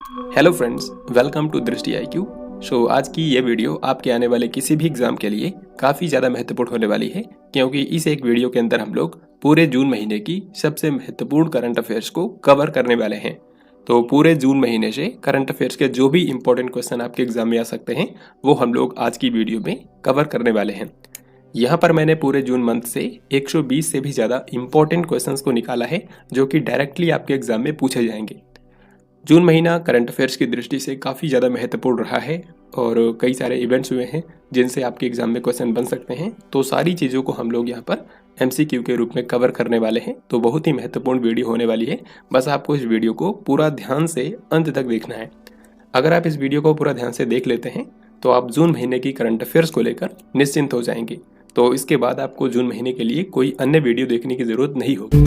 Hello friends, welcome to दृष्टि IQ। आज की ये वीडियो आपके आने वाले किसी भी एग्जाम के लिए काफ़ी ज़्यादा महत्वपूर्ण होने वाली है, क्योंकि इस एक वीडियो के अंदर हम लोग पूरे जून महीने की सबसे महत्वपूर्ण करंट अफेयर्स को कवर करने वाले हैं। तो पूरे जून महीने से करंट अफेयर्स के जो भी इंपॉर्टेंट क्वेश्चन आपके एग्जाम में आ सकते हैं वो हम लोग आज की वीडियो में कवर करने वाले हैं। यहाँ पर मैंने पूरे जून मंथ से 120 से भी ज़्यादा इंपॉर्टेंट क्वेश्चंस को निकाला है जो कि डायरेक्टली आपके एग्जाम में पूछे जाएंगे। जून महीना करंट अफेयर्स की दृष्टि से काफ़ी ज़्यादा महत्वपूर्ण रहा है और कई सारे इवेंट्स हुए हैं जिनसे आपके एग्जाम में क्वेश्चन बन सकते हैं। तो सारी चीज़ों को हम लोग यहाँ पर MCQ के रूप में कवर करने वाले हैं। तो बहुत ही महत्वपूर्ण वीडियो होने वाली है। बस आपको इस वीडियो को पूरा ध्यान से अंत तक देखना है। अगर आप इस वीडियो को पूरा ध्यान से देख लेते हैं तो आप जून महीने की करंट अफेयर्स को लेकर निश्चिंत हो जाएंगे। तो इसके बाद आपको जून महीने के लिए कोई अन्य वीडियो देखने की ज़रूरत नहीं होगी।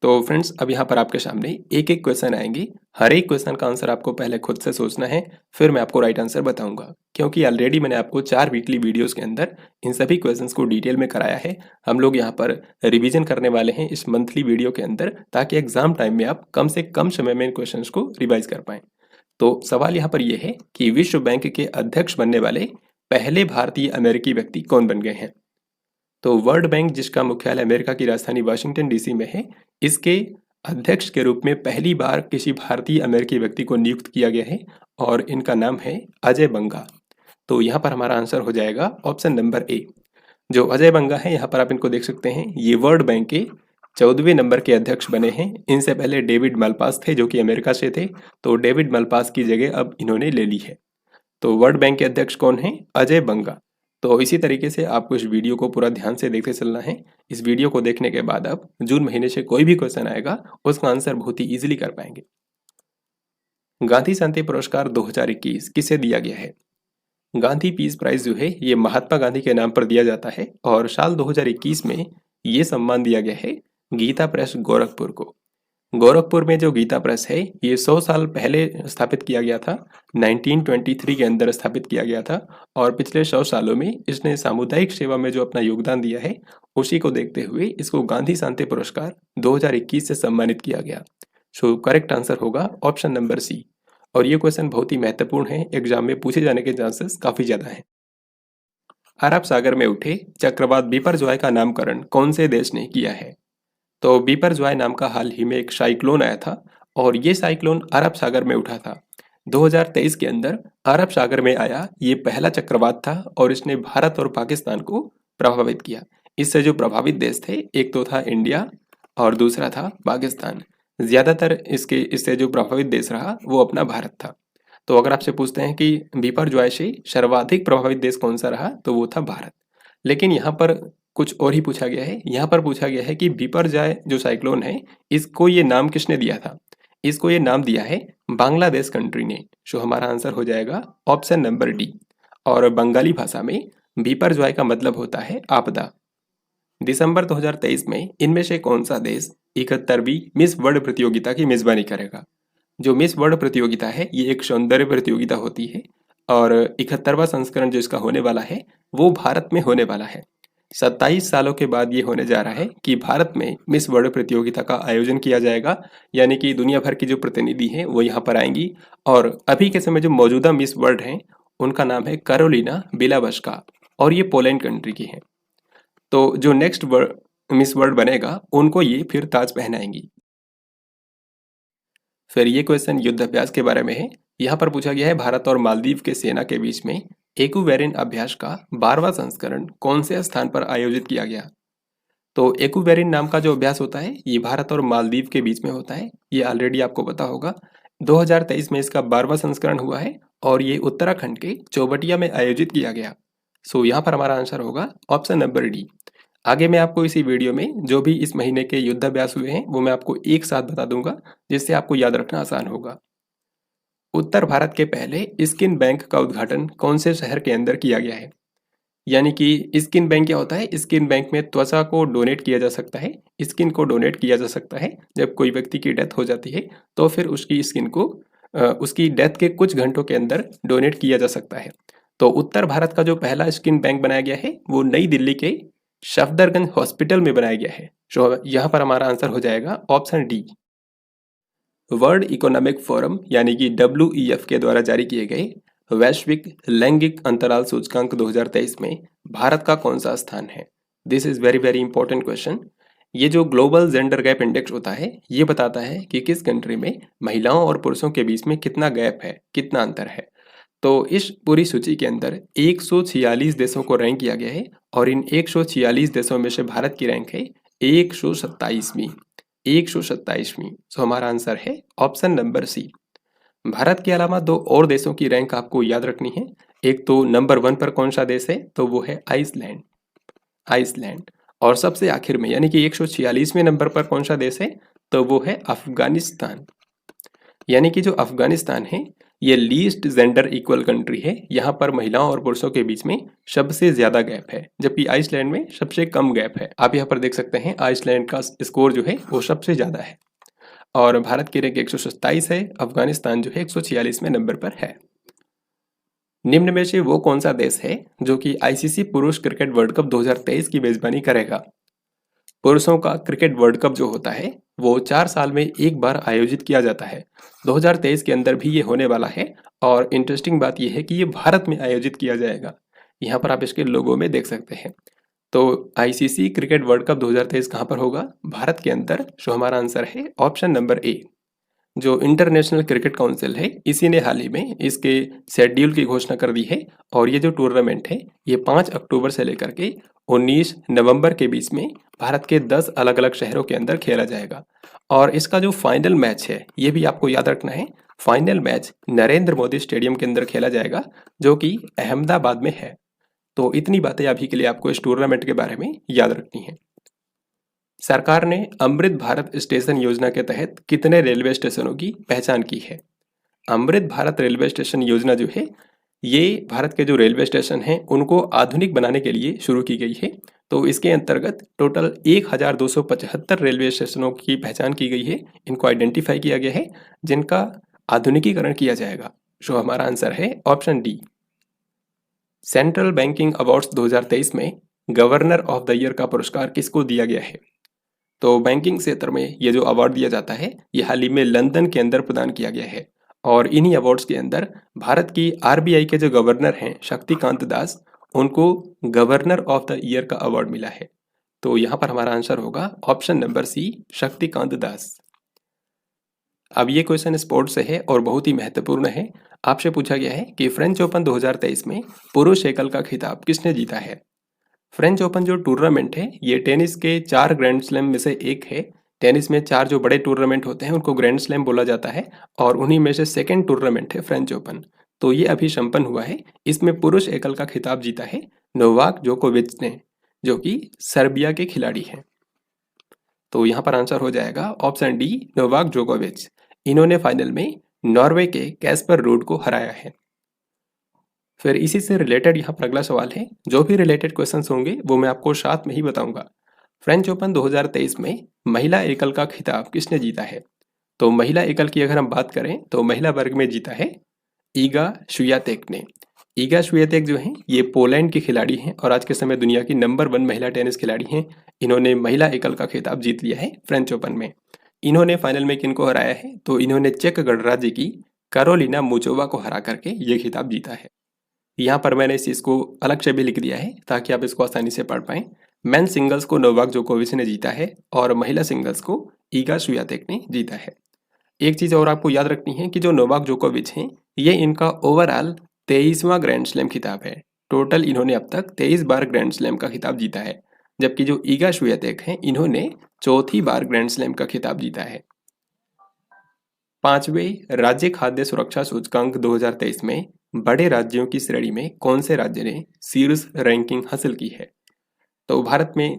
तो फ्रेंड्स, अब यहाँ पर आपके सामने एक एक क्वेश्चन आएंगे। हर एक क्वेश्चन का आंसर आपको पहले खुद से सोचना है, फिर मैं आपको राइट आंसर बताऊंगा। क्योंकि ऑलरेडी मैंने आपको 4 वीकली वीडियोस के अंदर इन सभी क्वेश्चंस को डिटेल में कराया है। हम लोग यहाँ पर रिवीजन करने वाले हैं इस मंथली वीडियो के अंदर, ताकि एग्जाम टाइम में आप कम से कम समय में इन क्वेश्चन को रिवाइज कर पाएं। तो सवाल यहाँ पर यह है कि विश्व बैंक के अध्यक्ष बनने वाले पहले भारतीय अमेरिकी व्यक्ति कौन बन गए हैं। तो वर्ल्ड बैंक, जिसका मुख्यालय अमेरिका की राजधानी वाशिंगटन DC में है, इसके अध्यक्ष के रूप में पहली बार किसी भारतीय अमेरिकी व्यक्ति को नियुक्त किया गया है और इनका नाम है अजय बंगा। तो यहाँ पर हमारा आंसर हो जाएगा ऑप्शन नंबर A। जो अजय बंगा है, यहाँ पर आप इनको देख सकते हैं, ये वर्ल्ड बैंक के 14वें नंबर के अध्यक्ष बने हैं। इनसे पहले डेविड मलपास थे जो कि अमेरिका से थे। तो डेविड मलपास की जगह अब इन्होंने ले ली है। तो वर्ल्ड बैंक के अध्यक्ष कौन है? अजय बंगा। तो इसी तरीके से आपको इस वीडियो को पूरा ध्यान से देखते चलना है। इस वीडियो को देखने के बाद आप जून महीने से कोई भी क्वेश्चन आएगा उसका आंसर बहुत ही इजीली कर पाएंगे। गांधी शांति पुरस्कार 2021 किसे दिया गया है? गांधी पीस प्राइज जो है ये महात्मा गांधी के नाम पर दिया जाता है और साल 2021 में ये सम्मान दिया गया है गीता प्रेस गोरखपुर को। गोरखपुर में जो गीता प्रेस है ये 100 साल पहले स्थापित किया गया था। 1923 के अंदर स्थापित किया गया था और पिछले 100 सालों में इसने सामुदायिक सेवा में जो अपना योगदान दिया है उसी को देखते हुए इसको गांधी शांति पुरस्कार 2021 से सम्मानित किया गया। करेक्ट आंसर होगा ऑप्शन नंबर C। और ये क्वेश्चन बहुत ही महत्वपूर्ण है, एग्जाम में पूछे जाने के चांसेस काफी ज्यादा हैं। अरब सागर में उठे चक्रवात बिपरजॉय का नामकरण कौन से देश ने किया है? तो बिपरजॉय नाम का हाल ही में एक साइक्लोन आया था और ये साइक्लोन अरब सागर में उठा था। 2023 के अंदर अरब सागर में आया ये पहला चक्रवात था और इसने भारत और पाकिस्तान को प्रभावित किया। इससे जो प्रभावित देश थे, एक तो था इंडिया और दूसरा था पाकिस्तान। ज्यादातर इससे जो प्रभावित देश रहा वो अपना भारत था। तो अगर आपसे पूछते हैं कि बिपरजॉय से सर्वाधिक प्रभावित देश कौन सा रहा, तो वो था भारत। लेकिन यहाँ पर कुछ और ही पूछा गया है। यहाँ पर पूछा गया है कि बिपरजॉय जो साइक्लोन है इसको ये नाम किसने दिया था? इसको ये नाम दिया है बांग्लादेश कंट्री ने। हमारा आंसर हो जाएगा ऑप्शन नंबर D। और बंगाली भाषा में बिपरजॉय का मतलब होता है आपदा। दिसंबर 2023 में इनमें से कौन सा देश 71वीं मिस वर्ल्ड प्रतियोगिता की मेजबानी करेगा? जो मिस वर्ल्ड प्रतियोगिता है ये एक सौंदर्य प्रतियोगिता होती है और 71वां संस्करण जो इसका होने वाला है वो भारत में होने वाला है। 27 सालों के बाद ये होने जा रहा है कि भारत में मिस वर्ल्ड प्रतियोगिता का आयोजन किया जाएगा। यानी कि दुनिया भर की जो प्रतिनिधि हैं वो यहाँ पर आएंगी और अभी के समय जो मौजूदा मिस वर्ल्ड हैं उनका नाम है कैरोलिना बिलावस्का और ये पोलैंड कंट्री की हैं। तो जो नेक्स्ट मिस वर्ल्ड बनेगा उनको ये फिर ताज पहनाएंगी। फिर ये क्वेश्चन युद्ध अभ्यास के बारे में है। यहाँ पर पूछा गया है भारत और मालदीव के सेना के बीच में एक्वेरिन अभ्यास का 12वां संस्करण कौन से स्थान पर आयोजित किया गया? तो एक्वेरिन नाम का जो अभ्यास होता है ये भारत और मालदीव के बीच में होता है। ये ऑलरेडी आपको पता होगा। 2023 में इसका 12वां संस्करण हुआ है और ये उत्तराखंड के चौबटिया में आयोजित किया गया। यहाँ पर हमारा आंसर होगा ऑप्शन नंबर D। आगे मैं आपको इसी वीडियो में जो भी इस महीने के युद्ध अभ्यास हुए हैं वो मैं आपको एक साथ बता दूंगा, जिससे आपको याद रखना आसान होगा। उत्तर भारत के पहले स्किन बैंक का उद्घाटन कौन से शहर के अंदर किया गया है? यानी कि स्किन बैंक क्या होता है? स्किन बैंक में त्वचा को डोनेट किया जा सकता है, स्किन को डोनेट किया जा सकता है। जब कोई व्यक्ति की डेथ हो जाती है तो फिर उसकी स्किन को उसकी डेथ के कुछ घंटों के अंदर डोनेट किया जा सकता है। तो उत्तर भारत का जो पहला स्किन बैंक बनाया गया है वो नई दिल्ली के सफदरगंज हॉस्पिटल में बनाया गया है। तो यहाँ पर हमारा आंसर हो जाएगा option D. World economic forum यानी कि WEF के द्वारा जारी किए गए वैश्विक लैंगिक अंतराल सूचकांक 2023 में भारत का कौन सा स्थान है? This is very very important question. ये जो ग्लोबल जेंडर गैप इंडेक्स होता है ये बताता है कि किस कंट्री में महिलाओं और पुरुषों के बीच में कितना गैप है, कितना अंतर है। तो इस पूरी सूची के अंदर 146 देशों को रैंक किया गया है और इन 146 देशों में से भारत की रैंक है 127वीं। 127वीं। तो हमारा आंसर है ऑप्शन नंबर सी। भारत के अलावा दो और देशों की रैंक आपको याद रखनी है। एक तो नंबर 1 पर कौन सा देश है, तो वो है आइसलैंड। आइसलैंड। और सबसे आखिर में यानी कि 146वें नंबर पर कौन सा देश है, तो वो है अफगानिस्तान। यानी कि जो अफगानिस्तान है ये लीस्ट जेंडर इक्वल कंट्री है। यहाँ पर महिलाओं और पुरुषों के बीच में सबसे ज्यादा गैप है, जबकि आइसलैंड में सबसे कम गैप है। आप यहाँ पर देख सकते हैं आइसलैंड का स्कोर जो है वो सबसे ज्यादा है और भारत की रैंक 127 है, अफगानिस्तान जो है 146वें नंबर पर है। निम्न में से वो कौन सा देश है जो कि ICC पुरुष क्रिकेट वर्ल्ड कप 2023 की मेजबानी करेगा? पुरुषों का क्रिकेट वर्ल्ड कप जो होता है वो 4 साल में एक बार आयोजित किया जाता है। 2023 के अंदर भी ये होने वाला है और इंटरेस्टिंग बात यह है कि ये भारत में आयोजित किया जाएगा। यहाँ पर आप इसके लोगों में देख सकते हैं। तो ICC क्रिकेट वर्ल्ड कप 2023 कहाँ पर होगा? भारत के अंदर। सो हमारा आंसर है ऑप्शन नंबर ए। जो इंटरनेशनल क्रिकेट काउंसिल है इसी ने हाल ही में इसके शेड्यूल की घोषणा कर दी है और ये जो टूर्नामेंट है ये 5 अक्टूबर से लेकर के 19 नवंबर के बीच में भारत के 10 अलग अलग शहरों के अंदर खेला जाएगा। और इसका जो फाइनल मैच है ये भी आपको याद रखना है। Final match Narendra Modi stadium के अंदर खेला जाएगा जो कि अहमदाबाद में है। तो इतनी बातें अभी के लिए आपको इस टूर्नामेंट के बारे में याद रखनी है। सरकार ने अमृत भारत स्टेशन योजना के तहत कितने रेलवे स्टेशनों की पहचान की है? अमृत भारत रेलवे स्टेशन योजना जो है ये भारत के जो रेलवे स्टेशन हैं उनको आधुनिक बनाने के लिए शुरू की गई है। तो इसके अंतर्गत टोटल 1275 रेलवे स्टेशनों की पहचान की गई है, इनको आइडेंटिफाई किया गया है जिनका आधुनिकीकरण किया जाएगा। सो हमारा आंसर है option D. Central banking awards 2023 में गवर्नर ऑफ द ईयर का पुरस्कार किसको दिया गया है? तो बैंकिंग क्षेत्र में ये जो अवार्ड दिया जाता है ये हाल ही में लंदन के अंदर प्रदान किया गया है और इन्हीं अवार्ड्स के अंदर भारत की RBI के जो गवर्नर हैं शक्तिकांत दास, उनको गवर्नर ऑफ द ईयर का अवार्ड मिला है। तो यहाँ पर हमारा आंसर होगा ऑप्शन नंबर सी, शक्तिकांत दास। अब ये क्वेश्चन स्पोर्ट्स से है और बहुत ही महत्वपूर्ण है। आपसे पूछा गया है कि फ्रेंच ओपन 2023 में पुरुष एकल का खिताब किसने जीता है? फ्रेंच ओपन जो टूर्नामेंट है ये टेनिस के 4 ग्रैंड स्लैम में से एक है। टेनिस में 4 जो बड़े टूर्नामेंट होते हैं उनको ग्रैंड स्लैम बोला जाता है और उन्हीं में से सेकंड टूर्नामेंट है फ्रेंच ओपन। तो ये अभी संपन्न हुआ है। इसमें पुरुष एकल का खिताब जीता है नोवाक जोकोविच ने, जो कि सर्बिया के खिलाड़ी हैं। तो यहाँ पर आंसर हो जाएगा ऑप्शन डी, नोवाक जोकोविच। इन्होंने फाइनल में नॉर्वे के कैस्पर रूड को हराया है। फिर इसी से रिलेटेड यहाँ पर अगला सवाल है। जो भी रिलेटेड क्वेश्चंस होंगे वो मैं आपको साथ में ही बताऊंगा। फ्रेंच ओपन 2023 में महिला एकल का खिताब किसने जीता है? तो महिला एकल की अगर हम बात करें तो महिला वर्ग में जीता है ईगा स्वियातेक ने। ईगा स्वियातेक जो है ये पोलैंड की खिलाड़ी हैं और आज के समय दुनिया की नंबर 1 महिला टेनिस खिलाड़ी हैं। इन्होंने महिला एकल का खिताब जीत लिया है फ्रेंच ओपन में। इन्होंने फाइनल में किनको हराया है? तो इन्होंने चेक गणराज्य की कैरोलिना मुचोवा को हरा करके ये खिताब जीता है। यहाँ पर मैंने इस चीज़ को अलग से भी लिख दिया है ताकि आप इसको आसानी से पढ़ पाएं। मेन सिंगल्स को नोवाक जोकोविच ने जीता है और महिला सिंगल्स को ईगा स्वियातेक ने जीता है। एक चीज़ और आपको याद रखनी है कि जो नोवाक जोकोविच हैं ये इनका ओवरऑल 23वां ग्रैंड स्लैम खिताब है। टोटल इन्होंने अब तक 23 बार ग्रैंड स्लैम का खिताब जीता है, जबकि जो ईगा स्वियातेक हैं इन्होंने चौथी बार ग्रैंड स्लैम का खिताब जीता है। 5वें राज्य खाद्य सुरक्षा सूचकांक 2023 में बड़े राज्यों की श्रेणी में कौन से राज्य ने शीर्ष रैंकिंग हासिल की है? तो भारत में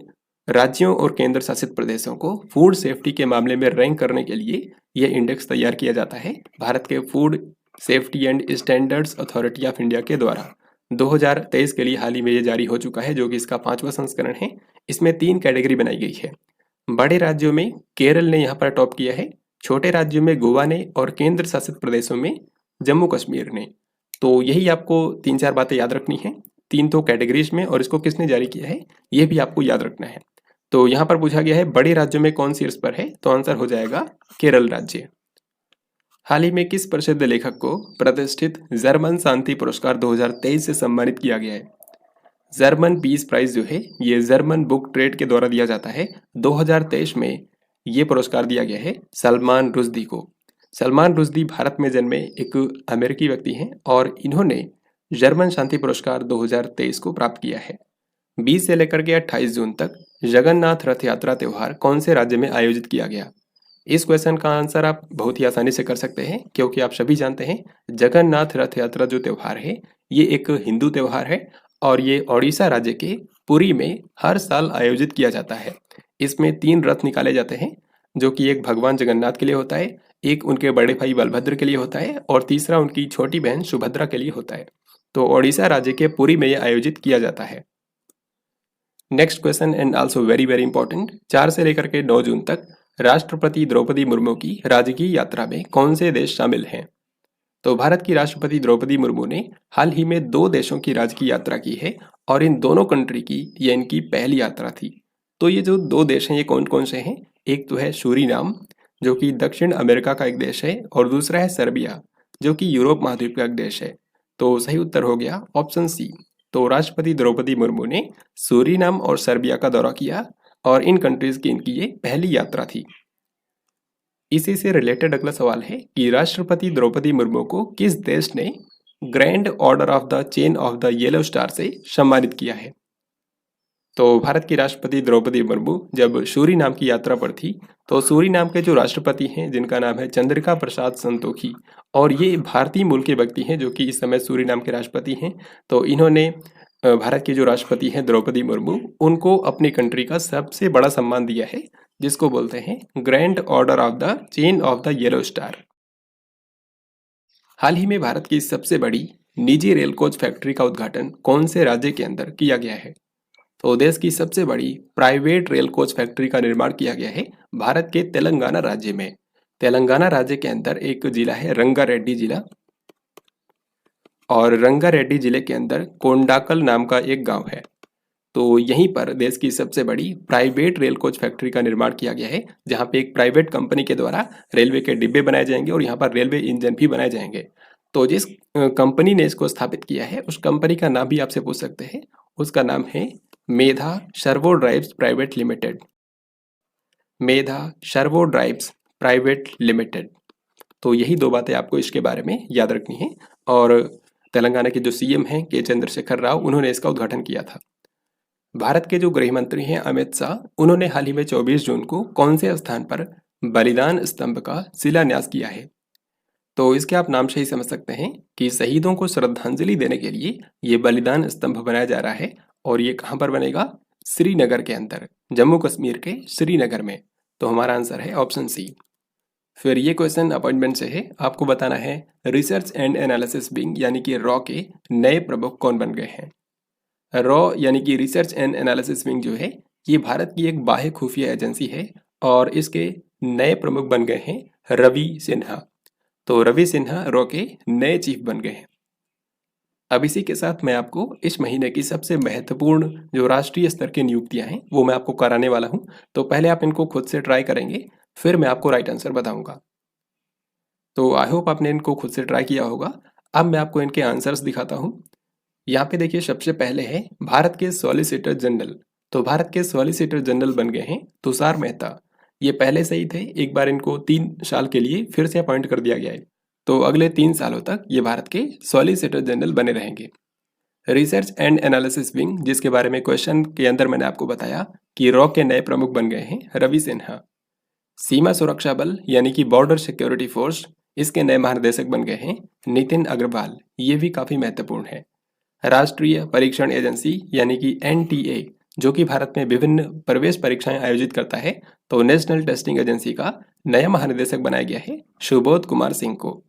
राज्यों और केंद्र शासित प्रदेशों को फूड सेफ्टी के मामले में रैंक करने के लिए यह इंडेक्स तैयार किया जाता है भारत के food safety and standards authority of India के द्वारा। 2023 के लिए हाल ही में ये जारी हो चुका है, जो कि इसका 5वां संस्करण है। इसमें 3 कैटेगरी बनाई गई है। बड़े राज्यों में केरल ने यहाँ पर टॉप किया है, छोटे राज्यों में गोवा ने और केंद्र शासित प्रदेशों में जम्मू कश्मीर ने। तो यही आपको 3-4 बातें याद रखनी है। 3 तो कैटेगरीज में, और इसको किसने जारी किया है ये भी आपको याद रखना है। तो यहाँ पर पूछा गया है बड़े राज्यों में कौन शीर्ष पर है, तो आंसर हो जाएगा केरल राज्य। हाल ही में किस प्रसिद्ध लेखक को प्रतिष्ठित जर्मन शांति पुरस्कार 2023 से सम्मानित किया गया है? जर्मन पीस प्राइज जो है ये जर्मन बुक ट्रेड के द्वारा दिया जाता है। 2023 में ये पुरस्कार दिया गया है सलमान रुश्दी को। सलमान रुश्दी भारत में जन्मे एक अमेरिकी व्यक्ति हैं और इन्होंने जर्मन शांति पुरस्कार 2023 को प्राप्त किया है। 20 से लेकर के 28 जून तक जगन्नाथ रथ यात्रा त्यौहार कौन से राज्य में आयोजित किया गया? इस क्वेश्चन का आंसर आप बहुत ही आसानी से कर सकते हैं, क्योंकि आप सभी जानते हैं जगन्नाथ रथ यात्रा जो त्यौहार है ये एक हिंदू त्यौहार है और ये ओडिशा राज्य के पुरी में हर साल आयोजित किया जाता है। इसमें 3 रथ निकाले जाते हैं, जो कि एक भगवान जगन्नाथ के लिए होता है, एक उनके बड़े भाई बलभद्र के लिए होता है और तीसरा उनकी छोटी बहन सुभद्रा के लिए होता है। तो ओडिशा राज्य के पुरी में यह आयोजित किया जाता है। Next question and also very very important, 4 से लेकर के 9 जून तक राष्ट्रपति द्रौपदी मुर्मू की राजकीय यात्रा में कौन से देश शामिल हैं? तो भारत की राष्ट्रपति द्रौपदी मुर्मू ने हाल ही में 2 देशों की राजकीय यात्रा की है और इन दोनों कंट्री की ये इनकी पहली यात्रा थी। तो ये जो 2 देश हैं ये कौन कौन से हैं? एक तो है सूरीनाम जो कि दक्षिण अमेरिका का एक देश है, और दूसरा है सर्बिया जो कि यूरोप महाद्वीप का एक देश है। तो सही उत्तर हो गया ऑप्शन सी। तो राष्ट्रपति द्रौपदी मुर्मू ने सूरीनाम और सर्बिया का दौरा किया और इन कंट्रीज की इनकी ये पहली यात्रा थी। इसी से रिलेटेड अगला सवाल है कि राष्ट्रपति द्रौपदी मुर्मू को किस देश ने grand order of the chain of the yellow star से सम्मानित किया है? तो भारत की राष्ट्रपति द्रौपदी मुर्मू जब सूरीनाम की यात्रा पर थी, तो सूरीनाम के जो राष्ट्रपति हैं जिनका नाम है चंद्रिका प्रसाद संतोखी, और ये भारतीय मूल के व्यक्ति हैं जो कि इस समय सूरीनाम के राष्ट्रपति हैं। तो इन्होंने भारत की जो राष्ट्रपति हैं द्रौपदी मुर्मू, उनको अपनी कंट्री का सबसे बड़ा सम्मान दिया है, जिसको बोलते हैं grand order of the chain of the yellow star. हाल ही में भारत की सबसे बड़ी निजी रेल कोच फैक्ट्री का उद्घाटन कौन से राज्य के अंदर किया गया है? तो देश की सबसे बड़ी प्राइवेट रेल कोच फैक्ट्री का निर्माण किया गया है भारत के तेलंगाना राज्य में। तेलंगाना राज्य के अंदर एक जिला है रंगारेड्डी जिला, और रंगारेड्डी जिले के अंदर कोंडाकल नाम का एक गांव है। तो यहीं पर देश की सबसे बड़ी प्राइवेट रेल कोच फैक्ट्री का निर्माण किया गया है, जहां पे एक प्राइवेट कंपनी के द्वारा रेलवे के डिब्बे बनाए जाएंगे और यहाँ पर रेलवे इंजन भी बनाए जाएंगे। तो जिस कंपनी ने इसको स्थापित किया है उस कंपनी का नाम भी आपसे पूछ सकते हैं। उसका नाम है मेधा सर्वो ड्राइव्स प्राइवेट लिमिटेड। मेधा सर्वो ड्राइव्स प्राइवेट लिमिटेड। तो यही 2 बातें आपको इसके बारे में याद रखनी है। और तेलंगाना के जो सीएम हैं के चंद्रशेखर राव, उन्होंने इसका उद्घाटन किया था। भारत के जो गृह मंत्री हैं अमित शाह, उन्होंने हाल ही में 24 जून को कौन से स्थान पर बलिदान स्तंभ का शिलान्यास किया है? तो इसके आप नाम से ही समझ सकते हैं कि शहीदों को श्रद्धांजलि देने के लिए ये बलिदान स्तंभ बनाया जा रहा है, और ये कहाँ पर बनेगा? श्रीनगर के अंदर, जम्मू कश्मीर के श्रीनगर में। तो हमारा आंसर है ऑप्शन सी। फिर ये क्वेश्चन अपॉइंटमेंट से है, आपको बताना है रिसर्च एंड एनालिसिस विंग यानी कि रॉ के नए प्रमुख कौन बन गए हैं? रॉ यानी कि रिसर्च एंड एनालिसिस विंग जो है ये भारत की एक बाह्य खुफिया एजेंसी है, और इसके नए प्रमुख बन गए हैं रवि सिन्हा। तो रवि सिन्हा रॉ के नए चीफ बन गए हैं। अब इसी के साथ मैं आपको इस महीने की सबसे महत्वपूर्ण जो राष्ट्रीय स्तर की नियुक्तियां हैं वो मैं आपको कराने वाला हूं। तो पहले आप इनको खुद से ट्राई करेंगे, फिर मैं आपको राइट आंसर बताऊंगा। तो आई होप आपने इनको खुद से ट्राई किया होगा। अब मैं आपको इनके आंसर्स दिखाता हूँ। यहाँ पे देखिए, सबसे पहले है भारत के सॉलिसिटर जनरल। तो भारत के सॉलिसिटर जनरल बन गए हैं तुषार मेहता। ये पहले से ही थे, एक बार इनको 3 साल के लिए फिर से अपॉइंट कर दिया गया है। तो अगले 3 सालों तक ये भारत के सॉलिसिटर जनरल बने रहेंगे। रिसर्च एंड एनालिसिस विंग, जिसके बारे में क्वेश्चन के अंदर मैंने आपको बताया कि रॉ के नए प्रमुख बन गए हैं रवि सिन्हा। सीमा सुरक्षा बल यानी कि बॉर्डर सिक्योरिटी फोर्स, इसके नए महानिदेशक बन गए हैं नितिन अग्रवाल। ये भी काफी महत्वपूर्ण है। राष्ट्रीय परीक्षण एजेंसी यानी कि एनटीए, जो कि भारत में विभिन्न प्रवेश परीक्षाएं आयोजित करता है, तो नेशनल टेस्टिंग एजेंसी का नया महानिदेशक बनाया गया है सुबोध कुमार सिंह को।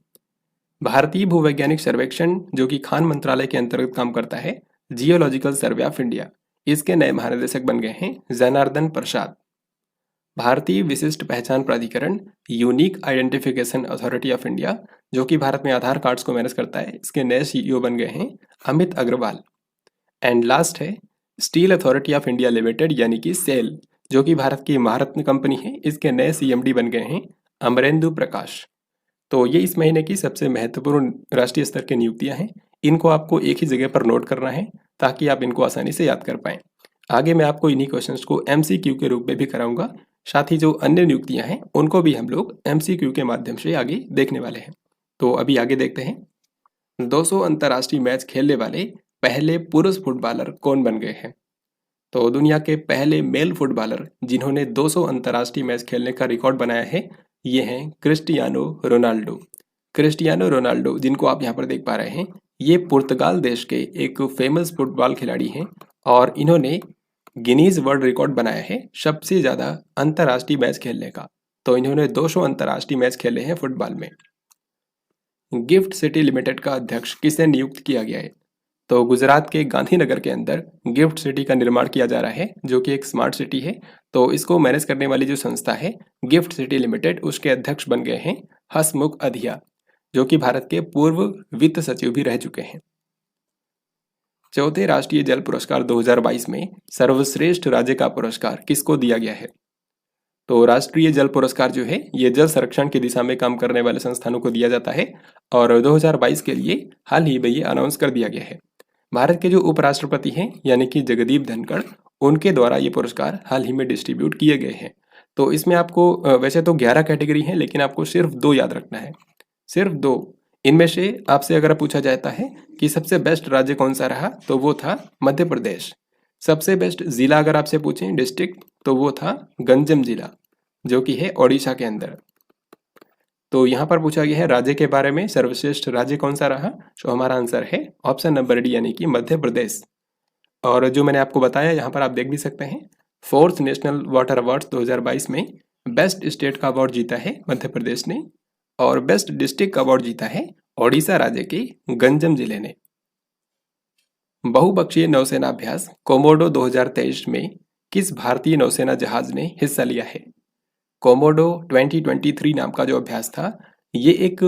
भारतीय भूवैज्ञानिक सर्वेक्षण, जो कि खान मंत्रालय के अंतर्गत काम करता है, जियोलॉजिकल सर्वे ऑफ इंडिया, इसके नए महानिदेशक बन गए हैं जनार्दन प्रसाद। भारतीय विशिष्ट पहचान प्राधिकरण unique identification authority of India, जो कि भारत में आधार कार्ड्स को मैनेज करता है, इसके नए सीईओ बन गए हैं अमित अग्रवाल। एंड लास्ट है steel authority of India limited यानी कि सेल, जो कि भारत की महारत्न कंपनी है। इसके नए सीएमडी बन गए हैं अमरेंदु प्रकाश। तो ये इस महीने की सबसे महत्वपूर्ण राष्ट्रीय स्तर की नियुक्तियां हैं। इनको आपको एक ही जगह पर नोट करना है ताकि आप इनको आसानी से याद कर पाएं। आगे मैं आपको इन्हीं क्वेश्चंस को एमसीक्यू के रूप में भी कराऊंगा। साथ ही जो अन्य नियुक्तियां हैं उनको भी हम लोग एमसीक्यू के माध्यम से आगे देखने वाले हैं। तो अभी आगे देखते हैं। 200 अंतर्राष्ट्रीय मैच खेलने वाले पहले पुरुष फुटबॉलर कौन बन गए हैं? तो दुनिया के पहले मेल फुटबॉलर जिन्होंने 200 अंतर्राष्ट्रीय मैच खेलने का रिकॉर्ड बनाया है ये हैं क्रिस्टियानो रोनाल्डो। क्रिस्टियानो रोनाल्डो जिनको आप यहाँ पर देख पा रहे हैं ये पुर्तगाल देश के एक फेमस फुटबॉल खिलाड़ी हैं और इन्होंने गिनीज वर्ल्ड रिकॉर्ड बनाया है सबसे ज़्यादा अंतर्राष्ट्रीय मैच खेलने का। तो इन्होंने 200 अंतर्राष्ट्रीय मैच खेले हैं फुटबॉल में। गिफ्ट सिटी लिमिटेड का अध्यक्ष किसे नियुक्त किया गया है? तो गुजरात के गांधीनगर के अंदर गिफ्ट सिटी का निर्माण किया जा रहा है जो कि एक स्मार्ट सिटी है। तो इसको मैनेज करने वाली जो संस्था है गिफ्ट सिटी लिमिटेड, उसके अध्यक्ष बन गए हैं हसमुख अधिया, जो कि भारत के पूर्व वित्त सचिव भी रह चुके हैं। चौथे राष्ट्रीय जल पुरस्कार 2022 में सर्वश्रेष्ठ राज्य का पुरस्कार किसको दिया गया है? तो राष्ट्रीय जल पुरस्कार जो है ये जल संरक्षण की दिशा में काम करने वाले संस्थानों को दिया जाता है और 2022 के लिए हाल ही में ये अनाउंस कर दिया गया है। भारत के जो उपराष्ट्रपति हैं यानी कि जगदीप धनखड़, उनके द्वारा ये पुरस्कार हाल ही में डिस्ट्रीब्यूट किए गए हैं। तो इसमें आपको वैसे तो 11 कैटेगरी हैं लेकिन आपको सिर्फ 2 याद रखना है, सिर्फ 2। इनमें से आपसे अगर पूछा जाता है कि सबसे बेस्ट राज्य कौन सा रहा तो वो था मध्य प्रदेश। सबसे बेस्ट जिला अगर आपसे पूछें डिस्ट्रिक्ट तो वो था गंजम जिला जो कि है ओडिशा के अंदर। तो यहाँ पर पूछा गया है राज्य के बारे में सर्वश्रेष्ठ राज्य कौन सा रहा, तो हमारा आंसर है ऑप्शन नंबर डी यानी कि मध्य प्रदेश। और जो मैंने आपको बताया यहाँ पर आप देख भी सकते हैं 4th नेशनल वाटर अवार्ड्स 2022 में बेस्ट स्टेट का अवार्ड जीता है मध्य प्रदेश ने और बेस्ट डिस्ट्रिक्ट का अवार्ड जीता है ओडिशा राज्य के गंजम जिले ने। बहुपक्षीय नौसेना अभ्यास कोमोडो 2023 में किस भारतीय नौसेना जहाज ने हिस्सा लिया है? कोमोडो 2023 नाम का जो अभ्यास था ये एक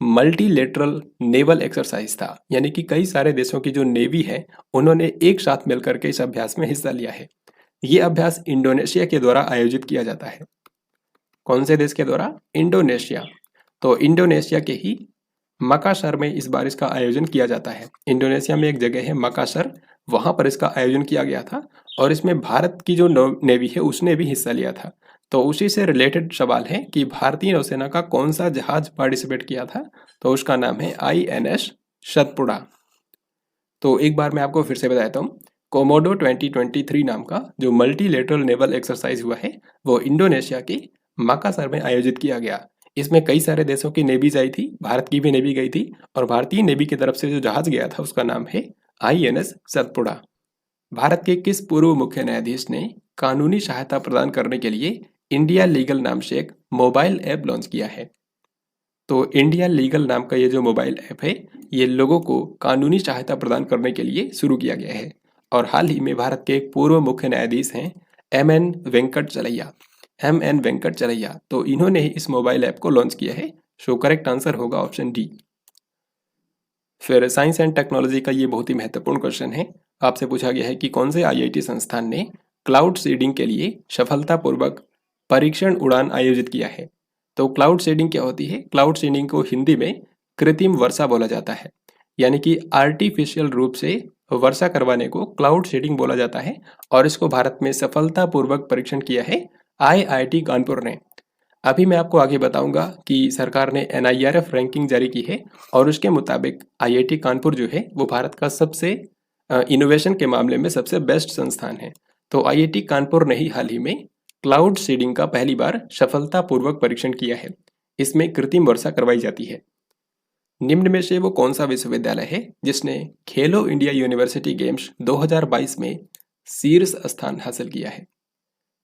मल्टीलेटरल नेवल एक्सरसाइज था, यानी कि कई सारे देशों की जो नेवी है उन्होंने एक साथ मिलकर के इस अभ्यास में हिस्सा लिया है। ये अभ्यास इंडोनेशिया के द्वारा आयोजित किया जाता है। कौन से देश के द्वारा? इंडोनेशिया। तो इंडोनेशिया के ही मकासर में इस बार इसका आयोजन किया जाता है। इंडोनेशिया में एक जगह है मकासर, वहां पर इसका आयोजन किया गया था और इसमें भारत की जो नेवी है उसने भी हिस्सा लिया था। तो उसी से रिलेटेड सवाल है कि भारतीय नौसेना का कौन सा जहाज पार्टिसिपेट किया था, तो उसका नाम है INS सतपुड़ा। तो एक बार मैं आपको फिर से बताता हूँ, कोमोडो 2023 नाम का जो मल्टीलेटरल नेवल एक्सरसाइज हुआ है वो इंडोनेशिया के मकासर में आयोजित किया गया। इसमें कई सारे देशों की नेवीज आई थी, भारत की भी नेवी गई थी और भारतीय नेवी की तरफ से जो जहाज गया था उसका नाम है INS सतपुड़ा। भारत के किस पूर्व मुख्य न्यायाधीश ने कानूनी सहायता प्रदान करने के लिए इंडिया लीगल नाम से एक मोबाइल ऐप लॉन्च किया है? तो इंडिया लीगल नाम का ये जो मोबाइल ऐप है ये लोगों को कानूनी सहायता प्रदान करने के लिए शुरू किया गया है और हाल ही में भारत के एक पूर्व मुख्य न्यायाधीश हैं MN वेंकट चलैया। तो इन्होंने ही इस मोबाइल ऐप को लॉन्च किया है। सो करेक्ट आंसर होगा ऑप्शन डी। फिर साइंस एंड टेक्नोलॉजी का ये बहुत ही महत्वपूर्ण क्वेश्चन है। आपसे पूछा गया है कि कौन से IIT संस्थान ने क्लाउड सीडिंग के लिए सफलतापूर्वक परीक्षण उड़ान आयोजित किया है? तो क्लाउड सीडिंग क्या होती है? क्लाउड सीडिंग को हिंदी में कृत्रिम वर्षा बोला जाता है, यानी कि आर्टिफिशियल रूप से वर्षा करवाने को क्लाउड सीडिंग बोला जाता है और इसको भारत में सफलतापूर्वक परीक्षण किया है IIT कानपुर ने। अभी मैं आपको आगे बताऊंगा कि सरकार ने NIRF रैंकिंग जारी की है और उसके मुताबिक IIT कानपुर जो है वो भारत का सबसे इनोवेशन के मामले में सबसे बेस्ट संस्थान है। तो IIT कानपुर ने ही हाल ही में क्लाउड सीडिंग का पहली बार सफलतापूर्वक परीक्षण किया है। इसमें कृत्रिम वर्षा करवाई जाती है। निम्न में से वो कौन सा विश्वविद्यालय है जिसने खेलो इंडिया यूनिवर्सिटी गेम्स 2022 में शीर्ष स्थान हासिल किया है?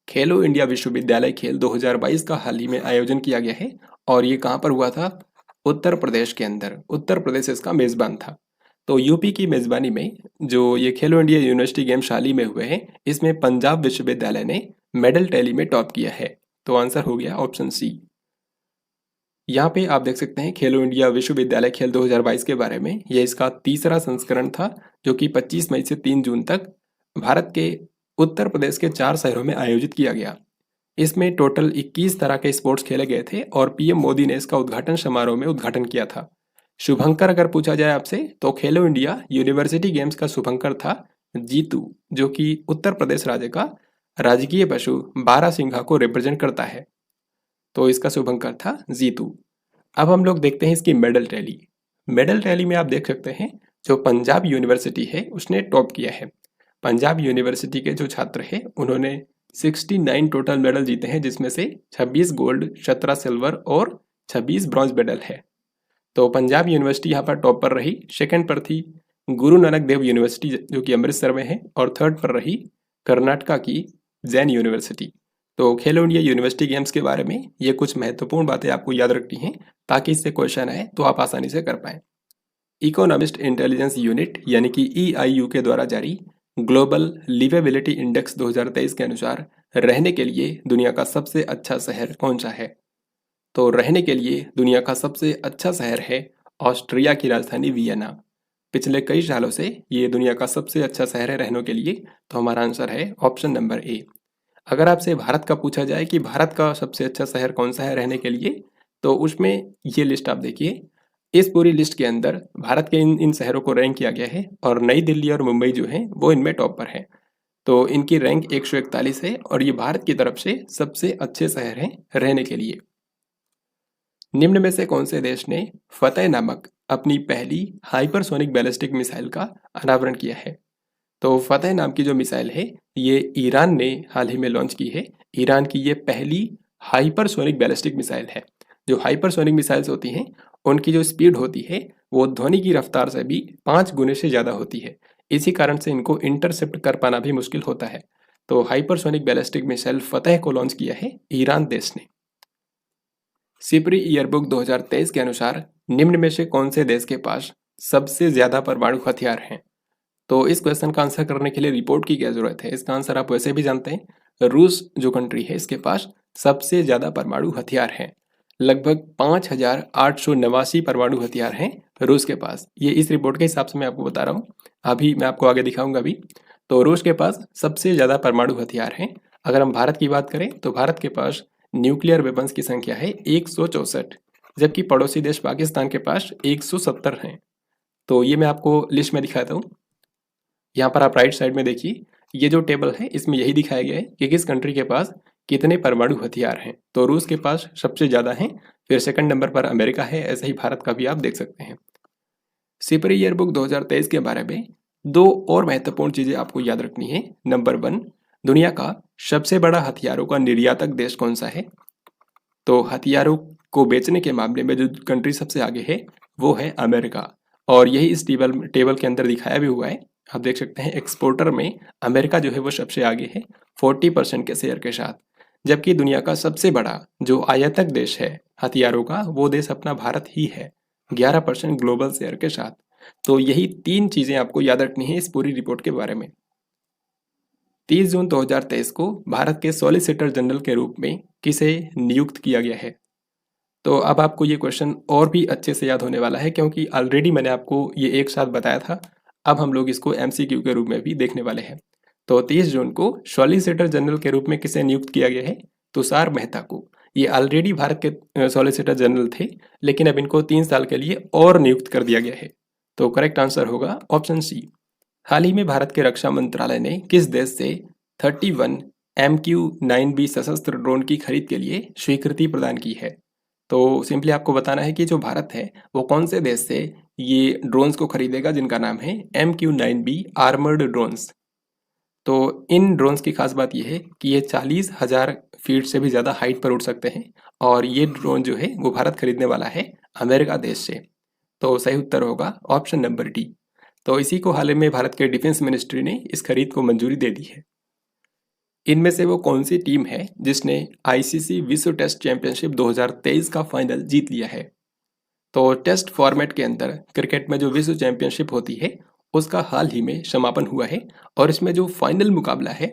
खेलो इंडिया विश्वविद्यालय खेल 2022 का हाल ही में आयोजन किया गया है और ये कहाँ पर हुआ था? उत्तर प्रदेश के अंदर। उत्तर प्रदेश इसका मेजबान था। तो यूपी की मेजबानी में जो ये खेलो इंडिया यूनिवर्सिटी गेम्स हाल ही में हुए हैं इसमें पंजाब विश्वविद्यालय ने मेडल टैली में टॉप किया है। तो आंसर हो गया ऑप्शन सी। यहाँ पे आप देख सकते हैं खेलो इंडिया विश्वविद्यालय खेल 2022 के बारे में। ये इसका तीसरा संस्करण था जो कि 25 मई से 3 जून तक भारत के उत्तर प्रदेश के 4 शहरों में आयोजित किया गया। इसमें टोटल 21 तरह के स्पोर्ट्स खेले गए थे और पीएम मोदी ने इसका उद्घाटन समारोह में उद्घाटन किया था। शुभंकर अगर पूछा जाए आपसे तो खेलो इंडिया यूनिवर्सिटी गेम्स का शुभंकर था जीतू, जो कि उत्तर प्रदेश राज्य का राजकीय पशु बारहसिंघा को रिप्रेजेंट करता है। तो इसका शुभंकर था जीतू। अब हम लोग देखते हैं इसकी मेडल रैली। मेडल रैली में आप देख सकते हैं जो पंजाब यूनिवर्सिटी है उसने टॉप किया है। पंजाब यूनिवर्सिटी के जो छात्र हैं उन्होंने 69 टोटल मेडल जीते हैं, जिसमें से 26 गोल्ड, 17 सिल्वर और 26 ब्रॉन्ज मेडल है। तो पंजाब यूनिवर्सिटी यहाँ पर टॉप पर रही। सेकंड पर थी गुरु नानक देव यूनिवर्सिटी जो कि अमृतसर में है, और थर्ड पर रही कर्नाटका की जैन यूनिवर्सिटी। तो खेलो इंडिया यूनिवर्सिटी गेम्स के बारे में ये कुछ महत्वपूर्ण बातें आपको याद रखनी हैं ताकि इससे क्वेश्चन आए तो आप आसानी से कर पाएं। इकोनॉमिस्ट इंटेलिजेंस यूनिट यानी कि EIU के द्वारा जारी ग्लोबल लिवेबिलिटी इंडेक्स 2023 के अनुसार रहने के लिए दुनिया का सबसे अच्छा शहर कौन सा है? तो रहने के लिए दुनिया का सबसे अच्छा शहर है ऑस्ट्रिया की राजधानी वियना। पिछले कई सालों से ये दुनिया का सबसे अच्छा शहर है रहने के लिए, तो हमारा आंसर है ऑप्शन नंबर ए। अगर आपसे भारत का पूछा जाए कि भारत का सबसे अच्छा शहर कौन सा है रहने के लिए, तो उसमें ये लिस्ट आप देखिए। इस पूरी लिस्ट के अंदर भारत के इन शहरों को रैंक किया गया है और नई दिल्ली और मुंबई जो है वो इनमें टॉप पर है। तो इनकी रैंक 141 है और ये भारत की तरफ से सबसे अच्छे शहर हैं रहने के लिए। निम्न में से कौन से देश ने फतेह नामक अपनी पहली हाइपरसोनिक बैलिस्टिक मिसाइल का अनावरण किया है? तो फतेह नाम की जो मिसाइल है ये ईरान ने हाल ही में लॉन्च की है। ईरान की ये पहली हाइपरसोनिक बैलिस्टिक मिसाइल है। जो हाइपरसोनिक मिसाइल्स होती हैं उनकी जो स्पीड होती है वो ध्वनि की रफ्तार से भी 5 गुने से ज़्यादा होती है। इसी कारण से इनको इंटरसेप्ट कर पाना भी मुश्किल होता है। तो हाइपरसोनिक बैलिस्टिक मिसाइल फतेह को लॉन्च किया है ईरान देश ने। सिपरी ईयरबुक 2023 के अनुसार निम्न में से कौन से देश के पास सबसे ज्यादा परमाणु हथियार हैं? तो इस क्वेश्चन का आंसर करने के लिए रिपोर्ट की क्या जरूरत है, इसका आंसर आप वैसे भी जानते हैं। रूस जो कंट्री है इसके पास सबसे ज्यादा परमाणु हथियार हैं। लगभग 5,889 परमाणु हथियार हैं रूस के पास। ये इस रिपोर्ट के हिसाब से मैं आपको बता रहा हूँ, अभी मैं आपको आगे दिखाऊंगा भी। तो रूस के पास सबसे ज्यादा परमाणु हथियार हैं। अगर हम भारत की बात करें तो भारत के पास न्यूक्लियर वेपन्स की संख्या है 164, जबकि पड़ोसी देश पाकिस्तान के पास 170 हैं। तो ये मैं आपको लिस्ट में दिखाता हूँ। यहाँ पर आप राइट साइड में देखिए, ये जो टेबल है इसमें यही दिखाया गया है कि किस कंट्री के पास कितने परमाणु हथियार हैं। तो रूस के पास सबसे ज़्यादा हैं, फिर सेकंड नंबर पर अमेरिका है, ऐसे ही भारत का भी आप देख सकते हैं। सिपरी ईयरबुक 2023 के बारे में दो और महत्वपूर्ण चीज़ें आपको याद रखनी है। नंबर 1, दुनिया का सबसे बड़ा हथियारों का निर्यातक देश कौन सा है? तो हथियारों को बेचने के मामले में जो कंट्री सबसे आगे है वो है अमेरिका, और यही इस टेबल के अंदर दिखाया भी हुआ है। आप देख सकते हैं एक्सपोर्टर में अमेरिका जो है वो सबसे आगे है 40% के शेयर के साथ। जबकि दुनिया का सबसे बड़ा जो आयातक देश है हथियारों का वो देश अपना भारत ही है 11% ग्लोबल शेयर के साथ। तो यही 3 चीजें आपको याद रखनी है इस पूरी रिपोर्ट के बारे में। 30 जून 2023 को भारत के सॉलिसिटर जनरल के रूप में किसे नियुक्त किया गया है? तो अब आपको ये क्वेश्चन और भी अच्छे से याद होने वाला है क्योंकि ऑलरेडी मैंने आपको ये एक साथ बताया था। अब हम लोग इसको MCQ के रूप में भी देखने वाले हैं। तो 30 जून को सॉलिसिटर जनरल के रूप में किसे नियुक्त किया गया है? तुषार मेहता को। ये ऑलरेडी भारत के सॉलिसिटर जनरल थे, लेकिन अब इनको 3 साल के लिए और नियुक्त कर दिया गया है। तो करेक्ट आंसर होगा ऑप्शन सी। हाल ही में भारत के रक्षा मंत्रालय ने किस देश से 31 MQ-9B सशस्त्र ड्रोन की खरीद के लिए स्वीकृति प्रदान की है? तो सिंपली आपको बताना है कि जो भारत है वो कौन से देश से ये ड्रोन्स को खरीदेगा जिनका नाम है MQ-9B आर्मर्ड ड्रोन्स। तो इन ड्रोन्स की खास बात यह है कि ये 40,000 फीट से भी ज़्यादा हाइट पर उड़ सकते हैं, और ये ड्रोन जो है वो भारत खरीदने वाला है अमेरिका देश से। तो सही उत्तर होगा ऑप्शन नंबर डी। तो इसी को हाल ही में भारत के डिफेंस मिनिस्ट्री ने इस खरीद को मंजूरी दे दी है। इनमें से वो कौन सी टीम है जिसने ICC विश्व टेस्ट चैंपियनशिप 2023 का फाइनल जीत लिया है? तो टेस्ट फॉर्मेट के अंदर क्रिकेट में जो विश्व चैंपियनशिप होती है उसका हाल ही में समापन हुआ है, और इसमें जो फाइनल मुकाबला है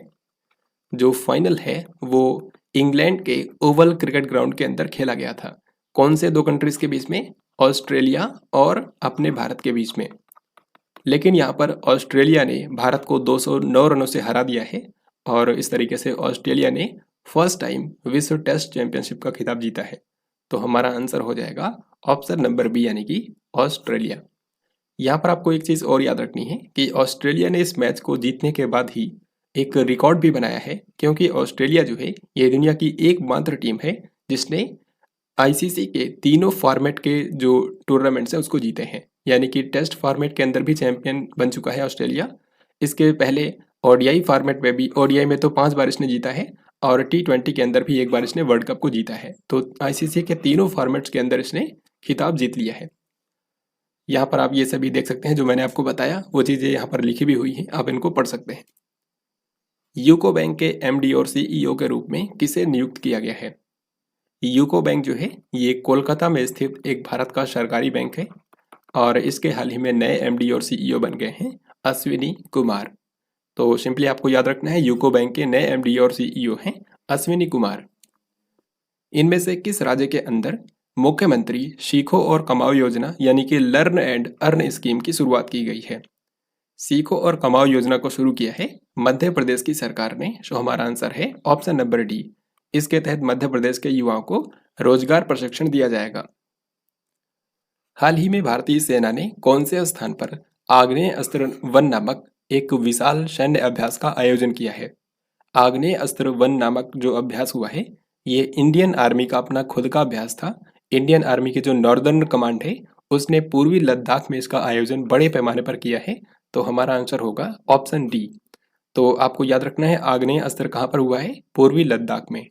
वो इंग्लैंड के ओवल क्रिकेट ग्राउंड के अंदर खेला गया था। कौन से 2 कंट्रीज के बीच में? ऑस्ट्रेलिया और अपने भारत के बीच में। लेकिन यहाँ पर ऑस्ट्रेलिया ने भारत को 209 रनों से हरा दिया है और इस तरीके से ऑस्ट्रेलिया ने फर्स्ट टाइम विश्व टेस्ट चैंपियनशिप का खिताब जीता है। तो हमारा आंसर हो जाएगा ऑप्शन नंबर बी यानी कि ऑस्ट्रेलिया। यहाँ पर आपको एक चीज़ और याद रखनी है कि ऑस्ट्रेलिया ने इस मैच को जीतने के बाद ही एक रिकॉर्ड भी बनाया है, क्योंकि ऑस्ट्रेलिया जो है ये दुनिया की एकमात्र टीम है जिसने आईसीसी के तीनों फॉर्मेट के जो टूर्नामेंट्स हैं उसको जीते हैं। यानी कि टेस्ट फॉर्मेट के अंदर भी चैंपियन बन चुका है ऑस्ट्रेलिया। इसके पहले ओडीआई फॉर्मेट में भी, ओडीआई में तो 5 बार इसने जीता है और टी20 के अंदर भी एक बार इसने वर्ल्ड कप को जीता है। तो आईसीसी के तीनों फॉर्मेट्स के अंदर इसने खिताब जीत लिया है। यहाँ पर आप ये सभी देख सकते हैं, जो मैंने आपको बताया वो चीज़ें यहाँ पर लिखी भी हुई हैं, आप इनको पढ़ सकते हैं। यूको बैंक के एमडी और सीईओ के रूप में किसे नियुक्त किया गया है? यूको बैंक जो है ये कोलकाता में स्थित एक भारत का सरकारी बैंक है और इसके हाल ही में नए एमडी और सीईओ बन गए हैं अश्विनी कुमार। तो सिंपली आपको याद रखना है, यूको बैंक के नए एमडी और सीईओ हैं अश्विनी कुमार। इनमें से किस राज्य के अंदर मुख्यमंत्री सीखो और कमाओ योजना यानी कि लर्न एंड अर्न स्कीम की शुरुआत की गई है? सीखो और कमाओ योजना को शुरू किया है मध्य प्रदेश की सरकार ने। तो हमारा आंसर है ऑप्शन नंबर डी। इसके तहत मध्य प्रदेश के युवाओं को रोजगार प्रशिक्षण दिया जाएगा। हाल ही में भारतीय सेना ने कौन से स्थान पर आग्नेय अस्त्र वन नामक एक विशाल सैन्य अभ्यास का आयोजन किया है? आग्नेय अस्त्र वन नामक जो अभ्यास हुआ है ये इंडियन आर्मी का अपना खुद का अभ्यास था। इंडियन आर्मी के जो नॉर्दर्न कमांड है उसने पूर्वी लद्दाख में इसका आयोजन बड़े पैमाने पर किया है। तो हमारा आंसर होगा ऑप्शन डी। तो आपको याद रखना है, आग्नेय अस्त्र कहाँ पर हुआ है? पूर्वी लद्दाख में।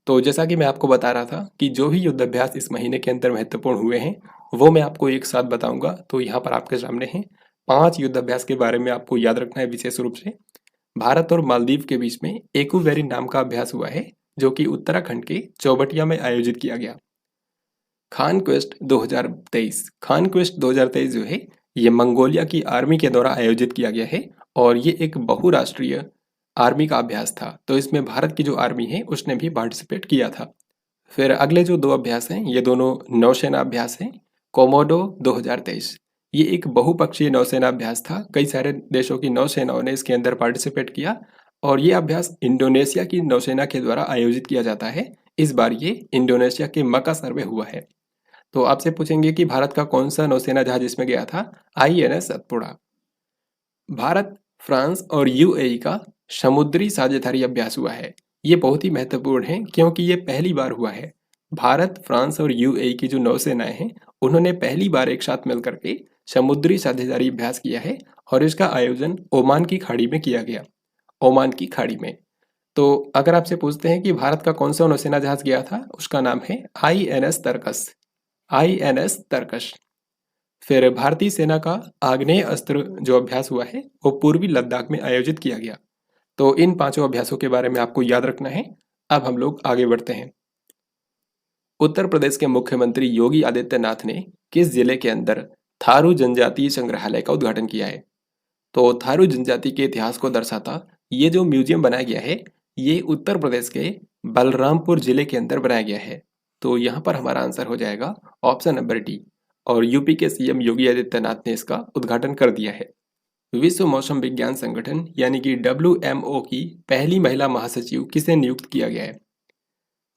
तो जैसा कि मैं आपको बता रहा था कि जो भी युद्ध अभ्यास इस महीने के अंदर महत्वपूर्ण हुए हैं वो मैं आपको एक साथ बताऊंगा। तो यहाँ पर आपके सामने हैं 5 युद्ध अभ्यास के बारे में आपको याद रखना है विशेष रूप से। भारत और मालदीव के बीच में एकूवेरी नाम का अभ्यास हुआ है जो कि उत्तराखंड के चौबटिया में आयोजित किया गया। खान क्वेस्ट 2023, खान क्वेस्ट 2023 जो है ये मंगोलिया की आर्मी के द्वारा आयोजित किया गया है और ये एक बहुराष्ट्रीय आर्मी का अभ्यास था। तो इसमें भारत की जो आर्मी है उसने भी पार्टिसिपेट किया था। फिर अगले जो 2 अभ्यास हैं ये दोनों नौसेना अभ्यास हैं। कोमोडो 2023 ये एक बहुपक्षीय नौसेना अभ्यास था। कई सारे देशों की नौसेनाओं ने इसके अंदर पार्टिसिपेट किया और ये अभ्यास इंडोनेशिया की नौसेना के द्वारा आयोजित किया जाता है। इस बार ये इंडोनेशिया के मकासर में हुआ है। तो आपसे पूछेंगे कि भारत का कौन सा नौसेना जहाज इसमें गया था? आईएनएस सतपुड़ा। भारत, फ्रांस और यूएई का समुद्री साझेदारी अभ्यास हुआ है। ये बहुत ही महत्वपूर्ण है क्योंकि ये पहली बार हुआ है। भारत, फ्रांस और यूएई की जो नौसेनाएं हैं उन्होंने पहली बार एक साथ मिलकर के समुद्री साझेदारी अभ्यास किया है और इसका आयोजन ओमान की खाड़ी में किया गया। ओमान की खाड़ी में। तो अगर आपसे पूछते हैं कि भारत का कौन सा नौसेना जहाज गया था, उसका नाम है आईएनएस तरकस। आईएनएस तरकश। फिर भारतीय सेना का आग्नेय अस्त्र जो अभ्यास हुआ है वो पूर्वी लद्दाख में आयोजित किया गया। तो इन 5 अभ्यासों के बारे में आपको याद रखना है। अब हम लोग आगे बढ़ते हैं। उत्तर प्रदेश के मुख्यमंत्री योगी आदित्यनाथ ने किस जिले के अंदर थारू जनजातीय संग्रहालय का उद्घाटन किया है? तो थारू जनजाति के इतिहास को दर्शाता ये जो म्यूजियम बनाया गया है ये उत्तर प्रदेश के बलरामपुर जिले के अंदर बनाया गया है। तो यहाँ पर हमारा आंसर हो जाएगा ऑप्शन नंबर डी और यूपी के सीएम योगी आदित्यनाथ ने इसका उद्घाटन कर दिया है। विश्व मौसम विज्ञान संगठन यानी कि WMO की पहली महिला महासचिव किसे नियुक्त किया गया है?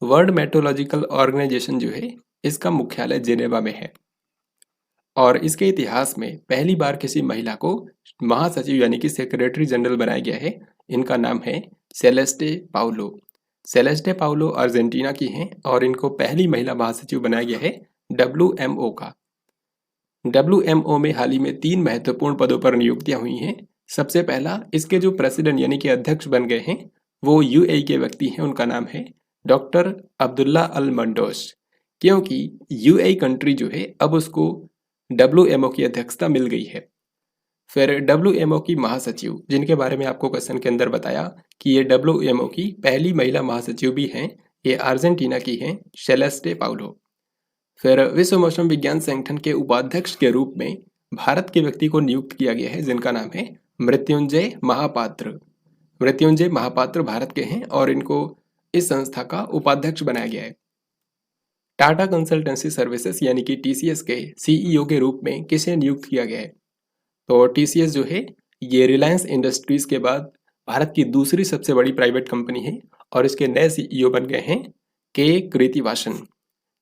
वर्ल्ड मेट्रोलॉजिकल ऑर्गेनाइजेशन जो है इसका मुख्यालय जेनेवा में है और इसके इतिहास में पहली बार किसी महिला को महासचिव यानी कि सेक्रेटरी जनरल बनाया गया है। इनका नाम है Celeste Paulo. Celeste Paulo Argentina की हैं और इनको पहली महिला महासचिव बनाया गया है WMO का। WMO में हाल ही में 3 महत्वपूर्ण पदों पर नियुक्तियां हुई हैं। सबसे पहला, इसके जो प्रेसिडेंट यानी कि अध्यक्ष बन गए हैं वो यूएई के व्यक्ति हैं, उनका नाम है डॉक्टर अब्दुल्ला अल मंडोस, क्योंकि यूएई कंट्री जो है अब उसको WMO की अध्यक्षता मिल गई है। फिर WMO की महासचिव जिनके बारे में आपको क्वेश्चन के अंदर बताया कि ये WMO की पहली महिला महासचिव भी हैं, ये अर्जेंटीना की हैं सेलेस्टे पाउलो। फिर विश्व मौसम विज्ञान संगठन के उपाध्यक्ष के रूप में भारत के व्यक्ति को नियुक्त किया गया है जिनका नाम है मृत्युंजय महापात्र। मृत्युंजय महापात्र भारत के हैं और इनको इस संस्था का उपाध्यक्ष बनाया गया है। टाटा कंसल्टेंसी सर्विसेज यानी कि TCS के CEO के रूप में किसे नियुक्त किया गया है? तो टीसीएस जो है ये रिलायंस इंडस्ट्रीज के बाद भारत की दूसरी सबसे बड़ी प्राइवेट कंपनी है और इसके नए सीईओ बन गए हैं के कृतिवासन।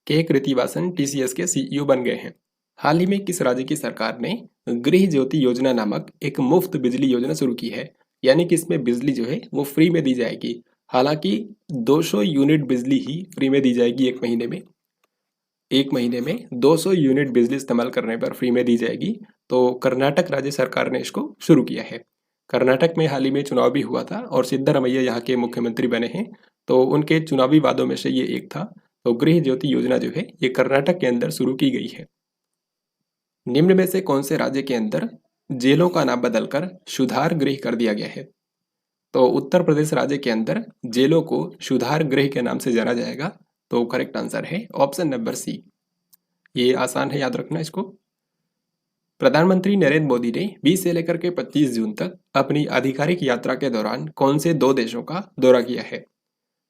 के कृतिवासन टीसीएस के सीईओ बन गए हैं। हाल ही में किस राज्य की सरकार ने गृह ज्योति योजना नामक एक मुफ्त बिजली योजना शुरू की है, यानी कि इसमें बिजली जो है वो फ्री में दी जाएगी। हालांकि 200 यूनिट बिजली ही फ्री में दी जाएगी एक महीने में 200 यूनिट बिजली इस्तेमाल करने पर फ्री में दी जाएगी। तो कर्नाटक राज्य सरकार ने इसको शुरू किया है। कर्नाटक में हाल ही में चुनाव भी हुआ था और सिद्धरामैया यहाँ के मुख्यमंत्री बने हैं, तो उनके चुनावी वादों में से ये एक था। तो गृह ज्योति योजना जो है ये कर्नाटक के अंदर शुरू की गई है। निम्न में से कौन से राज्य के अंदर जेलों का नाम बदलकर सुधार गृह कर दिया गया है? तो उत्तर प्रदेश राज्य के अंदर जेलों को सुधार गृह के नाम से जाना जाएगा। तो करेक्ट आंसर है ऑप्शन नंबर सी। ये आसान है, याद रखना इसको। प्रधानमंत्री नरेंद्र मोदी ने 20 से लेकर के 25 जून तक अपनी आधिकारिक यात्रा के दौरान कौन से 2 देशों का दौरा किया है?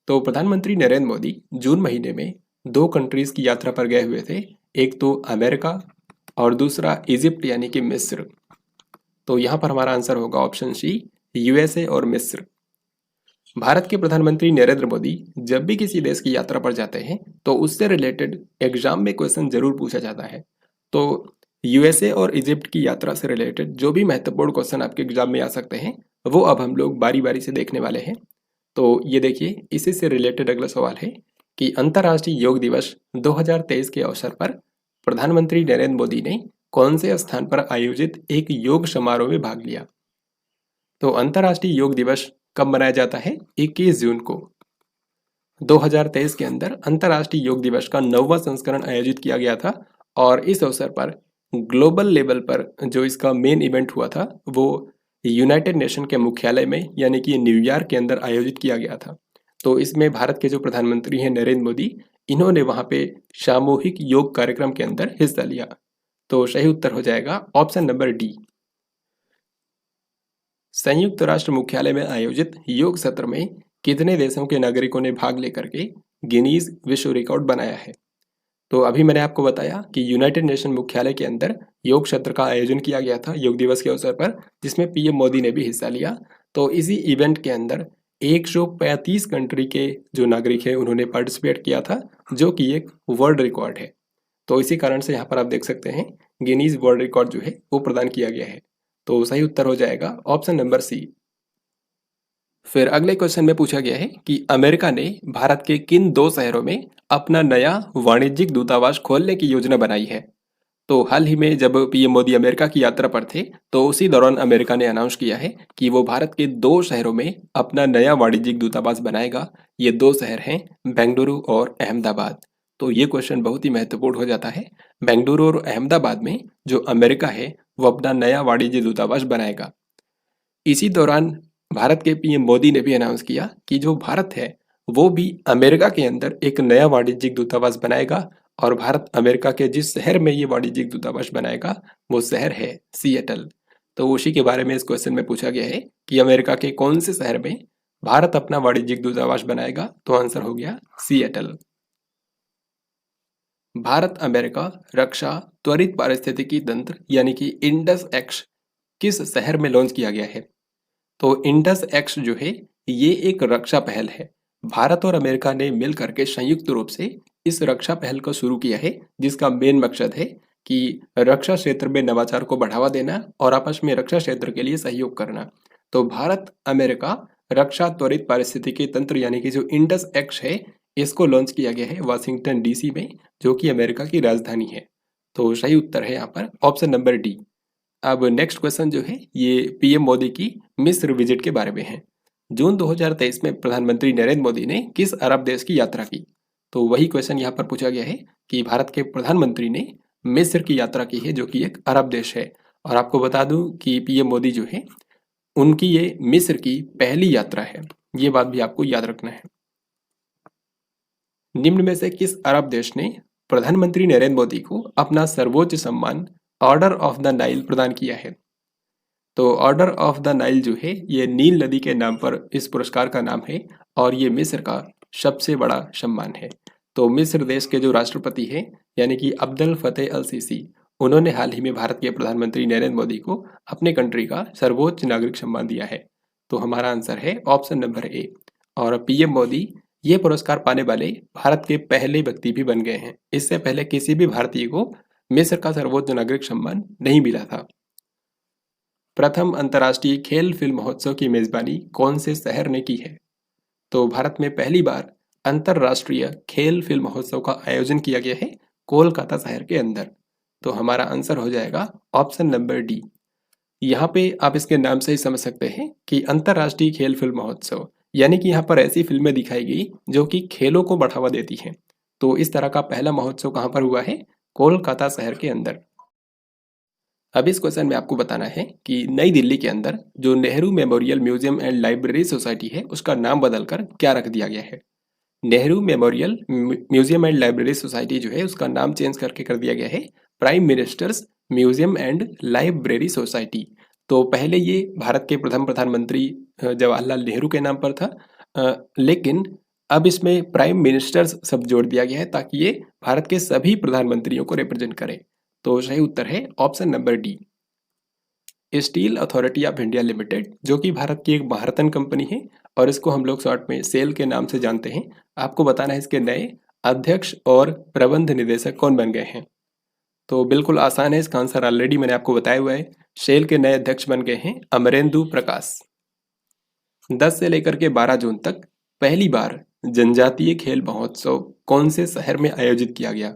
तो प्रधानमंत्री नरेंद्र मोदी जून महीने में 2 कंट्रीज की यात्रा पर गए हुए थे, एक तो अमेरिका और दूसरा इजिप्ट यानी कि मिस्र। तो यहाँ पर हमारा आंसर होगा ऑप्शन सी, यूएसए और मिस्र। भारत के प्रधानमंत्री नरेंद्र मोदी जब भी किसी देश की यात्रा पर जाते हैं तो उससे रिलेटेड एग्जाम में क्वेश्चन जरूर पूछा जाता है। तो यूएसए और इजिप्ट की यात्रा से रिलेटेड जो भी महत्वपूर्ण क्वेश्चन आपके एग्जाम में आ सकते हैं वो अब हम लोग बारी बारी से देखने वाले हैं। तो ये देखिए, इसी से रिलेटेड अगला सवाल है कि अंतर्राष्ट्रीय योग दिवस 2023 के अवसर पर प्रधानमंत्री नरेंद्र मोदी ने कौन से स्थान पर आयोजित एक योग समारोह में भाग लिया? तो अंतर्राष्ट्रीय योग दिवस कब मनाया जाता है? 21 जून को 2023 के अंदर अंतर्राष्ट्रीय योग दिवस का 9वां संस्करण आयोजित किया गया था और इस अवसर पर ग्लोबल लेवल पर जो इसका मेन इवेंट हुआ था वो यूनाइटेड नेशन के मुख्यालय में यानी कि न्यूयॉर्क के अंदर आयोजित किया गया था। तो इसमें भारत के जो प्रधानमंत्री हैं नरेंद्र मोदी, इन्होंने वहां पे सामूहिक योग कार्यक्रम के अंदर हिस्सा लिया। तो सही उत्तर हो जाएगा ऑप्शन नंबर डी। संयुक्त राष्ट्र मुख्यालय में आयोजित योग सत्र में कितने देशों के नागरिकों ने भाग लेकर के गिनीज विश्व रिकॉर्ड बनाया है? तो अभी मैंने आपको बताया कि यूनाइटेड नेशन मुख्यालय के अंदर योग सत्र का आयोजन किया गया था योग दिवस के अवसर पर, जिसमें पीएम मोदी ने भी हिस्सा लिया। तो इसी इवेंट के अंदर 135 कंट्री के जो नागरिक हैं उन्होंने पार्टिसिपेट किया था, जो कि एक वर्ल्ड रिकॉर्ड है। तो इसी कारण से यहाँ पर आप देख सकते हैं गिनीज वर्ल्ड रिकॉर्ड जो है वो प्रदान किया गया है। तो सही उत्तर हो जाएगा ऑप्शन नंबर सी। फिर अगले क्वेश्चन में पूछा गया है कि अमेरिका ने भारत के किन 2 शहरों में अपना नया वाणिज्यिक दूतावास खोलने की योजना बनाई है? तो हाल ही में जब पीएम मोदी अमेरिका की यात्रा पर थे तो उसी दौरान अमेरिका ने अनाउंस किया है कि वो भारत के 2 शहरों में अपना नया वाणिज्यिक दूतावास बनाएगा। ये 2 शहर हैं बेंगलुरु और अहमदाबाद। तो ये क्वेश्चन बहुत ही महत्वपूर्ण हो जाता है। बेंगलुरु और अहमदाबाद में जो अमेरिका है वो अपना नया वाणिज्य दूतावास बनाएगा। इसी दौरान भारत के पीएम मोदी ने भी अनाउंस किया कि जो भारत है वो भी अमेरिका के अंदर एक नया वाणिज्यिक दूतावास बनाएगा और भारत अमेरिका के जिस शहर में ये वाणिज्यिक दूतावास बनाएगा वो शहर है सिएटल। तो उसी के बारे में इस क्वेश्चन में पूछा गया है कि अमेरिका के कौन से शहर में भारत अपना वाणिज्यिक दूतावास बनाएगा? तो आंसर हो गया सिएटल। भारत अमेरिका रक्षा त्वरित पारिस्थितिकी तंत्र यानी कि इंडस एक्स किस शहर में लॉन्च किया गया है? तो इंडस एक्स जो है ये एक रक्षा पहल है। भारत और अमेरिका ने मिल करके संयुक्त रूप से इस रक्षा पहल को शुरू किया है, जिसका मेन मकसद है कि रक्षा क्षेत्र में नवाचार को बढ़ावा देना और आपस में रक्षा क्षेत्र के लिए सहयोग करना। तो भारत अमेरिका रक्षा त्वरित पारिस्थितिकी तंत्र यानी कि जो इंडस एक्स है इसको लॉन्च किया गया है वाशिंगटन डीसी में, जो कि अमेरिका की राजधानी है। तो सही उत्तर है यहाँ पर ऑप्शन नंबर डी। अब नेक्स्ट क्वेश्चन जो है ये पीएम मोदी की मिस्र विजिट के बारे में है। जून 2023 में प्रधानमंत्री नरेंद्र मोदी ने किस अरब देश की यात्रा की? तो वही क्वेश्चन यहाँ पर पूछा गया है कि भारत के प्रधानमंत्री ने मिस्र की यात्रा की है, जो कि एक अरब देश है। और आपको बता दूं कि पीएम मोदी जो है उनकी ये मिस्र की पहली यात्रा है, ये बात भी आपको याद रखना है। निम्न में से किस अरब देश ने प्रधानमंत्री नरेंद्र मोदी को अपना सर्वोच्च सम्मान ऑर्डर ऑफ द नाइल प्रदान किया है? तो ऑर्डर ऑफ द नाइल जो है ये नील नदी के नाम पर इस पुरस्कार का नाम है और ये मिस्र का सबसे बड़ा सम्मान है। तो मिस्र देश के जो राष्ट्रपति हैं यानी कि अब्दुल फतेह अल सीसी, उन्होंने हाल ही में भारत के प्रधानमंत्री नरेंद्र मोदी को अपने कंट्री का सर्वोच्च नागरिक सम्मान दिया है। तो हमारा आंसर है ऑप्शन नंबर ए। और पीएम मोदी ये पुरस्कार पाने वाले भारत के पहले व्यक्ति भी बन गए हैं। इससे पहले किसी भी भारतीय को मिस्र का सर्वोच्च नागरिक सम्मान नहीं मिला था। प्रथम अंतर्राष्ट्रीय खेल फिल्म महोत्सव की मेजबानी कौन से शहर ने की है? तो भारत में पहली बार अंतर्राष्ट्रीय खेल फिल्म महोत्सव का आयोजन किया गया है कोलकाता शहर के अंदर। तो हमारा आंसर हो जाएगा ऑप्शन नंबर डी। यहाँ पे आप इसके नाम से ही समझ सकते हैं कि अंतर्राष्ट्रीय खेल फिल्म महोत्सव, यानी कि यहाँ पर ऐसी फिल्में दिखाई गई जो कि खेलों को बढ़ावा देती हैं। तो इस तरह का पहला महोत्सव कहाँ पर हुआ है? कोलकाता शहर के अंदर। अब इस क्वेश्चन में आपको बताना है कि नई दिल्ली के अंदर जो Nehru memorial museum and library society है उसका नाम बदलकर क्या रख दिया गया है? Nehru memorial museum and library society जो है उसका नाम चेंज करके कर दिया गया है prime ministers museum and library society. तो पहले ये भारत के प्रथम प्रधानमंत्री जवाहरलाल नेहरू के नाम पर था, लेकिन अब इसमें प्राइम मिनिस्टर्स सब जोड़ दिया गया है ताकि ये भारत के सभी प्रधानमंत्रियों को रिप्रेजेंट करे। तो सही उत्तर है option number D. Steel authority of India limited जो कि भारत की एक महारथन कंपनी है और इसको हम लोग शॉर्ट में सेल के नाम से जानते हैं। आपको बताना है इसके नए अध्यक्ष और प्रबंध निदेशक कौन बन गए हैं। तो बिल्कुल आसान है, इसका आंसर ऑलरेडी मैंने आपको बताया हुआ है। सेल के नए अध्यक्ष बन गए हैं अमरेंदु प्रकाश। 10 से लेकर के 12 जून तक पहली बार जनजातीय खेल महोत्सव कौन से शहर में आयोजित किया गया?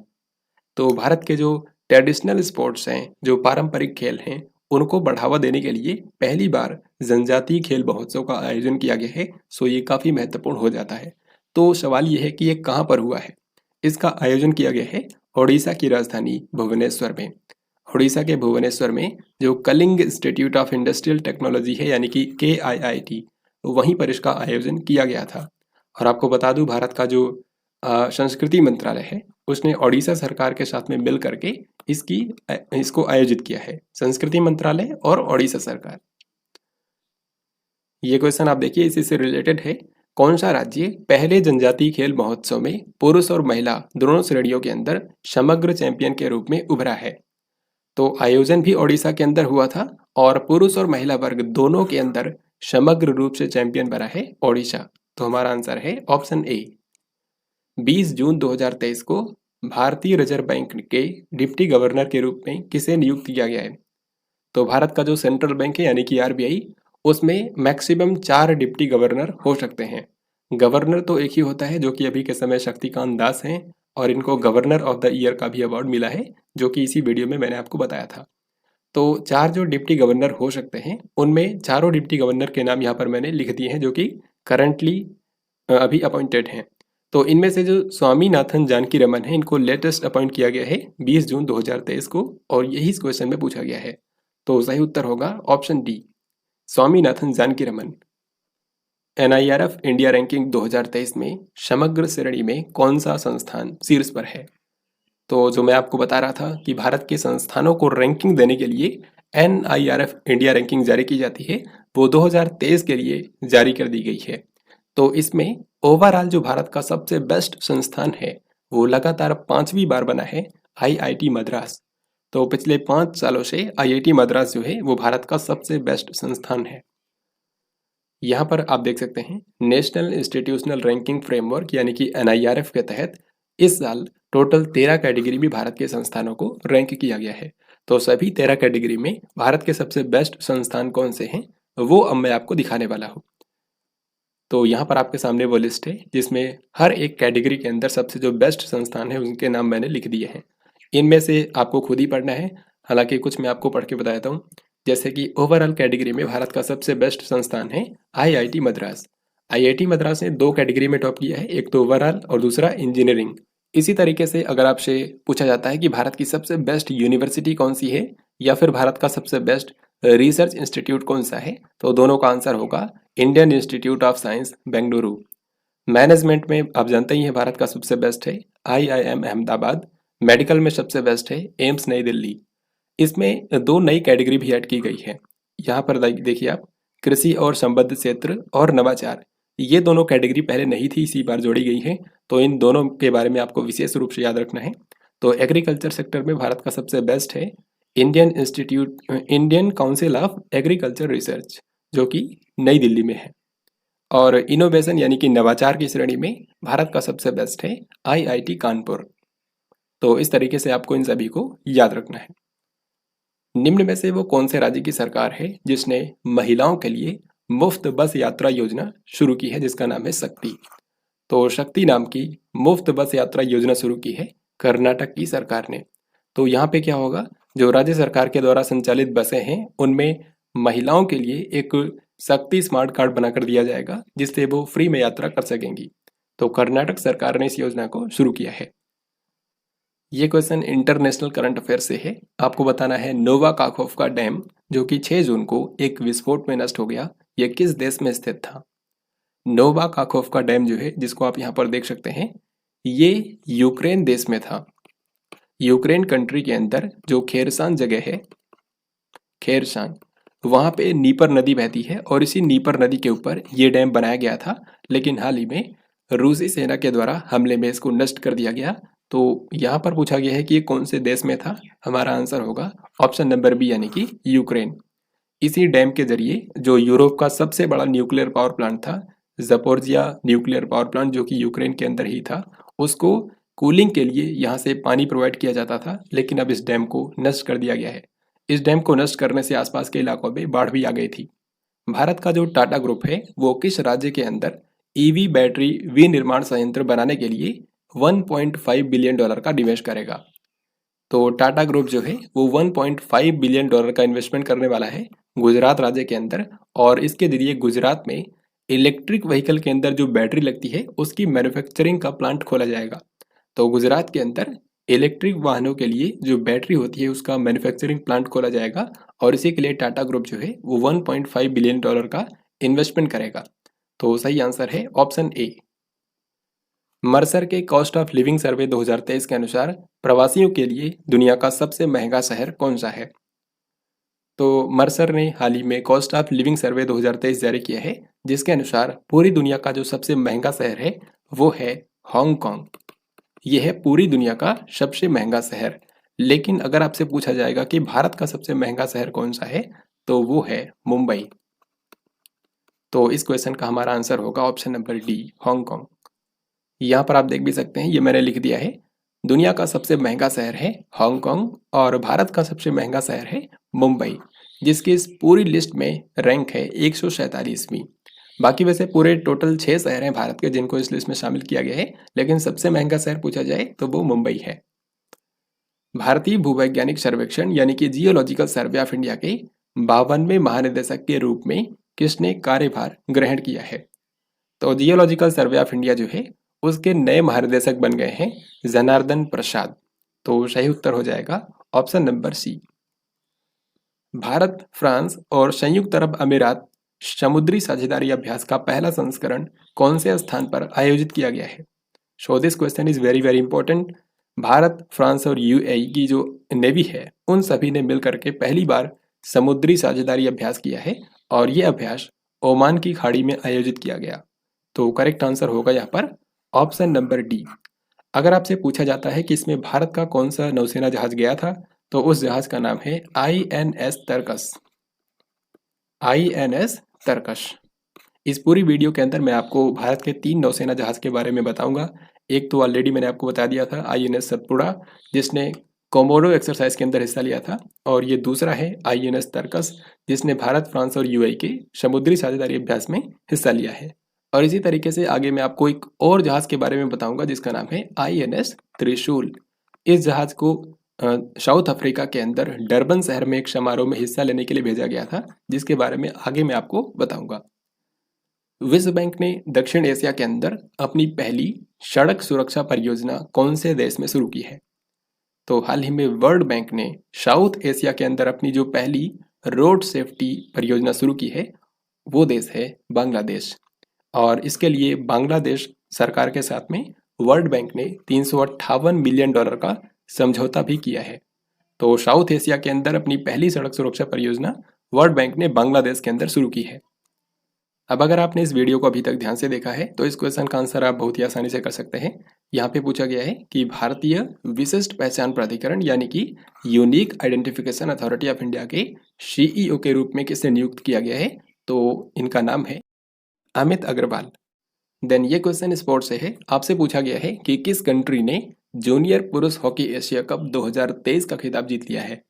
तो भारत के जो ट्रेडिशनल स्पोर्ट्स हैं, जो पारंपरिक खेल हैं, उनको बढ़ावा देने के लिए पहली बार जनजातीय खेल महोत्सव का आयोजन किया गया है। सो ये काफ़ी महत्वपूर्ण हो जाता है। तो सवाल ये है कि ये कहाँ पर हुआ है? इसका आयोजन किया गया है ओडिशा की राजधानी भुवनेश्वर में। ओडिशा के भुवनेश्वर में जो Kalinga institute of industrial technology है यानी कि KIIT, वहीं पर इसका आयोजन किया गया था। और आपको बता दूं भारत का जो संस्कृति मंत्रालय है उसने ओडिशा सरकार के साथ में मिल करके इसको आयोजित किया है, संस्कृति मंत्रालय और ओडिशा सरकार। ये क्वेश्चन आप देखिए, इसी से रिलेटेड है। कौन सा राज्य पहले जनजातीय खेल महोत्सव में पुरुष और महिला दोनों श्रेणियों के अंदर समग्र चैंपियन के रूप में उभरा है? तो आयोजन भी ओडिशा के अंदर हुआ था और पुरुष और महिला वर्ग दोनों के अंदर समग्र रूप से चैंपियन बना है ओडिशा। तो हमारा आंसर है ऑप्शन ए। 20 जून 2023 को भारतीय रिजर्व बैंक के डिप्टी गवर्नर के रूप में किसे नियुक्त किया गया है? तो भारत का जो सेंट्रल बैंक है यानी कि RBI, उसमें मैक्सिमम 4 डिप्टी गवर्नर हो सकते हैं। गवर्नर तो एक ही होता है जो कि अभी के समय शक्तिकांत दास हैं और इनको गवर्नर ऑफ द ईयर का भी अवार्ड मिला है जो कि इसी वीडियो में मैंने आपको बताया था। तो 4 जो डिप्टी गवर्नर हो सकते हैं उनमें चारों डिप्टी गवर्नर के नाम यहाँ पर मैंने लिख दिए हैं जो कि करंटली अभी अपॉइंटेड हैं। तो इनमें से जो स्वामीनाथन जानकीरमन है इनको लेटेस्ट अपॉइंट किया गया है 20 जून 2023 को और यही इस क्वेश्चन में पूछा गया है। तो सही उत्तर होगा option D, Swaminathan Janakiraman. NIRF India ranking 2023 में समग्र श्रेणी में कौन सा संस्थान शीर्ष पर है? तो जो मैं आपको बता रहा था कि भारत के संस्थानों को रैंकिंग देने के लिए NIRF इंडिया रैंकिंग जारी की जाती है, वो 2023 के लिए जारी कर दी गई है। तो इसमें ओवरऑल जो भारत का सबसे बेस्ट संस्थान है वो लगातार 5वीं बार बना है IIT मद्रास। तो पिछले 5 सालों से IIT मद्रास जो है वो भारत का सबसे बेस्ट संस्थान है। यहाँ पर आप देख सकते हैं नेशनल इंस्टीट्यूशनल रैंकिंग फ्रेमवर्क यानी कि NIRF के तहत इस साल टोटल 13 कैटेगरी में भारत के संस्थानों को रैंक किया गया है। तो सभी 13 कैटेगरी में भारत के सबसे बेस्ट संस्थान कौन से हैं वो अब मैं आपको दिखाने वाला हूँ। तो यहाँ पर आपके सामने वो लिस्ट है जिसमें हर एक कैटेगरी के अंदर सबसे जो बेस्ट संस्थान है उनके नाम मैंने लिख दिए हैं। इनमें से आपको खुद ही पढ़ना है, हालांकि कुछ मैं आपको पढ़ के बता देता हूँ। जैसे कि ओवरऑल कैटेगरी में भारत का सबसे बेस्ट संस्थान है IIT मद्रास। IIT मद्रास ने 2 कैटेगरी में टॉप किया है, एक तो ओवरऑल और दूसरा इंजीनियरिंग। इसी तरीके से अगर आपसे पूछा जाता है कि भारत की सबसे बेस्ट यूनिवर्सिटी कौन सी है या फिर भारत का सबसे बेस्ट रिसर्च इंस्टीट्यूट कौन सा है, तो दोनों का आंसर होगा Indian institute of science Bengaluru. Management में आप जानते ही हैं भारत का सबसे बेस्ट है IIM अहमदाबाद। मेडिकल में सबसे बेस्ट है एम्स नई दिल्ली। इसमें 2 नई कैटेगरी भी ऐड की गई है। यहाँ पर देखिए आप, कृषि और संबद्ध क्षेत्र और नवाचार, ये दोनों कैटेगरी पहले नहीं थी, इसी बार जोड़ी गई है। तो इन दोनों के बारे में आपको विशेष रूप से याद रखना है। तो एग्रीकल्चर सेक्टर में भारत का सबसे बेस्ट है Indian council of agriculture research, जो कि नई दिल्ली में है। और इनोवेशन यानी कि नवाचार की श्रेणी में भारत का सबसे बेस्ट है आईआईटी कानपुर। तो इस तरीके से आपको इन सभी को याद रखना है। निम्न में से वो कौन से राज्य की सरकार है जिसने महिलाओं के लिए मुफ्त बस यात्रा योजना शुरू की है, जिसका नाम है शक्ति। तो शक्ति नाम की मुफ्त बस यात्रा योजना शुरू की है कर्नाटक की सरकार ने। तो यहाँ पे क्या होगा, जो राज्य सरकार के द्वारा संचालित बसें हैं उनमें महिलाओं के लिए एक शक्ति स्मार्ट कार्ड बनाकर दिया जाएगा, जिससे वो फ्री में यात्रा कर सकेंगी। तो कर्नाटक सरकार ने इस योजना को शुरू किया है। ये क्वेश्चन इंटरनेशनल करंट अफेयर से है। आपको बताना है नोवा काखोव्का डैम, जो कि 6 जून को एक विस्फोट में नष्ट हो गया, ये किस देश में स्थित था। नोवा काखोव्का डैम जो है, जिसको आप यहाँ पर देख सकते हैं, ये यूक्रेन देश में था। यूक्रेन कंट्री के अंदर जो खेरसान जगह है, खेरसान, वहाँ पे नीपर नदी बहती है और इसी नीपर नदी के ऊपर ये डैम बनाया गया था, लेकिन हाल ही में रूसी सेना के द्वारा हमले में इसको नष्ट कर दिया गया। तो यहाँ पर पूछा गया है कि ये कौन से देश में था। हमारा आंसर होगा ऑप्शन नंबर बी यानी कि यूक्रेन। इसी डैम के जरिए जो यूरोप का सबसे बड़ा न्यूक्लियर पावर प्लांट था, ज़पोर्जिया न्यूक्लियर पावर प्लांट, जो कि यूक्रेन के अंदर ही था, उसको कूलिंग के लिए यहाँ से पानी प्रोवाइड किया जाता था, लेकिन अब इस डैम को नष्ट कर दिया गया है। इस डैम को नष्ट करने से आसपास के इलाकों में बाढ़ भी आ गई थी। भारत का जो टाटा ग्रुप है वो किस राज्य के अंदर ईवी बैटरी विनिर्माण संयंत्र बनाने के लिए $1.5 बिलियन का निवेश करेगा। तो टाटा ग्रुप जो है वो $1.5 बिलियन का इन्वेस्टमेंट करने वाला है गुजरात राज्य के अंदर, और इसके जरिए गुजरात में इलेक्ट्रिक व्हीकल के अंदर जो बैटरी लगती है उसकी मैन्युफैक्चरिंग का प्लांट खोला जाएगा। तो गुजरात के अंदर इलेक्ट्रिक वाहनों के लिए जो बैटरी होती है उसका मैन्युफैक्चरिंग प्लांट खोला जाएगा, और इसी के लिए टाटा ग्रुप जो है वो $1.5 बिलियन का इन्वेस्टमेंट करेगा। तो सही आंसर है ऑप्शन ए। मर्सर के कॉस्ट ऑफ लिविंग सर्वे 2023 के अनुसार प्रवासियों के लिए दुनिया का सबसे महंगा शहर कौन सा है। तो मर्सर ने हाल ही में कॉस्ट ऑफ लिविंग सर्वे 2023 जारी किया है, जिसके अनुसार पूरी दुनिया का जो सबसे महंगा शहर है वो है हांगकांग। यह है पूरी दुनिया का सबसे महंगा शहर। लेकिन अगर आपसे पूछा जाएगा कि भारत का सबसे महंगा शहर कौन सा है, तो वो है मुंबई। तो इस क्वेश्चन का हमारा आंसर होगा ऑप्शन नंबर डी, हांगकांग। यहाँ पर आप देख भी सकते हैं, ये मैंने लिख दिया है, दुनिया का सबसे महंगा शहर है हांगकांग और भारत का सबसे महंगा शहर है मुंबई, जिसकी इस पूरी लिस्ट में रैंक है 147वीं। बाकी वैसे पूरे टोटल 6 शहर हैं भारत के जिनको इस लिस्ट में शामिल किया गया है, लेकिन सबसे महंगा शहर पूछा जाए तो वो मुंबई है। भारतीय भूवैज्ञानिक सर्वेक्षण यानी कि जियोलॉजिकल सर्वे ऑफ इंडिया के 52वें महानिदेशक के रूप में किसने कार्यभार ग्रहण किया है। तो जियोलॉजिकल सर्वे ऑफ इंडिया जो है उसके नए महानिदेशक बन गए हैं जनार्दन प्रसाद। तो सही उत्तर हो जाएगा option number C. Bharat, France और संयुक्त अरब अमीरात समुद्री साझेदारी अभ्यास का पहला संस्करण कौन से स्थान पर आयोजित किया गया है। So this question is very very important. Bharat, France और यूएई की जो नेवी है उन सभी ने मिलकर के पहली बार समुद्री साझेदारी अभ्यास किया है, और ये अभ्यास ओमान की खाड़ी में आयोजित किया गया। तो करेक्ट आंसर होगा यहाँ पर ऑप्शन नंबर डी। अगर आपसे पूछा जाता है कि इसमें भारत का कौन सा नौसेना जहाज गया था, तो उस जहाज का नाम है INS तर्कस। INS तर्कस। इस पूरी वीडियो के अंदर मैं आपको भारत के 3 नौसेना जहाज के बारे में बताऊंगा। एक तो ऑलरेडी मैंने आपको बता दिया था, INS सतपुड़ा, जिसने कोमोडो एक्सरसाइज के अंदर हिस्सा लिया था, और ये दूसरा है INS तर्कस, जिसने भारत, फ्रांस और यूएई के समुद्री साझेदारी अभ्यास में हिस्सा लिया है। और इसी तरीके से आगे मैं आपको एक और जहाज के बारे में बताऊंगा जिसका नाम है INS त्रिशूल। इस जहाज को साउथ अफ्रीका के अंदर डरबन शहर में एक समारोह में हिस्सा लेने के लिए भेजा गया था, जिसके बारे में आगे मैं आपको बताऊंगा। विश्व बैंक ने दक्षिण एशिया के अंदर अपनी पहली सड़क सुरक्षा परियोजना कौन से देश में शुरू की है। तो हाल ही में वर्ल्ड बैंक ने साउथ एशिया के अंदर अपनी जो पहली रोड सेफ्टी परियोजना शुरू की है वो देश है बांग्लादेश, और इसके लिए बांग्लादेश सरकार के साथ में वर्ल्ड बैंक ने $358 मिलियन का समझौता भी किया है। तो साउथ एशिया के अंदर अपनी पहली सड़क सुरक्षा परियोजना वर्ल्ड बैंक ने बांग्लादेश के अंदर शुरू की है। अब अगर आपने इस वीडियो को अभी तक ध्यान से देखा है तो इस क्वेश्चन का आंसर आप बहुत ही आसानी से कर सकते हैं। यहाँ पे पूछा गया है कि भारतीय विशिष्ट पहचान प्राधिकरण यानी कि unique identification authority of India के सीईओ के रूप में किसे नियुक्त किया गया है? तो इनका नाम है अमित अग्रवाल। देन ये क्वेश्चन स्पोर्ट्स से है। आपसे पूछा गया है कि किस कंट्री ने जूनियर पुरुष हॉकी एशिया कप 2023 का खिताब जीत लिया है?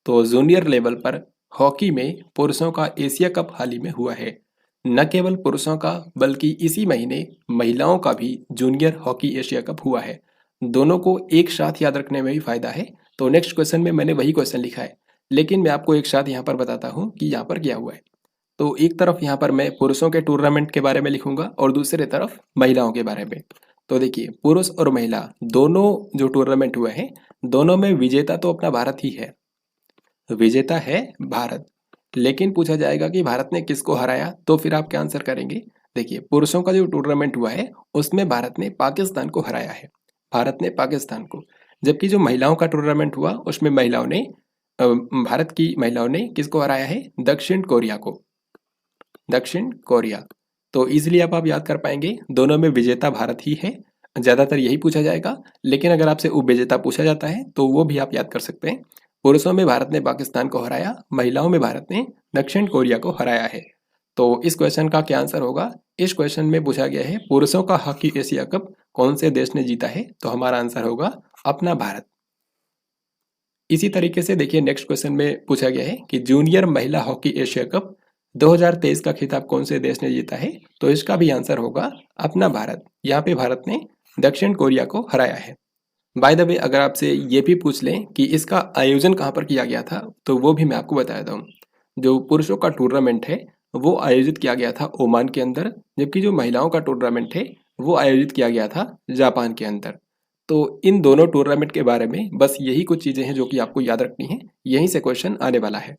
तो जूनियर लेवल पर हॉकी में पुरुषों का एशिया कप हाल ही में हुआ है। न केवल पुरुषों का बल्कि इसी महीने महिलाओं का भी जूनियर हॉकी एशिया कप हुआ है। दोनों को एक साथ याद रखने में भी फायदा है। तो नेक्स्ट क्वेश्चन में मैंने वही क्वेश्चन लिखा है, लेकिन मैं आपको एक साथ यहाँ पर बताता हूँ कि यहाँ पर क्या हुआ है। तो एक तरफ यहाँ पर मैं पुरुषों के टूर्नामेंट के बारे में लिखूंगा और दूसरी तरफ महिलाओं के बारे में। तो देखिए, पुरुष और महिला दोनों जो टूर्नामेंट हुए हैं, दोनों में विजेता तो अपना भारत ही है, विजेता है भारत। लेकिन पूछा जाएगा कि भारत ने किसको हराया, तो फिर आप क्या आंसर करेंगे? देखिए, पुरुषों का जो टूर्नामेंट हुआ है उसमें भारत ने पाकिस्तान को हराया है, भारत ने पाकिस्तान को। जबकि जो महिलाओं का टूर्नामेंट हुआ उसमें महिलाओं ने भारत की महिलाओं ने किसको हराया है? दक्षिण कोरिया को, दक्षिण कोरिया। तो इजीली आप याद कर पाएंगे, दोनों में विजेता भारत ही है। ज्यादातर यही पूछा जाएगा, लेकिन अगर आपसे उपविजेता पूछा जाता है तो वो भी आप याद कर सकते हैं। पुरुषों में भारत ने पाकिस्तान को हराया, महिलाओं में भारत ने दक्षिण कोरिया को हराया है। तो इस क्वेश्चन का क्या आंसर होगा? इस क्वेश्चन में पूछा गया है पुरुषों का हॉकी एशिया कप कौन से देश ने जीता है, तो हमारा आंसर होगा अपना भारत। इसी तरीके से देखिए, नेक्स्ट क्वेश्चन में पूछा गया है कि जूनियर महिला हॉकी एशिया कप 2023 का खिताब कौन से देश ने जीता है, तो इसका भी आंसर होगा अपना भारत। यहाँ पे भारत ने दक्षिण कोरिया को हराया है। बाय द वे, अगर आपसे ये भी पूछ लें कि इसका आयोजन कहाँ पर किया गया था, तो वो भी मैं आपको बता देता हूँ। जो पुरुषों का टूर्नामेंट है वो आयोजित किया गया था ओमान के अंदर, जबकि जो महिलाओं का टूर्नामेंट है वो आयोजित किया गया था जापान के अंदर। तो इन दोनों टूर्नामेंट के बारे में बस यही कुछ चीज़ें हैं जो कि आपको याद रखनी है, यहीं से क्वेश्चन आने वाला है।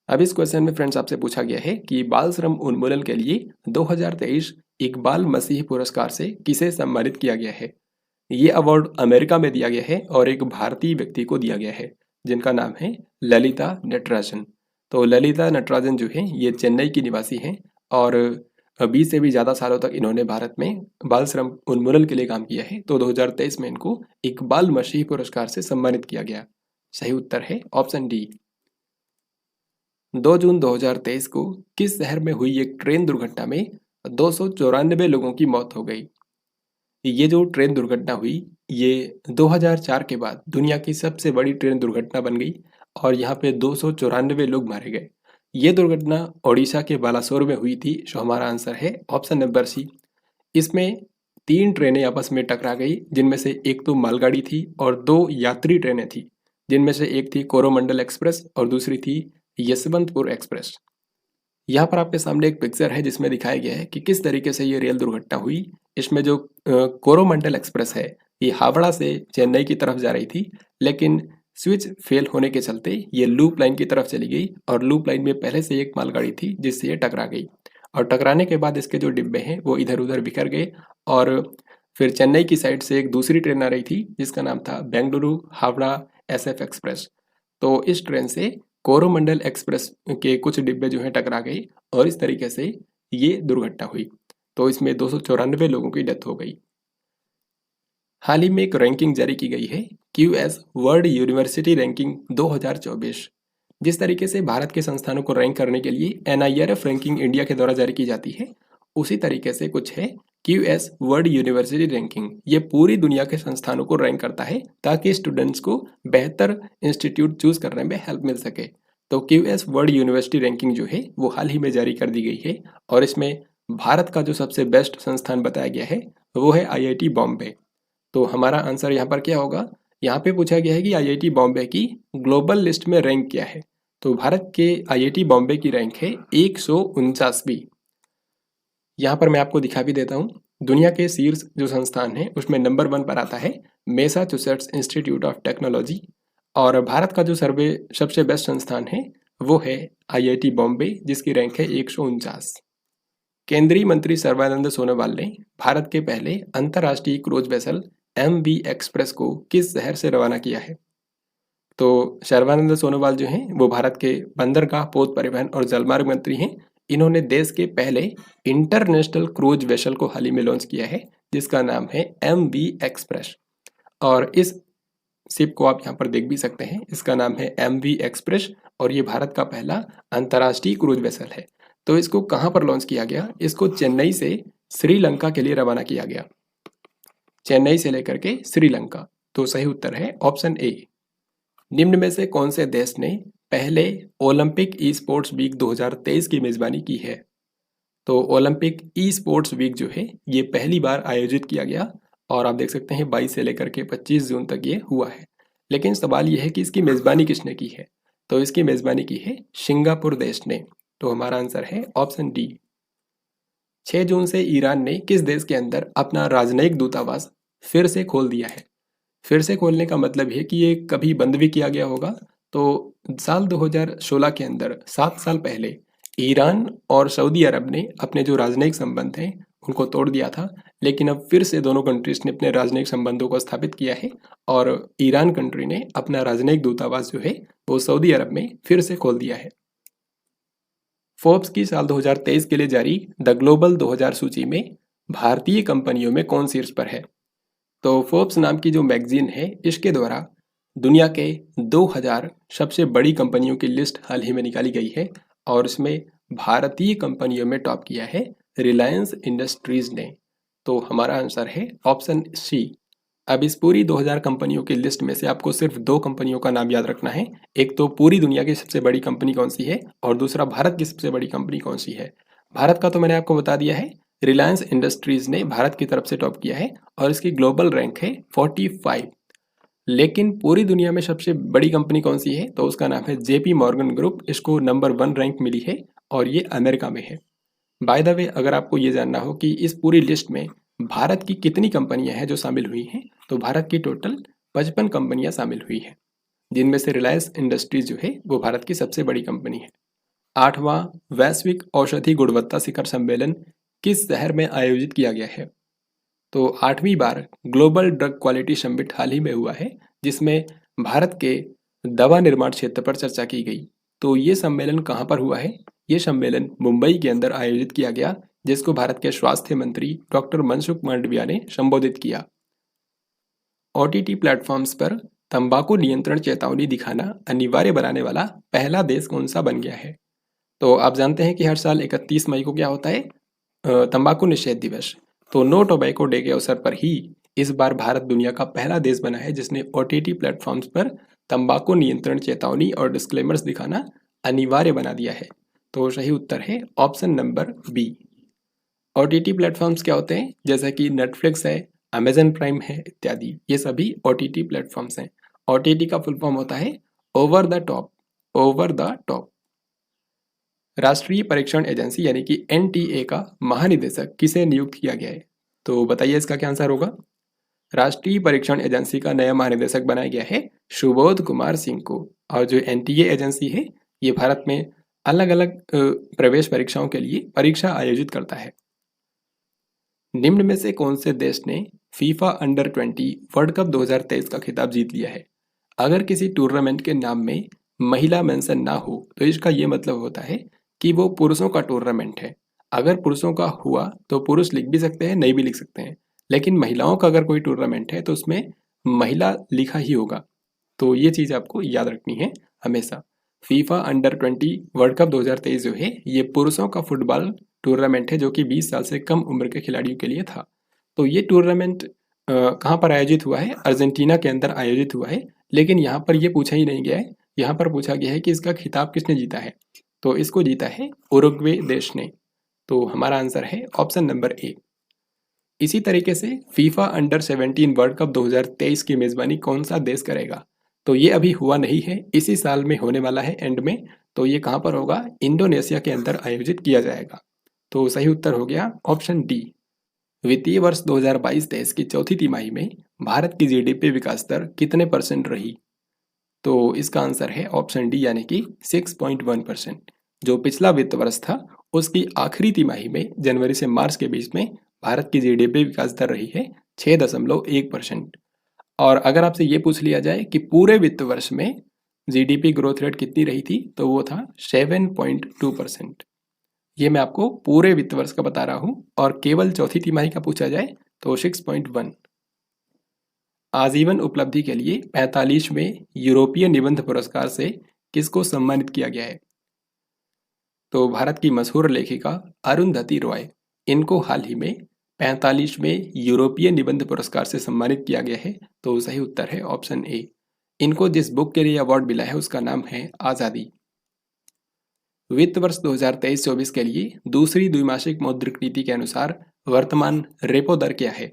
अब इस क्वेश्चन में फ्रेंड्स आपसे पूछा गया है कि बाल श्रम उन्मूलन के लिए 2023 इकबाल मसीह पुरस्कार से किसे सम्मानित किया गया है? ये अवार्ड अमेरिका में दिया गया है और एक भारतीय व्यक्ति को दिया गया है जिनका नाम है ललिता नटराजन। तो ललिता नटराजन जो है ये चेन्नई की निवासी हैं और 20 से भी ज़्यादा सालों तक इन्होंने भारत में बाल श्रम उन्मूलन के लिए काम किया है। तो 2023 में इनको इकबाल मसीह पुरस्कार से सम्मानित किया गया। सही उत्तर है ऑप्शन डी। 2 जून 2023 को किस शहर में हुई एक ट्रेन दुर्घटना में 294 लोगों की मौत हो गई? ये जो ट्रेन दुर्घटना हुई ये 2004 के बाद दुनिया की सबसे बड़ी ट्रेन दुर्घटना बन गई और यहाँ पे 294 लोग मारे गए। ये दुर्घटना ओडिशा के बालासोर में हुई थी। सो हमारा आंसर है ऑप्शन नंबर सी। इसमें 3 ट्रेनें आपस में टकरा गई, जिनमें से एक तो मालगाड़ी थी और 2 यात्री ट्रेनें थी, जिनमें से एक थी कोरोमंडल एक्सप्रेस और दूसरी थी यशवंतपुर एक्सप्रेस। यहाँ पर आपके सामने एक पिक्चर है जिसमें दिखाया गया है कि किस तरीके से ये रेल दुर्घटना हुई। इसमें जो कोरोमंडल एक्सप्रेस है ये हावड़ा से चेन्नई की तरफ जा रही थी, लेकिन स्विच फेल होने के चलते ये लूप लाइन की तरफ चली गई और लूप लाइन में पहले से एक मालगाड़ी थी जिससे ये टकरा गई और टकराने के बाद इसके जो डिब्बे हैं वो इधर उधर बिखर गए। और फिर चेन्नई की साइड से एक दूसरी ट्रेन आ रही थी जिसका नाम था बेंगलुरु हावड़ा एसएफ एक्सप्रेस। तो इस ट्रेन से कोरोमंडल एक्सप्रेस के कुछ डिब्बे जो हैं टकरा गए और इस तरीके से ये दुर्घटना हुई। तो इसमें 294 लोगों की डेथ हो गई। हाल ही में एक रैंकिंग जारी की गई है, क्यूएस वर्ल्ड यूनिवर्सिटी रैंकिंग 2024। जिस तरीके से भारत के संस्थानों को रैंक करने के लिए एनआईआरएफ रैंकिंग इंडिया के द्वारा जारी की जाती है, उसी तरीके से कुछ है क्यूएस वर्ल्ड यूनिवर्सिटी रैंकिंग। ये पूरी दुनिया के संस्थानों को रैंक करता है ताकि स्टूडेंट्स को बेहतर इंस्टीट्यूट चूज करने में हेल्प मिल सके। तो क्यूएस वर्ल्ड यूनिवर्सिटी रैंकिंग जो है वो हाल ही में जारी कर दी गई है और इसमें भारत का जो सबसे बेस्ट संस्थान बताया गया है वो है आईआईटी बॉम्बे। तो हमारा आंसर यहाँ पर क्या होगा? यहाँ पे पूछा गया है कि आईआईटी बॉम्बे की ग्लोबल लिस्ट में रैंक क्या है, तो भारत के आईआईटी बॉम्बे की रैंक है 149वीं। यहाँ पर मैं आपको दिखा भी देता हूँ। दुनिया के शीर्ष जो संस्थान है उसमें नंबर 1 पर आता है मैसाचुसेट्स इंस्टीट्यूट ऑफ टेक्नोलॉजी और भारत का जो सबसे बेस्ट संस्थान है वो है आईआईटी बॉम्बे जिसकी रैंक है 149। केंद्रीय मंत्री सर्बानंद सोनोवाल ने भारत के पहले अंतर्राष्ट्रीय क्रूज वेसल MV एक्सप्रेस को किस शहर से रवाना किया है? तो सर्बानंद सोनोवाल जो हैं वो भारत के बंदरगाह, पोत परिवहन और जलमार्ग मंत्री हैं। इन्होंने देश के पहले इंटरनेशनल क्रूज वेसल को हाल ही में लॉन्च किया है, जिसका नाम है MV एक्सप्रेस। और इस शिप को आप यहाँ पर देख भी सकते हैं, इसका नाम है MV एक्सप्रेस और ये भारत का पहला अंतर्राष्ट्रीय क्रूज वेसल है। तो इसको कहाँ पर लॉन्च किया गया? इसको चेन्नई से श्रीलंका के लिए रवाना किया गया, चेन्नई से लेकर के श्रीलंका। तो सही उत्तर है ऑप्शन ए। निम्न में से कौन से देश ने पहले ओलंपिक ई स्पोर्ट्स वीक 2023 की मेजबानी की है? तो ओलंपिक ई स्पोर्ट्स वीक जो है ये पहली बार आयोजित किया गया और आप देख सकते हैं 22 से लेकर के 25 जून तक ये हुआ है। लेकिन सवाल ये है कि इसकी मेज़बानी किसने की है? तो इसकी मेज़बानी की है सिंगापुर देश ने। तो हमारा आंसर है ऑप्शन डी। 6 जून से ईरान ने किस देश के अंदर अपना राजनयिक दूतावास फिर से खोल दिया है? फिर से खोलने का मतलब है कि ये कभी बंद भी किया गया होगा। तो साल 2016 के अंदर 7 साल पहले ईरान और सऊदी अरब ने अपने जो राजनयिक संबंध हैं उनको तोड़ दिया था, लेकिन अब फिर से दोनों कंट्रीज ने अपने राजनयिक संबंधों को स्थापित किया है और ईरान कंट्री ने अपना राजनयिक दूतावास जो है वो सऊदी अरब में फिर से खोल दिया है। फोर्ब्स की साल 2023 के लिए जारी द ग्लोबल 2000 सूची में भारतीय कंपनियों में कौन शीर्ष पर है? तो फोर्ब्स नाम की जो मैगजीन है इसके द्वारा दुनिया के 2000 सबसे बड़ी कंपनियों की लिस्ट हाल ही में निकाली गई है और इसमें भारतीय कंपनियों में टॉप किया है रिलायंस इंडस्ट्रीज ने। तो हमारा आंसर है ऑप्शन सी। अब इस पूरी 2000 कंपनियों की लिस्ट में से आपको सिर्फ 2 कंपनियों का नाम याद रखना है। एक तो पूरी दुनिया की सबसे बड़ी कंपनी कौन सी है और दूसरा भारत की सबसे बड़ी कंपनी कौन सी है। भारत का तो मैंने आपको बता दिया है, रिलायंस इंडस्ट्रीज ने भारत की तरफ से टॉप किया है और इसकी ग्लोबल रैंक है 45। लेकिन पूरी दुनिया में सबसे बड़ी कंपनी कौन सी है? तो उसका नाम है JP मॉर्गन ग्रुप। इसको नंबर 1 रैंक मिली है और ये अमेरिका में है। बाय द वे, अगर आपको ये जानना हो कि इस पूरी लिस्ट में भारत की कितनी कंपनियां हैं जो शामिल हुई हैं, तो भारत की टोटल 55 कंपनियां शामिल हुई हैं, जिनमें से रिलायंस इंडस्ट्रीज जो है वो भारत की सबसे बड़ी कंपनी है। 8वां वैश्विक औषधि गुणवत्ता शिखर सम्मेलन किस शहर में आयोजित किया गया है? तो 8वीं बार ग्लोबल ड्रग क्वालिटी समिट हाल ही में हुआ है, जिसमें भारत के दवा निर्माण क्षेत्र पर चर्चा की गई। तो ये सम्मेलन कहाँ पर हुआ है? ये सम्मेलन मुंबई के अंदर आयोजित किया गया, जिसको भारत के स्वास्थ्य मंत्री डॉक्टर मनसुख मांडविया ने संबोधित किया। OTT प्लेटफॉर्म्स पर तंबाकू नियंत्रण चेतावनी दिखाना अनिवार्य बनाने वाला पहला देश कौन सा बन गया है? तो आप जानते हैं कि हर साल 31 मई को क्या होता है? तंबाकू निषेध दिवस। तो नो टोबैको डे के अवसर पर ही इस बार भारत दुनिया का पहला देश बना है जिसने OTT प्लेटफॉर्म्स पर तंबाकू नियंत्रण चेतावनी और डिस्क्लेमर्स दिखाना अनिवार्य बना दिया है। तो सही उत्तर है option number B. OTT platforms क्या होते हैं? जैसे कि नेटफ्लिक्स है, अमेजन प्राइम है इत्यादि, ये सभी OTT प्लेटफॉर्म्स हैं। OTT का फुल फॉर्म होता है over the top, over the top. राष्ट्रीय परीक्षण एजेंसी यानी कि NTA का महानिदेशक किसे नियुक्त किया गया है? तो बताइए इसका क्या आंसर होगा? राष्ट्रीय परीक्षण एजेंसी का नया महानिदेशक बनाया गया है सुबोध कुमार सिंह को। और जो NTA एजेंसी है ये भारत में अलग अलग प्रवेश परीक्षाओं के लिए परीक्षा आयोजित करता है। निम्न में से कौन से देश ने फीफा अंडर 20 वर्ल्ड कप 2023 का खिताब जीत लिया है? अगर किसी टूर्नामेंट के नाम में महिला मेंशन ना हो तो इसका ये मतलब होता है कि वो पुरुषों का टूर्नामेंट है। अगर पुरुषों का हुआ तो पुरुष लिख भी सकते हैं, नहीं भी लिख सकते हैं, लेकिन महिलाओं का अगर कोई टूर्नामेंट है तो उसमें महिला लिखा ही होगा। तो ये चीज़ आपको याद रखनी है हमेशा। फीफा अंडर 20 वर्ल्ड कप 2023 जो है ये पुरुषों का फुटबॉल टूर्नामेंट है जो कि 20 साल से कम उम्र के खिलाड़ियों के लिए था। तो ये टूर्नामेंट कहाँ पर आयोजित हुआ है? अर्जेंटीना के अंदर आयोजित हुआ है। लेकिन यहाँ पर ये पूछा ही नहीं गया है, यहाँ पर पूछा गया है कि इसका खिताब किसने जीता है? तो इसको जीता है उरुग्वे देश ने। तो हमारा आंसर है ऑप्शन नंबर ए। इसी तरीके से फीफा अंडर 17 वर्ल्ड कप 2023 की मेजबानी कौन सा देश करेगा? तो ये अभी हुआ नहीं है, इसी साल में होने वाला है एंड में। तो ये कहाँ पर होगा? इंडोनेशिया के अंदर आयोजित किया जाएगा। तो सही उत्तर हो गया ऑप्शन डी। वित्तीय वर्ष 2022-23 की चौथी तिमाही में भारत की GDP विकास दर कितने % रही? तो इसका आंसर है ऑप्शन डी यानी कि 6.1%। जो पिछला वित्त वर्ष था उसकी आखिरी तिमाही में जनवरी से मार्च के बीच में भारत की GDP विकास दर रही है 6.1%। और अगर आपसे ये पूछ लिया जाए कि पूरे वित्त वर्ष में GDP ग्रोथ रेट कितनी रही थी तो वो था 7.2%। ये मैं आपको पूरे वित्त वर्ष का बता रहा हूं और केवल चौथी तिमाही का पूछा जाए तो 6.1। आजीवन उपलब्धि के लिए 45वें यूरोपीय निबंध पुरस्कार से किसको सम्मानित किया गया है? तो भारत की मशहूर लेखिका अरुंधति रॉय, इनको हाल ही में 45वें यूरोपीय निबंध पुरस्कार से सम्मानित किया गया है। तो सही उत्तर है ऑप्शन ए। इनको जिस बुक के लिए अवार्ड मिला है उसका नाम है आज़ादी। वित्त वर्ष 2023-24 के लिए दूसरी द्विमासिक मौद्रिक नीति के अनुसार वर्तमान रेपो दर क्या है?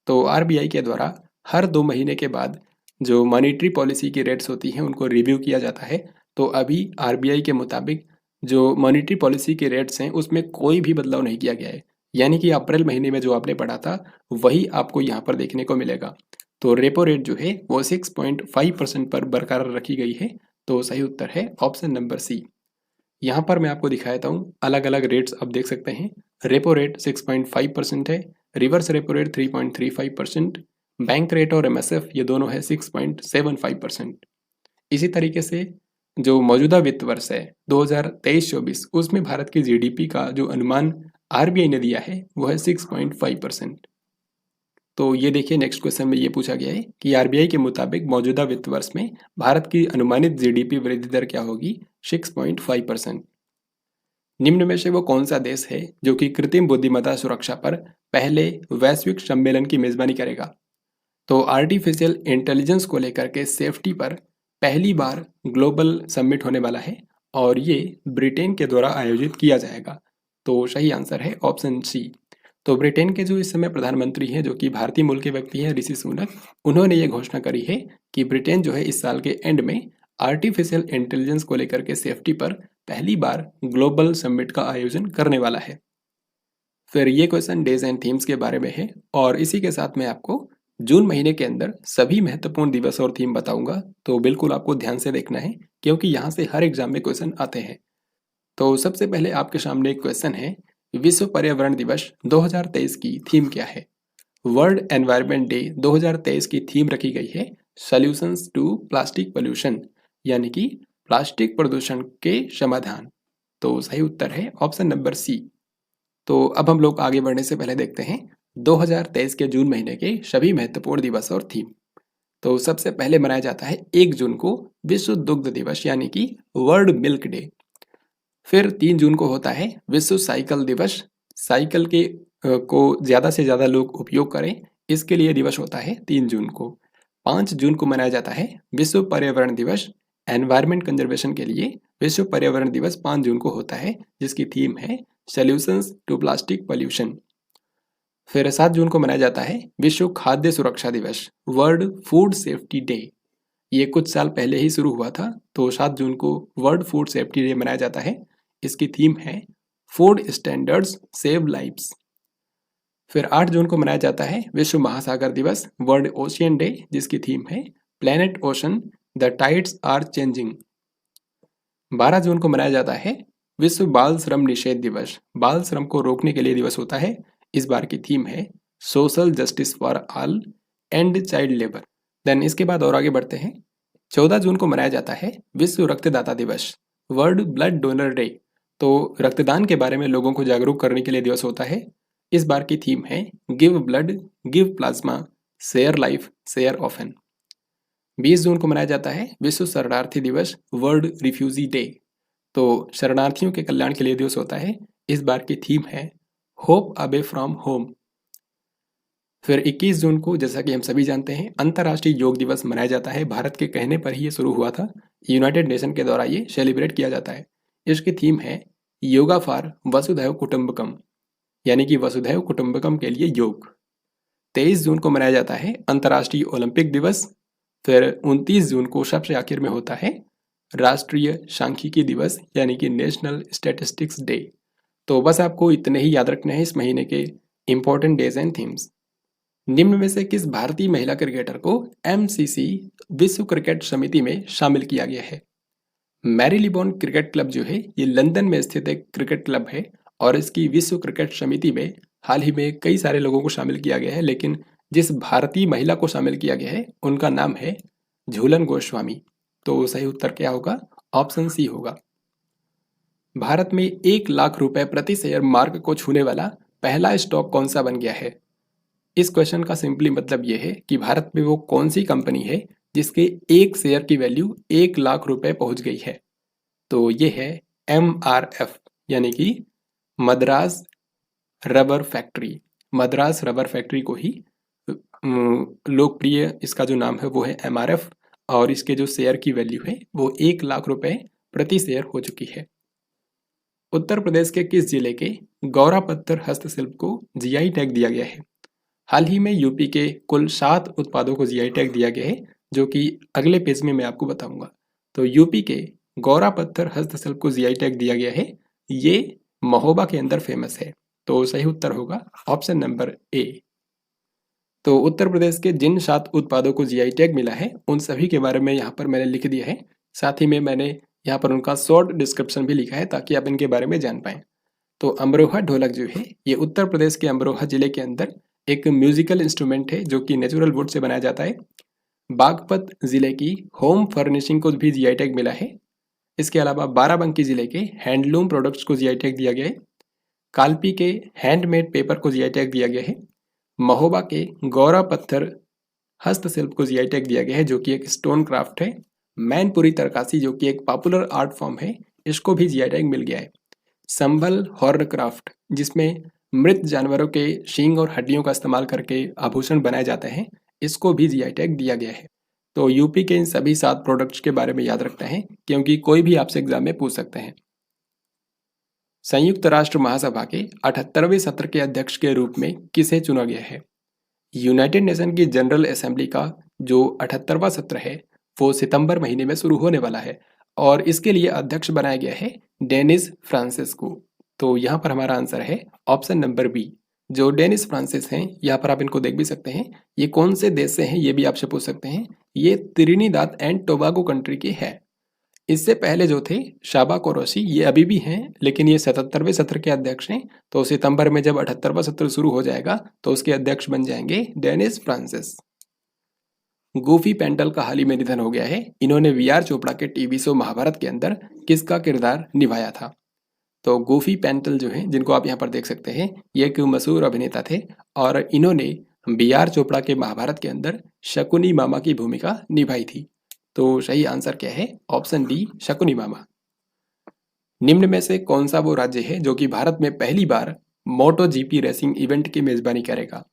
तो आरबीआई के द्वारा हर 2 महीने के बाद जो मॉनेटरी पॉलिसी की रेट्स होती हैं उनको रिव्यू किया जाता है। तो अभी आरबीआई के मुताबिक जो मॉनेटरी पॉलिसी के रेट्स हैं उसमें कोई भी बदलाव नहीं किया गया है, यानी कि अप्रैल महीने में जो आपने पढ़ा था वही आपको यहाँ पर देखने को मिलेगा। तो रेपो रेट जो है वो 6.5% पर बरकरार रखी गई है। तो सही उत्तर है ऑप्शन नंबर सी। यहाँ पर मैं आपको दिखा देता हूँ अलग अलग रेट्स आप देख सकते हैं। रेपो रेट 6.5% है, reverse repo rate 3.35%, bank rate और एमएसएफ ये दोनों है 6.75%। इसी तरीके से जो मौजूदा वित्त वर्ष है 2023-24 उसमें भारत की जीडीपी का जो अनुमान आरबीआई ने दिया है वो है 6.5%। तो ये देखिए नेक्स्ट क्वेश्चन में ये पूछा गया है कि आरबीआई के मुताबिक मौजूदा वित्त वर्ष में भारत की अनुमानित जीडीपी वृद्धि दर क्या होगी? 6.5%। निम्न में से वो कौन सा देश है जो कि कृत्रिम बुद्धिमत्ता सुरक्षा पर पहले वैश्विक सम्मेलन की मेजबानी करेगा? तो आर्टिफिशियल इंटेलिजेंस को लेकर के सेफ्टी पर पहली बार ग्लोबल समिट होने वाला है और ये ब्रिटेन के द्वारा आयोजित किया जाएगा। तो सही आंसर है ऑप्शन सी। तो ब्रिटेन के जो इस समय प्रधानमंत्री हैं जो कि भारतीय मूल के व्यक्ति हैं ऋषि सुनक, उन्होंने ये घोषणा करी है कि ब्रिटेन जो है इस साल के एंड में आर्टिफिशियल इंटेलिजेंस को लेकर के सेफ्टी पर पहली बार ग्लोबल समिट का आयोजन करने वाला है। फिर ये क्वेश्चन डेज एंड थीम्स के बारे में है और इसी के साथ मैं आपको जून महीने के अंदर सभी महत्वपूर्ण दिवस और थीम बताऊंगा। तो बिल्कुल आपको ध्यान से देखना है क्योंकि यहाँ से हर एग्जाम में क्वेश्चन आते हैं। तो सबसे पहले आपके सामने एक क्वेश्चन है, विश्व पर्यावरण दिवस 2023 की थीम क्या है? वर्ल्ड एनवायरनमेंट डे 2023 की थीम रखी गई है सॉल्यूशंस टू प्लास्टिक पोल्यूशन, यानी कि प्लास्टिक प्रदूषण के समाधान। तो सही उत्तर है ऑप्शन नंबर सी। तो अब हम लोग आगे बढ़ने से पहले देखते हैं 2023 के जून महीने के सभी महत्वपूर्ण दिवस और थीम। तो सबसे पहले मनाया जाता है 1 जून को विश्व दुग्ध दिवस यानी कि वर्ल्ड मिल्क डे। फिर 3 जून को होता है विश्व साइकिल दिवस, साइकिल के को ज़्यादा से ज़्यादा लोग उपयोग करें इसके लिए दिवस होता है 3 जून को। 5 जून को मनाया जाता है विश्व पर्यावरण दिवस, एनवायरमेंट कंजर्वेशन के लिए विश्व पर्यावरण दिवस 5 जून को होता है जिसकी थीम है सॉल्यूशंस टू प्लास्टिक पॉल्यूशन। फिर 7 जून को मनाया जाता है विश्व खाद्य सुरक्षा दिवस, वर्ल्ड फूड सेफ्टी डे। ये कुछ साल पहले ही शुरू हुआ था, तो 7 जून को वर्ल्ड फूड सेफ्टी डे मनाया जाता है। इसकी थीम है फूड स्टैंडर्ड्स सेव लाइव्स। फिर 8 जून को मनाया जाता है विश्व महासागर दिवस, वर्ल्ड ओशियन डे, जिसकी थीम है planet ocean the tides are changing. 12 जून को मनाया जाता है विश्व बाल श्रम निषेध दिवस, बाल श्रम को रोकने के लिए दिवस होता है। इस बार की थीम है social justice for all and child labour. Then इसके बाद और आगे बढ़ते हैं। 14 जून को मनाया जाता है विश्व रक्तदाता दिवस, वर्ल्ड ब्लड डोनर डे। तो रक्तदान के बारे में लोगों को जागरूक करने के लिए दिवस होता है। इस बार की थीम है give blood give plasma share life share often. 20 जून को मनाया जाता है विश्व शरणार्थी दिवस, वर्ल्ड रिफ्यूजी डे। तो शरणार्थियों के कल्याण के लिए दिवस होता है। इस बार की थीम है होप अवे फ्रॉम होम। फिर 21 जून को जैसा कि हम सभी जानते हैं अंतर्राष्ट्रीय योग दिवस मनाया जाता है। भारत के कहने पर ही ये शुरू हुआ था, यूनाइटेड नेशन के द्वारा ये सेलिब्रेट किया जाता है। इसकी थीम है योगा फॉर वसुधैव कुटुंबकम, यानी कि वसुधैव कुटुंबकम के लिए योग। 23 जून को मनाया जाता है अंतर्राष्ट्रीय ओलंपिक दिवस। फिर 29 जून को सबसे आखिर में होता है राष्ट्रीय सांख्यिकी दिवस, यानी कि नेशनल स्टैटिस्टिक्स डे। तो बस आपको इतने ही याद रखने हैं इस महीने के इंपॉर्टेंट डेज एंड थीम्स। निम्न में से किस भारतीय महिला क्रिकेटर को एमसीसी विश्व क्रिकेट समिति में शामिल किया गया है? मैरीलिबॉन क्रिकेट क्लब जो है ये लंदन में स्थित एक क्रिकेट क्लब है और इसकी विश्व क्रिकेट समिति में हाल ही में कई सारे लोगों को शामिल किया गया है, लेकिन जिस भारतीय महिला को शामिल किया गया है उनका नाम है झूलन गोस्वामी। तो सही उत्तर क्या होगा? ऑप्शन सी होगा। भारत में 1 लाख रुपए प्रति शेयर मार्क को छूने वाला पहला स्टॉक कौन सा बन गया है? इस क्वेश्चन का सिंपली मतलब ये है कि भारत में वो कौन सी कंपनी है जिसके एक शेयर की वैल्यू 1 लाख रुपए पहुंच गई है। तो ये है MRF, यानी कि Madras rubber factory. Madras rubber factory को ही लोकप्रिय इसका जो नाम है वो है MRF, और इसके जो शेयर की वैल्यू है वो 1 लाख रुपए प्रति शेयर हो चुकी है। उत्तर प्रदेश के किस जिले के गौरा पत्थर हस्तशिल्प को GI टैग दिया गया है? हाल ही में यूपी के कुल 7 उत्पादों को GI टैग दिया गया है, जो कि अगले पेज में मैं आपको बताऊंगा। तो यूपी के गौरा पत्थर हस्तशिल्प को GI टैग दिया गया है, ये महोबा के अंदर फेमस है। तो सही उत्तर होगा ऑप्शन नंबर A। तो उत्तर प्रदेश के जिन 7 उत्पादों को GI टैग मिला है उन सभी के बारे में यहाँ पर मैंने लिख दिया है। साथ ही में मैंने यहाँ पर उनका शॉर्ट डिस्क्रिप्शन भी लिखा है ताकि आप इनके बारे में जान पाएं। तो अमरोहा ढोलक जो है ये उत्तर प्रदेश के अमरोहा जिले के अंदर एक म्यूजिकल इंस्ट्रूमेंट है जो कि नेचुरल वुड से बनाया जाता है। बागपत जिले की होम फर्निशिंग को भी GI टैग मिला है। इसके अलावा बाराबंकी जिले के हैंडलूम प्रोडक्ट्स को GI टैग दिया गया है। कालपी के हैंडमेड पेपर को GI टैग दिया गया है। महोबा के गौरा पत्थर हस्तशिल्प को GI टैग दिया गया है, जो कि एक स्टोन क्राफ्ट है। मैनपुरी तरकासी जो कि एक पॉपुलर आर्ट फॉर्म है, इसको भी GI टैग मिल गया है। संभल हॉर्न क्राफ्ट, जिसमें मृत जानवरों के सींग और हड्डियों का इस्तेमाल करके आभूषण बनाए जाते हैं, इसको भी GI टैग दिया गया है। तो यूपी के इन सभी 7 प्रोडक्ट्स के बारे में याद रखते हैं, क्योंकि कोई भी आपसे एग्जाम में पूछ सकते हैं। संयुक्त राष्ट्र महासभा के 78वें सत्र के अध्यक्ष के रूप में किसे चुना गया है? यूनाइटेड नेशन की जनरल असेंबली का जो 78वां सत्र है वो सितंबर महीने में शुरू होने वाला है, और इसके लिए अध्यक्ष बनाया गया है डेनिस फ्रांसिस को। तो यहाँ पर हमारा आंसर है ऑप्शन नंबर B। जो डेनिस फ्रांसिस हैं, यहाँ पर आप इनको देख भी सकते हैं, ये कौन से देश से हैं ये भी आपसे पूछ सकते हैं। ये त्रिनिदाद एंड टोबागो कंट्री के हैं। इससे पहले जो थे शाबा कोरोसी, ये अभी भी हैं, लेकिन ये 77वें सत्र के अध्यक्ष हैं। तो सितंबर में जब 78वां सत्र शुरू हो जाएगा तो उसके अध्यक्ष बन जाएंगे डेनिस फ्रांसिस। गूफी पेंटल का हाल ही में निधन हो गया है। इन्होंने VR चोपड़ा के टीवी शो महाभारत के अंदर किसका किरदार निभाया था? तो गूफी पेंटल जो है, जिनको आप यहाँ पर देख सकते हैं, ये एक मशहूर अभिनेता थे और इन्होंने VR चोपड़ा के महाभारत के अंदर शकुनी मामा की भूमिका निभाई थी। तो सही आंसर क्या है? ऑप्शन D, शकुनी मामा। निम्न में से कौन सा वो राज्य है जो कि भारत में पहली बार मोटो GP रेसिंग इवेंट की मेजबानी करेगा?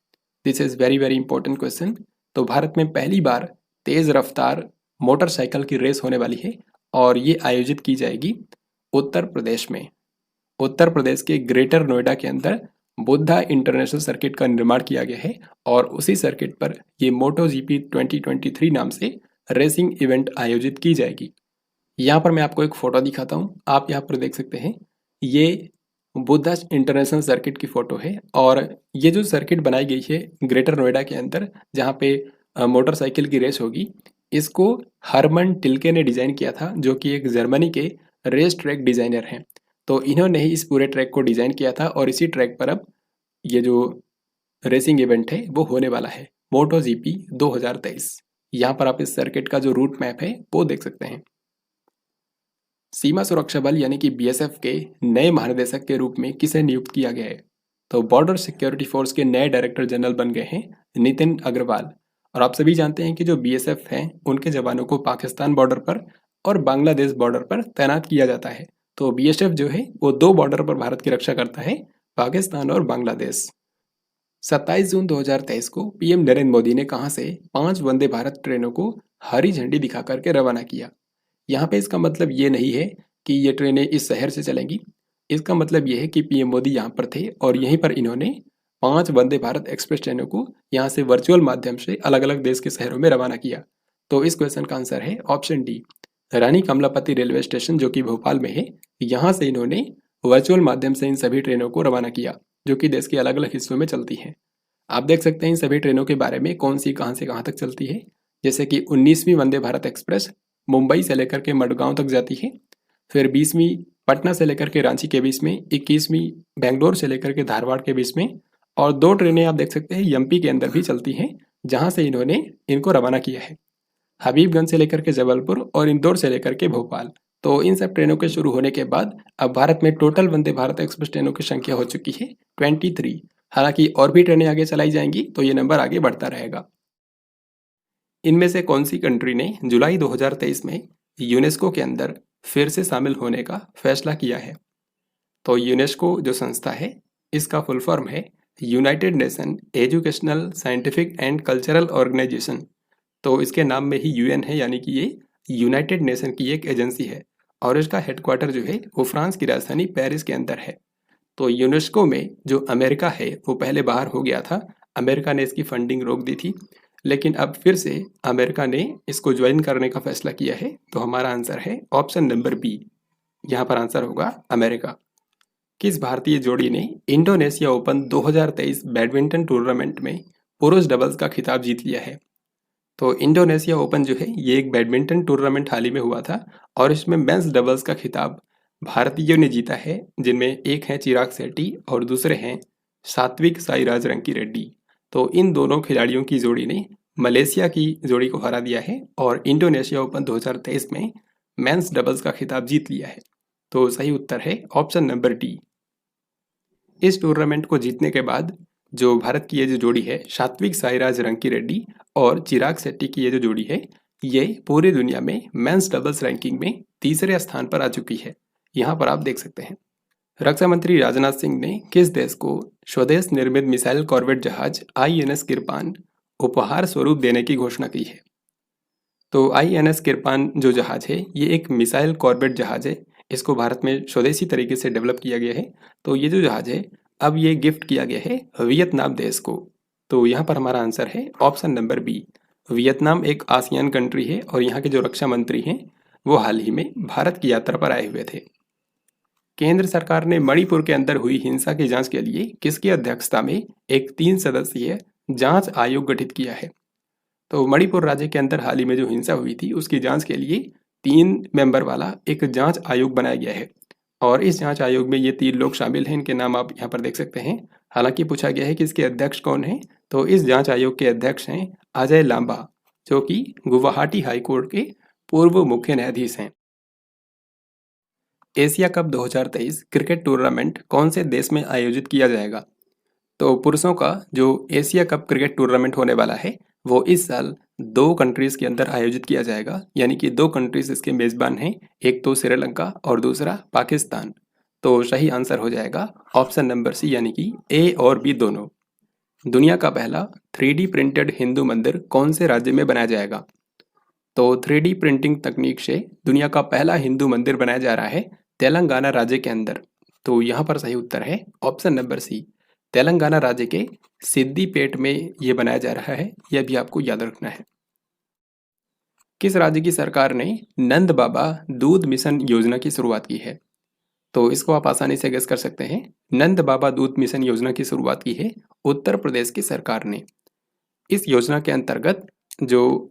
This is very very important question. तो भारत में पहली बार तेज रफ्तार मोटरसाइकिल की रेस होने वाली है, और ये आयोजित की जाएगी उत्तर प्रदेश में। उत्तर प्रदेश के ग्रेटर नोएडा के अंदर बुद्धा इंटरनेशनल सर्किट का निर्माण किया गया है, और उसी सर्किट पर ये मोटो GP 2023 नाम से रेसिंग इवेंट आयोजित की जाएगी। यहाँ पर मैं आपको एक फोटो दिखाता हूँ, आप यहाँ पर देख सकते हैं, ये बुद्धा इंटरनेशनल सर्किट की फोटो है। और ये जो सर्किट बनाई गई है ग्रेटर नोएडा के अंदर, जहाँ पे मोटरसाइकिल की रेस होगी, इसको हरमन टिल्के ने डिजाइन किया था, जो कि एक जर्मनी के रेस ट्रैक डिजाइनर हैं। तो इन्होंने ही इस पूरे ट्रैक को डिजाइन किया था, और इसी ट्रैक पर अब ये जो रेसिंग इवेंट है वो होने वाला है, मोटो GP 2023। यहाँ पर आप इस सर्किट का जो रूट मैप है वो देख सकते हैं। सीमा सुरक्षा बल यानी कि BSF के नए महानिदेशक के रूप में किसे नियुक्त किया गया है? तो बॉर्डर सिक्योरिटी फोर्स के नए डायरेक्टर जनरल बन गए हैं नितिन अग्रवाल। और आप सभी जानते हैं कि जो BSF हैं उनके जवानों को पाकिस्तान बॉर्डर पर और बांग्लादेश बॉर्डर पर तैनात किया जाता है। तो BSF जो है वो 2 बॉर्डर पर भारत की रक्षा करता है, पाकिस्तान और बांग्लादेश। 27 जून 2023 को PM नरेंद्र मोदी ने कहां से 5 वंदे भारत ट्रेनों को हरी झंडी दिखा करके रवाना किया? यहाँ पे इसका मतलब ये नहीं है कि ये ट्रेनें इस शहर से चलेंगी। इसका मतलब ये है कि PM मोदी यहाँ पर थे और यहीं पर इन्होंने 5 वंदे भारत एक्सप्रेस ट्रेनों को यहाँ से वर्चुअल माध्यम से अलग अलग देश के शहरों में रवाना किया। तो इस क्वेश्चन का आंसर है ऑप्शन D, रानी कमलापति रेलवे स्टेशन जो कि भोपाल में है, यहाँ से इन्होंने वर्चुअल माध्यम से इन सभी ट्रेनों को रवाना किया, जो कि देश के अलग अलग हिस्सों में चलती हैं। आप देख सकते हैं इन सभी ट्रेनों के बारे में, कौन सी कहाँ से कहाँ तक चलती है। जैसे कि 19वीं वंदे भारत एक्सप्रेस मुंबई से लेकर के मडगांव तक जाती है, फिर 20वीं पटना से लेकर के रांची के बीच में, 21वीं बेंगलोर से लेकर के धारवाड़ के बीच में, और 2 ट्रेनें आप देख सकते हैं MP के अंदर भी चलती हैं, जहां से इन्होंने इनको रवाना किया है, हबीबगंज से लेकर के जबलपुर और इंदौर से लेकर के भोपाल। तो इन सब ट्रेनों के शुरू होने के बाद अब भारत में टोटल वंदे भारत एक्सप्रेस ट्रेनों की संख्या हो चुकी है 23। हालांकि और भी ट्रेनें आगे चलाई जाएंगी तो ये नंबर आगे बढ़ता रहेगा। इनमें से कौन सी कंट्री ने जुलाई 2023 में यूनेस्को के अंदर फिर से शामिल होने का फैसला किया है? तो यूनेस्को जो संस्था है, इसका फुल फॉर्म है united nation educational scientific and cultural organisation. तो इसके नाम में ही यूएन है, यानी कि ये यूनाइटेड नेशन की एक एजेंसी है और इसका हेडक्वार्टर जो है वो फ्रांस की राजधानी पेरिस के अंदर है। तो यूनेस्को में जो अमेरिका है वो पहले बाहर हो गया था, अमेरिका ने इसकी फंडिंग रोक दी थी, लेकिन अब फिर से अमेरिका ने इसको ज्वाइन करने का फैसला किया है। तो हमारा आंसर है ऑप्शन नंबर बी, यहाँ पर आंसर होगा अमेरिका। किस भारतीय जोड़ी ने इंडोनेशिया ओपन 2023 बैडमिंटन टूर्नामेंट में पुरुष डबल्स का खिताब जीत लिया है? तो इंडोनेशिया ओपन जो है ये एक बैडमिंटन टूर्नामेंट हाल ही में हुआ था और इसमें मेंस डबल्स का खिताब भारतीयों ने जीता है, जिनमें एक हैं चिराग शेट्टी और दूसरे हैं सात्विक साईराज रंकी रेड्डी। तो इन दोनों खिलाड़ियों की जोड़ी ने मलेशिया की जोड़ी को हरा दिया है और इंडोनेशिया ओपन 2023 में मेंस डबल्स का खिताब जीत लिया है। तो सही उत्तर है ऑप्शन नंबर डी। इस टूर्नामेंट को जीतने के बाद जो भारत की ये जो जोड़ी है सात्विक साईराज रंकी रेड्डी और चिराग शेट्टी की ये जो जोड़ी है ये पूरी दुनिया में मेंस डबल्स रैंकिंग में तीसरे स्थान पर आ चुकी है। यहाँ पर आप देख सकते हैं। रक्षा मंत्री राजनाथ सिंह ने किस देश को स्वदेश निर्मित मिसाइल कॉर्वेट जहाज INS किरपान उपहार स्वरूप देने की घोषणा की है? तो INS किरपान जो जहाज है ये एक मिसाइल कॉर्वेट जहाज है, इसको भारत में स्वदेशी तरीके से डेवलप किया गया है। तो ये जो जहाज है अब ये गिफ्ट किया गया है वियतनाम देश को। तो यहाँ पर हमारा आंसर है ऑप्शन नंबर बी। वियतनाम एक आसियान कंट्री है और यहाँ के जो रक्षा मंत्री हैं वो हाल ही में भारत की यात्रा पर आए हुए थे। केंद्र सरकार ने मणिपुर के अंदर हुई हिंसा की जांच के लिए किसकी अध्यक्षता में एक 3 सदस्यीय जांच आयोग गठित किया है? तो मणिपुर राज्य के अंदर हाल ही में जो हिंसा हुई थी उसकी जांच के लिए 3 मेंबर वाला एक जांच आयोग बनाया गया है और इस जांच आयोग में ये 3 लोग शामिल हैं। इनके नाम आप यहाँ पर देख सकते हैं। हालांकि पूछा गया है कि इसके अध्यक्ष कौन हैं, तो इस जांच आयोग के अध्यक्ष हैं अजय लांबा, जो कि गुवाहाटी हाईकोर्ट के पूर्व मुख्य न्यायाधीश हैं। एशिया कप 2023 क्रिकेट टूर्नामेंट कौन से देश में आयोजित किया जाएगा? तो पुरुषों का जो एशिया कप क्रिकेट टूर्नामेंट होने वाला है वो इस साल 2 कंट्रीज के अंदर आयोजित किया जाएगा, यानी कि 2 कंट्रीज इसके मेजबान हैं, एक तो श्रीलंका और दूसरा पाकिस्तान। तो सही आंसर हो जाएगा ऑप्शन नंबर सी, यानी कि ए और बी दोनों। दुनिया का पहला 3D प्रिंटेड हिंदू मंदिर कौन से राज्य में बनाया जाएगा? तो 3D प्रिंटिंग तकनीक से दुनिया का पहला हिंदू मंदिर बनाया जा रहा है तेलंगाना राज्य के अंदर। तो यहाँ पर सही उत्तर है ऑप्शन नंबर सी, तेलंगाना राज्य के सिद्दीपेट में ये बनाया जा रहा है, यह भी आपको याद रखना है। किस राज्य की सरकार ने नंद बाबा दूध मिशन योजना की शुरुआत की है? तो इसको आप आसानी से गेस कर सकते हैं। नंद बाबा दूध मिशन योजना की शुरुआत की है उत्तर प्रदेश की सरकार ने। इस योजना के अंतर्गत जो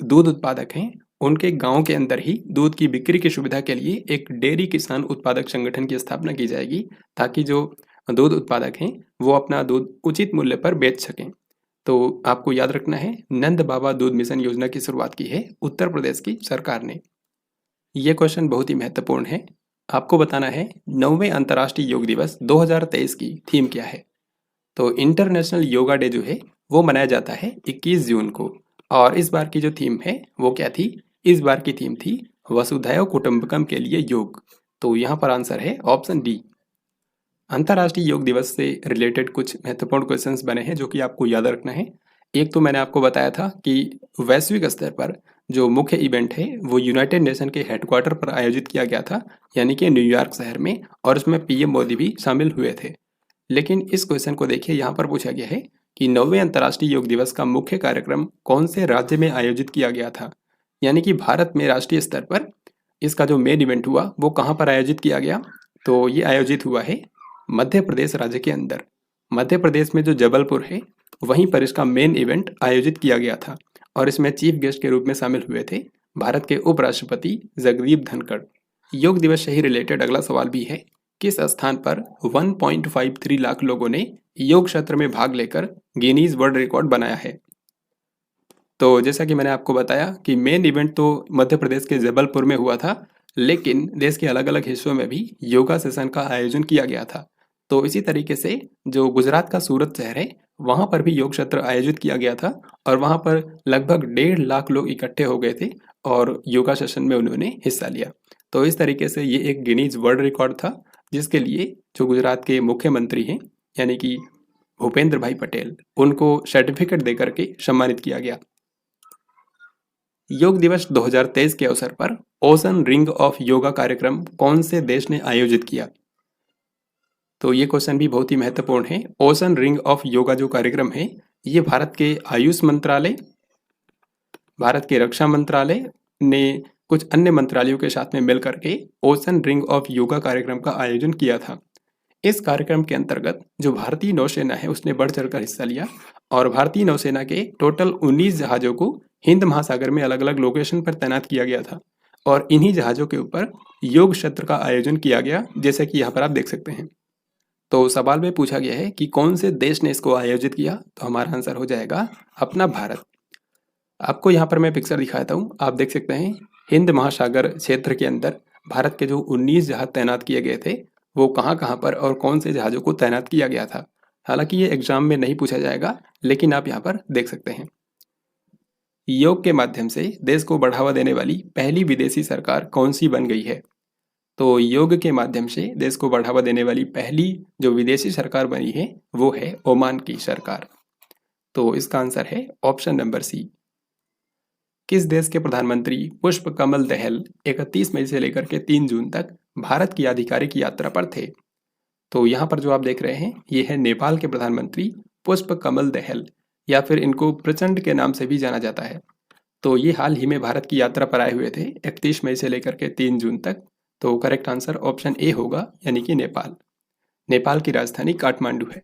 दूध उत्पादक हैं उनके गांव के अंदर ही दूध की बिक्री की सुविधा के लिए एक डेयरी किसान उत्पादक संगठन की स्थापना की जाएगी, ताकि जो दूध उत्पादक हैं वो अपना दूध उचित मूल्य पर बेच सकें। तो आपको याद रखना है, नंद बाबा दूध मिशन योजना की शुरुआत की है उत्तर प्रदेश की सरकार ने। ये क्वेश्चन बहुत ही महत्वपूर्ण है। आपको बताना है 9वें अंतर्राष्ट्रीय योग दिवस 2023 की थीम क्या है? तो इंटरनेशनल योगा डे जो है वो मनाया जाता है 21 जून को, और इस बार की जो थीम है वो क्या थी? इस बार की थीम थी वसुधैव कुटुंबकम के लिए योग। तो यहाँ पर आंसर है ऑप्शन डी। अंतर्राष्ट्रीय योग दिवस से रिलेटेड कुछ महत्वपूर्ण क्वेश्चंस बने हैं जो कि आपको याद रखना है। एक तो मैंने आपको बताया था कि वैश्विक स्तर पर जो मुख्य इवेंट है वो यूनाइटेड नेशन के हेडक्वार्टर पर आयोजित किया गया था, यानी कि न्यूयॉर्क शहर में, और उसमें PM मोदी भी शामिल हुए थे। लेकिन इस क्वेश्चन को देखिए, यहाँ पर पूछा गया है कि 9वें अंतर्राष्ट्रीय योग दिवस का मुख्य कार्यक्रम कौन से राज्य में आयोजित किया गया था? यानी कि भारत में राष्ट्रीय स्तर पर इसका जो मेन इवेंट हुआ वो कहाँ पर आयोजित किया गया? तो ये आयोजित हुआ है मध्य प्रदेश राज्य के अंदर। मध्य प्रदेश में जो जबलपुर है वहीं पर इसका मेन इवेंट आयोजित किया गया था और इसमें चीफ गेस्ट के रूप में शामिल हुए थे भारत के उपराष्ट्रपति जगदीप धनखड़। योग दिवस से ही रिलेटेड अगला सवाल भी है, किस स्थान पर 1.53 लाख लोगों ने योग सत्र में भाग लेकर गिनीज वर्ल्ड रिकॉर्ड बनाया है? तो जैसा कि मैंने आपको बताया कि मेन इवेंट तो मध्य प्रदेश के जबलपुर में हुआ था, लेकिन देश के अलग अलग हिस्सों में भी योगा सेशन का आयोजन किया गया था। तो इसी तरीके से जो गुजरात का सूरत शहर है वहाँ पर भी योग सत्र आयोजित किया गया था और वहाँ पर लगभग 1.5 लाख लोग इकट्ठे हो गए थे और योगा सेशन में उन्होंने हिस्सा लिया। तो इस तरीके से ये एक गिनीज वर्ल्ड रिकॉर्ड था जिसके लिए जो गुजरात के मुख्यमंत्री हैं यानी कि भूपेंद्र भाई पटेल उनको सर्टिफिकेट देकर के सम्मानित किया गया। योग दिवस 2023 के अवसर पर ओशन रिंग ऑफ योगा कार्यक्रम कौन से देश ने आयोजित किया? तो ये क्वेश्चन भी बहुत ही महत्वपूर्ण है। ओशन रिंग ऑफ योगा जो कार्यक्रम है ये भारत के आयुष मंत्रालय, भारत के रक्षा मंत्रालय ने कुछ अन्य मंत्रालयों के साथ में मिलकर के ओशन रिंग ऑफ योगा कार्यक्रम का आयोजन किया था। इस कार्यक्रम के अंतर्गत जो भारतीय नौसेना है उसने बढ़ चढ़कर हिस्सा लिया और भारतीय नौसेना के टोटल 19 जहाज़ों को हिंद महासागर में अलग अलग लोकेशन पर तैनात किया गया था और इन्हीं जहाज़ों के ऊपर योग सत्र का आयोजन किया गया जैसे कि यहाँ पर आप देख सकते हैं। तो सवाल में पूछा गया है कि कौन से देश ने इसको आयोजित किया, तो हमारा आंसर हो जाएगा अपना भारत। आपको यहाँ पर मैं पिक्चर दिखाता हूँ, आप देख सकते हैं हिंद महासागर क्षेत्र के अंदर भारत के जो 19 जहाज तैनात किए गए थे वो कहाँ कहाँ पर और कौन से जहाज़ों को तैनात किया गया था। हालांकि ये एग्जाम में नहीं पूछा जाएगा लेकिन आप यहाँ पर देख सकते हैं। योग के माध्यम से देश को बढ़ावा देने वाली पहली विदेशी सरकार कौन सी बन गई है? तो योग के माध्यम से देश को बढ़ावा देने वाली पहली जो विदेशी सरकार बनी है वो है ओमान की सरकार। तो इसका आंसर है ऑप्शन नंबर सी। किस देश के प्रधानमंत्री पुष्प कमल दहल 31 मई से लेकर के 3 जून तक भारत की आधिकारिक यात्रा पर थे? तो यहाँ पर जो आप देख रहे हैं ये है नेपाल के प्रधानमंत्री पुष्प कमल दहल या फिर इनको प्रचंड के नाम से भी जाना जाता है। तो ये हाल ही में भारत की यात्रा पर आए हुए थे 31 मई से लेकर के 3 जून तक। तो करेक्ट आंसर ऑप्शन ए होगा यानी कि नेपाल। नेपाल की राजधानी काठमांडू है।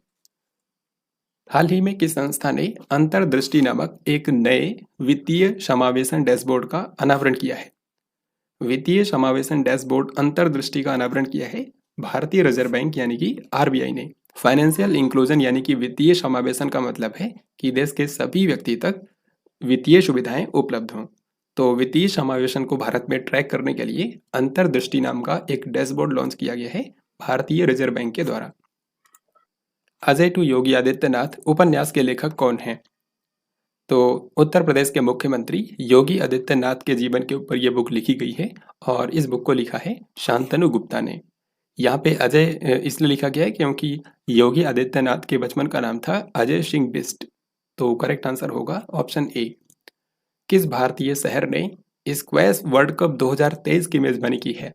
हाल ही में किस संस्था ने अंतर्दृष्टि नामक एक नए वित्तीय समावेशन डैशबोर्ड का अनावरण किया है? वित्तीय समावेशन डैशबोर्ड अंतर्दृष्टि का अनावरण किया है भारतीय रिजर्व बैंक यानी कि आरबीआई ने। फाइनेंशियल इंक्लूजन यानी कि वित्तीय समावेशन का मतलब है कि देश के सभी व्यक्ति तक वित्तीय सुविधाएं उपलब्ध हों। तो वित्तीय समावेशन को भारत में ट्रैक करने के लिए अंतर्दृष्टि नाम का एक डैशबोर्ड लॉन्च किया गया है भारतीय रिजर्व बैंक के द्वारा। अजय टू योगी आदित्यनाथ उपन्यास के लेखक कौन हैं? तो उत्तर प्रदेश के मुख्यमंत्री योगी आदित्यनाथ के जीवन के ऊपर ये बुक लिखी गई है और इस बुक को लिखा है शांतनु गुप्ता ने। यहाँ पे अजय इसलिए लिखा गया है क्योंकि योगी आदित्यनाथ के बचपन का नाम था अजय सिंह बिष्ट। तो करेक्ट आंसर होगा ऑप्शन ए। किस भारतीय शहर ने स्क्वैश वर्ल्ड कप 2023 की मेजबानी की है?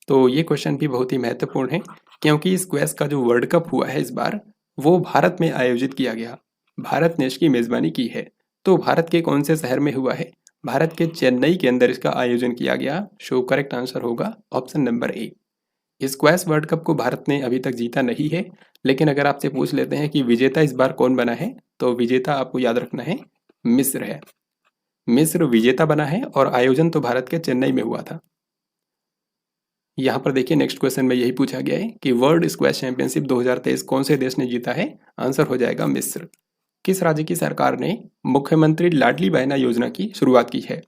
तो ये क्वेश्चन भी बहुत ही महत्वपूर्ण है क्योंकि स्क्वैश का जो वर्ल्ड कप हुआ है इस बार वो भारत में आयोजित किया गया, भारत ने इसकी मेजबानी की है। तो भारत के कौन से शहर में हुआ है? भारत के चेन्नई के अंदर इसका आयोजन किया गया। सो करेक्ट आंसर होगा option number A. Squash world cup को भारत ने अभी तक जीता नहीं है, लेकिन अगर आपसे पूछ लेते हैं कि विजेता इस बार कौन बना है तो विजेता आपको याद रखना है मिस्र है। मिस्र विजेता बना है और आयोजन तो भारत के चेन्नई में हुआ था। यहाँ पर देखिए नेक्स्ट क्वेश्चन में यही पूछा गया है कि वर्ल्ड स्क्वैश चैंपियनशिप 2023 कौन से देश ने जीता है? आंसर हो जाएगा मिस्र। किस राज्य की सरकार ने मुख्यमंत्री लाडली बहना योजना की शुरुआत की है?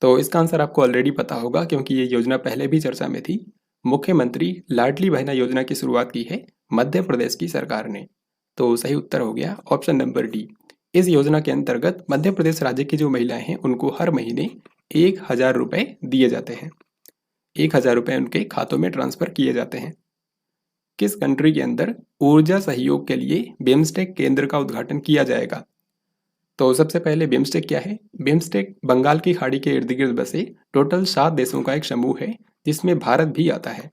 तो इसका आंसर आपको ऑलरेडी पता होगा क्योंकि ये योजना पहले भी चर्चा में थी। मुख्यमंत्री लाडली बहना योजना की शुरुआत की है मध्य प्रदेश की सरकार ने। तो सही उत्तर हो गया ऑप्शन नंबर डी। इस योजना के अंतर्गत मध्य प्रदेश राज्य की जो महिलाएं हैं उनको हर महीने 1,000 रुपये दिए जाते हैं। 1,000 रुपये उनके खातों में ट्रांसफर किए जाते हैं। किस कंट्री के अंदर ऊर्जा सहयोग के लिए बिम्स्टेक केंद्र का उद्घाटन किया जाएगा? तो सबसे पहले बिम्स्टेक क्या है? बिम्स्टेक बंगाल की खाड़ी के इर्द गिर्द बसे टोटल 7 देशों का एक समूह है जिसमें भारत भी आता है।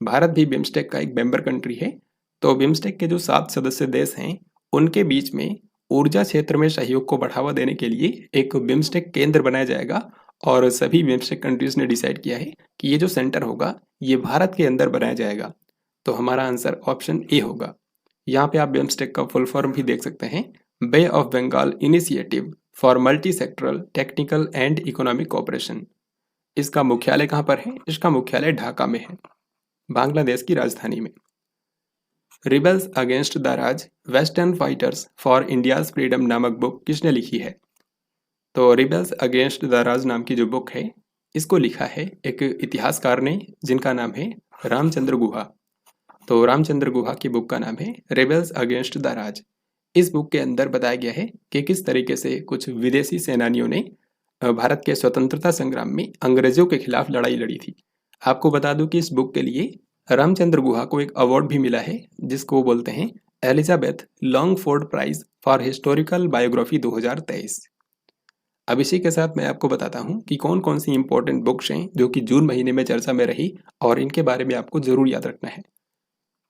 भारत भी बिम्स्टेक का एक मेंबर कंट्री है। तो बिम्स्टेक के जो 7 सदस्य देश हैं उनके बीच में ऊर्जा क्षेत्र में सहयोग को बढ़ावा देने के लिए एक बिम्स्टेक केंद्र बनाया जाएगा और सभी बिम्स्टेक कंट्रीज ने डिसाइड किया है कि ये जो सेंटर होगा ये भारत के अंदर बनाया जाएगा। तो हमारा आंसर ऑप्शन ए होगा। यहाँ पे आप बिम्स्टेक का फुल फॉर्म भी देख सकते हैं, Bay of Bengal initiative for multi sectoral technical and economic cooperation. इसका मुख्यालय कहाँ पर है? इसका मुख्यालय ढाका में है, बांग्लादेश की राजधानी में। Rebels against the Raj western fighters for India's freedom नामक बुक किसने लिखी है? तो रिबल्स अगेंस्ट द राज नाम की जो बुक है इसको लिखा है एक इतिहासकार ने जिनका नाम है रामचंद्र गुहा। तो रामचंद्र गुहा की बुक का नाम है रेबल्स अगेंस्ट द राज। इस बुक के अंदर बताया गया है कि किस तरीके से कुछ विदेशी सेनानियों ने भारत के स्वतंत्रता संग्राम में अंग्रेजों के खिलाफ लड़ाई लड़ी थी। आपको बता दूं कि इस बुक के लिए रामचंद्र गुहा को एक अवार्ड भी मिला है जिसको बोलते हैं Elizabeth Longford prize for historical biography 2023। अब इसी के साथ मैं आपको बताता हूँ कि कौन कौन सी इंपॉर्टेंट बुक्स हैं जो कि जून महीने में चर्चा में रही और इनके बारे में आपको जरूर याद रखना है।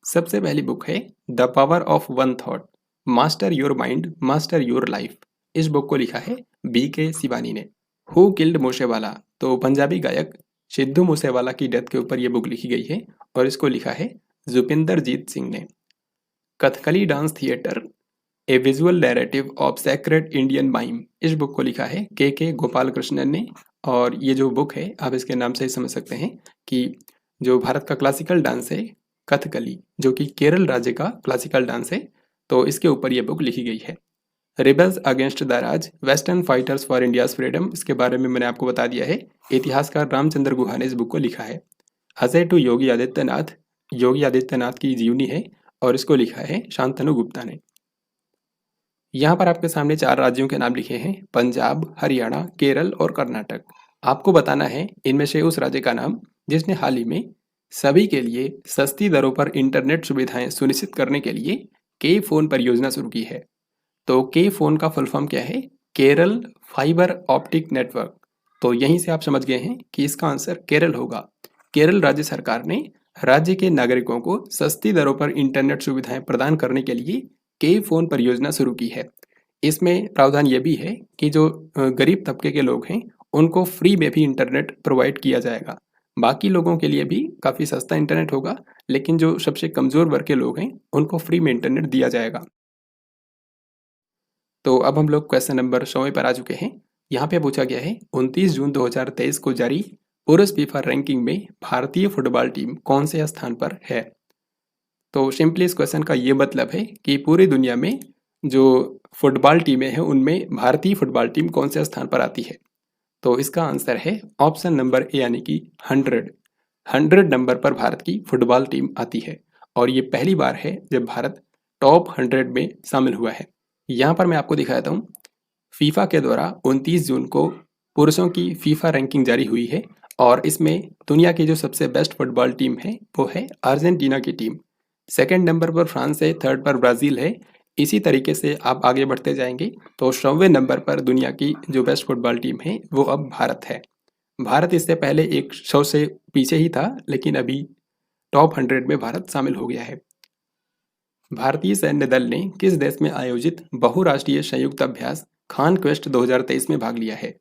सबसे पहली बुक है the power of one thought, master your mind master your life. इस बुक को लिखा है BK शिवानी ने। हु किल्ड मूसेवाला, तो पंजाबी गायक सिद्धू मूसेवाला की डेथ के ऊपर यह बुक लिखी गई है और इसको लिखा है जुपिंदर जीत सिंह ने। Kathakali dance theatre, A visual narrative of sacred Indian mime. इस बुक को लिखा है KK गोपाल कृष्णन ने। और ये जो बुक है आप इसके नाम से ही समझ सकते हैं कि जो भारत का क्लासिकल डांस है कथकली, जो कि केरल राज्य का क्लासिकल डांस है, तो इसके ऊपर ये बुक लिखी गई है। Rebels against the Raj, western fighters for India's freedom, इसके बारे में मैंने आपको बता दिया है। इतिहासकार रामचंद्र गुहा ने इस बुक को लिखा है। अजय टू योगी आदित्यनाथ, योगी आदित्यनाथ की जीवनी है और इसको लिखा है शांतनु गुप्ता ने। यहाँ पर आपके सामने 4 राज्यों के नाम लिखे हैं, पंजाब, हरियाणा, केरल और कर्नाटक। आपको बताना है इनमें से उस राज्य का नाम जिसने हाल ही में सभी के लिए सस्ती दरों पर इंटरनेट सुविधाएं सुनिश्चित करने के लिए के फोन परियोजना शुरू की है। तो के फोन का फुल फॉर्म क्या है? Kerala fibre optic network. तो यहीं से आप समझ गए हैं कि इसका आंसर केरल होगा। केरल राज्य सरकार ने राज्य के नागरिकों को सस्ती दरों पर इंटरनेट सुविधाएं प्रदान करने के लिए के फोन परियोजना शुरू की है। इसमें प्रावधान ये भी है कि जो गरीब तबके के लोग हैं उनको फ्री में भी इंटरनेट प्रोवाइड किया जाएगा। बाकी लोगों के लिए भी काफ़ी सस्ता इंटरनेट होगा, लेकिन जो सबसे कमज़ोर वर्ग के लोग हैं उनको फ्री में इंटरनेट दिया जाएगा। तो अब हम लोग क्वेश्चन नंबर 100 पर आ चुके हैं। यहाँ पे पूछा गया है 29 जून 2023 को जारी पुरुष फीफा रैंकिंग में भारतीय फुटबॉल टीम कौन से स्थान पर है? तो सिंपली इस क्वेश्चन का ये मतलब है कि पूरी दुनिया में जो फुटबॉल टीमें हैं उनमें भारतीय फुटबॉल टीम कौन से स्थान पर आती है? तो इसका आंसर है ऑप्शन नंबर ए यानी कि 100 नंबर पर भारत की फुटबॉल टीम आती है और ये पहली बार है जब भारत टॉप 100 में शामिल हुआ है। यहाँ पर मैं आपको दिखाता हूँ, फीफा के द्वारा 29 जून को पुरुषों की फीफा रैंकिंग जारी हुई है और इसमें दुनिया की जो सबसे बेस्ट फुटबॉल टीम है वो है अर्जेंटीना की टीम। सेकंड नंबर पर फ्रांस है, थर्ड पर ब्राज़ील है। इसी तरीके से आप आगे बढ़ते जाएंगे तो 100वें नंबर पर दुनिया की जो बेस्ट फुटबॉल टीम है वो अब भारत है। भारत इससे पहले 100 से पीछे ही था, लेकिन अभी टॉप 100 में भारत शामिल हो गया है। भारतीय सैन्य दल ने किस देश में आयोजित बहुराष्ट्रीय संयुक्त अभ्यास खान क्वेस्ट 2023 में भाग लिया है?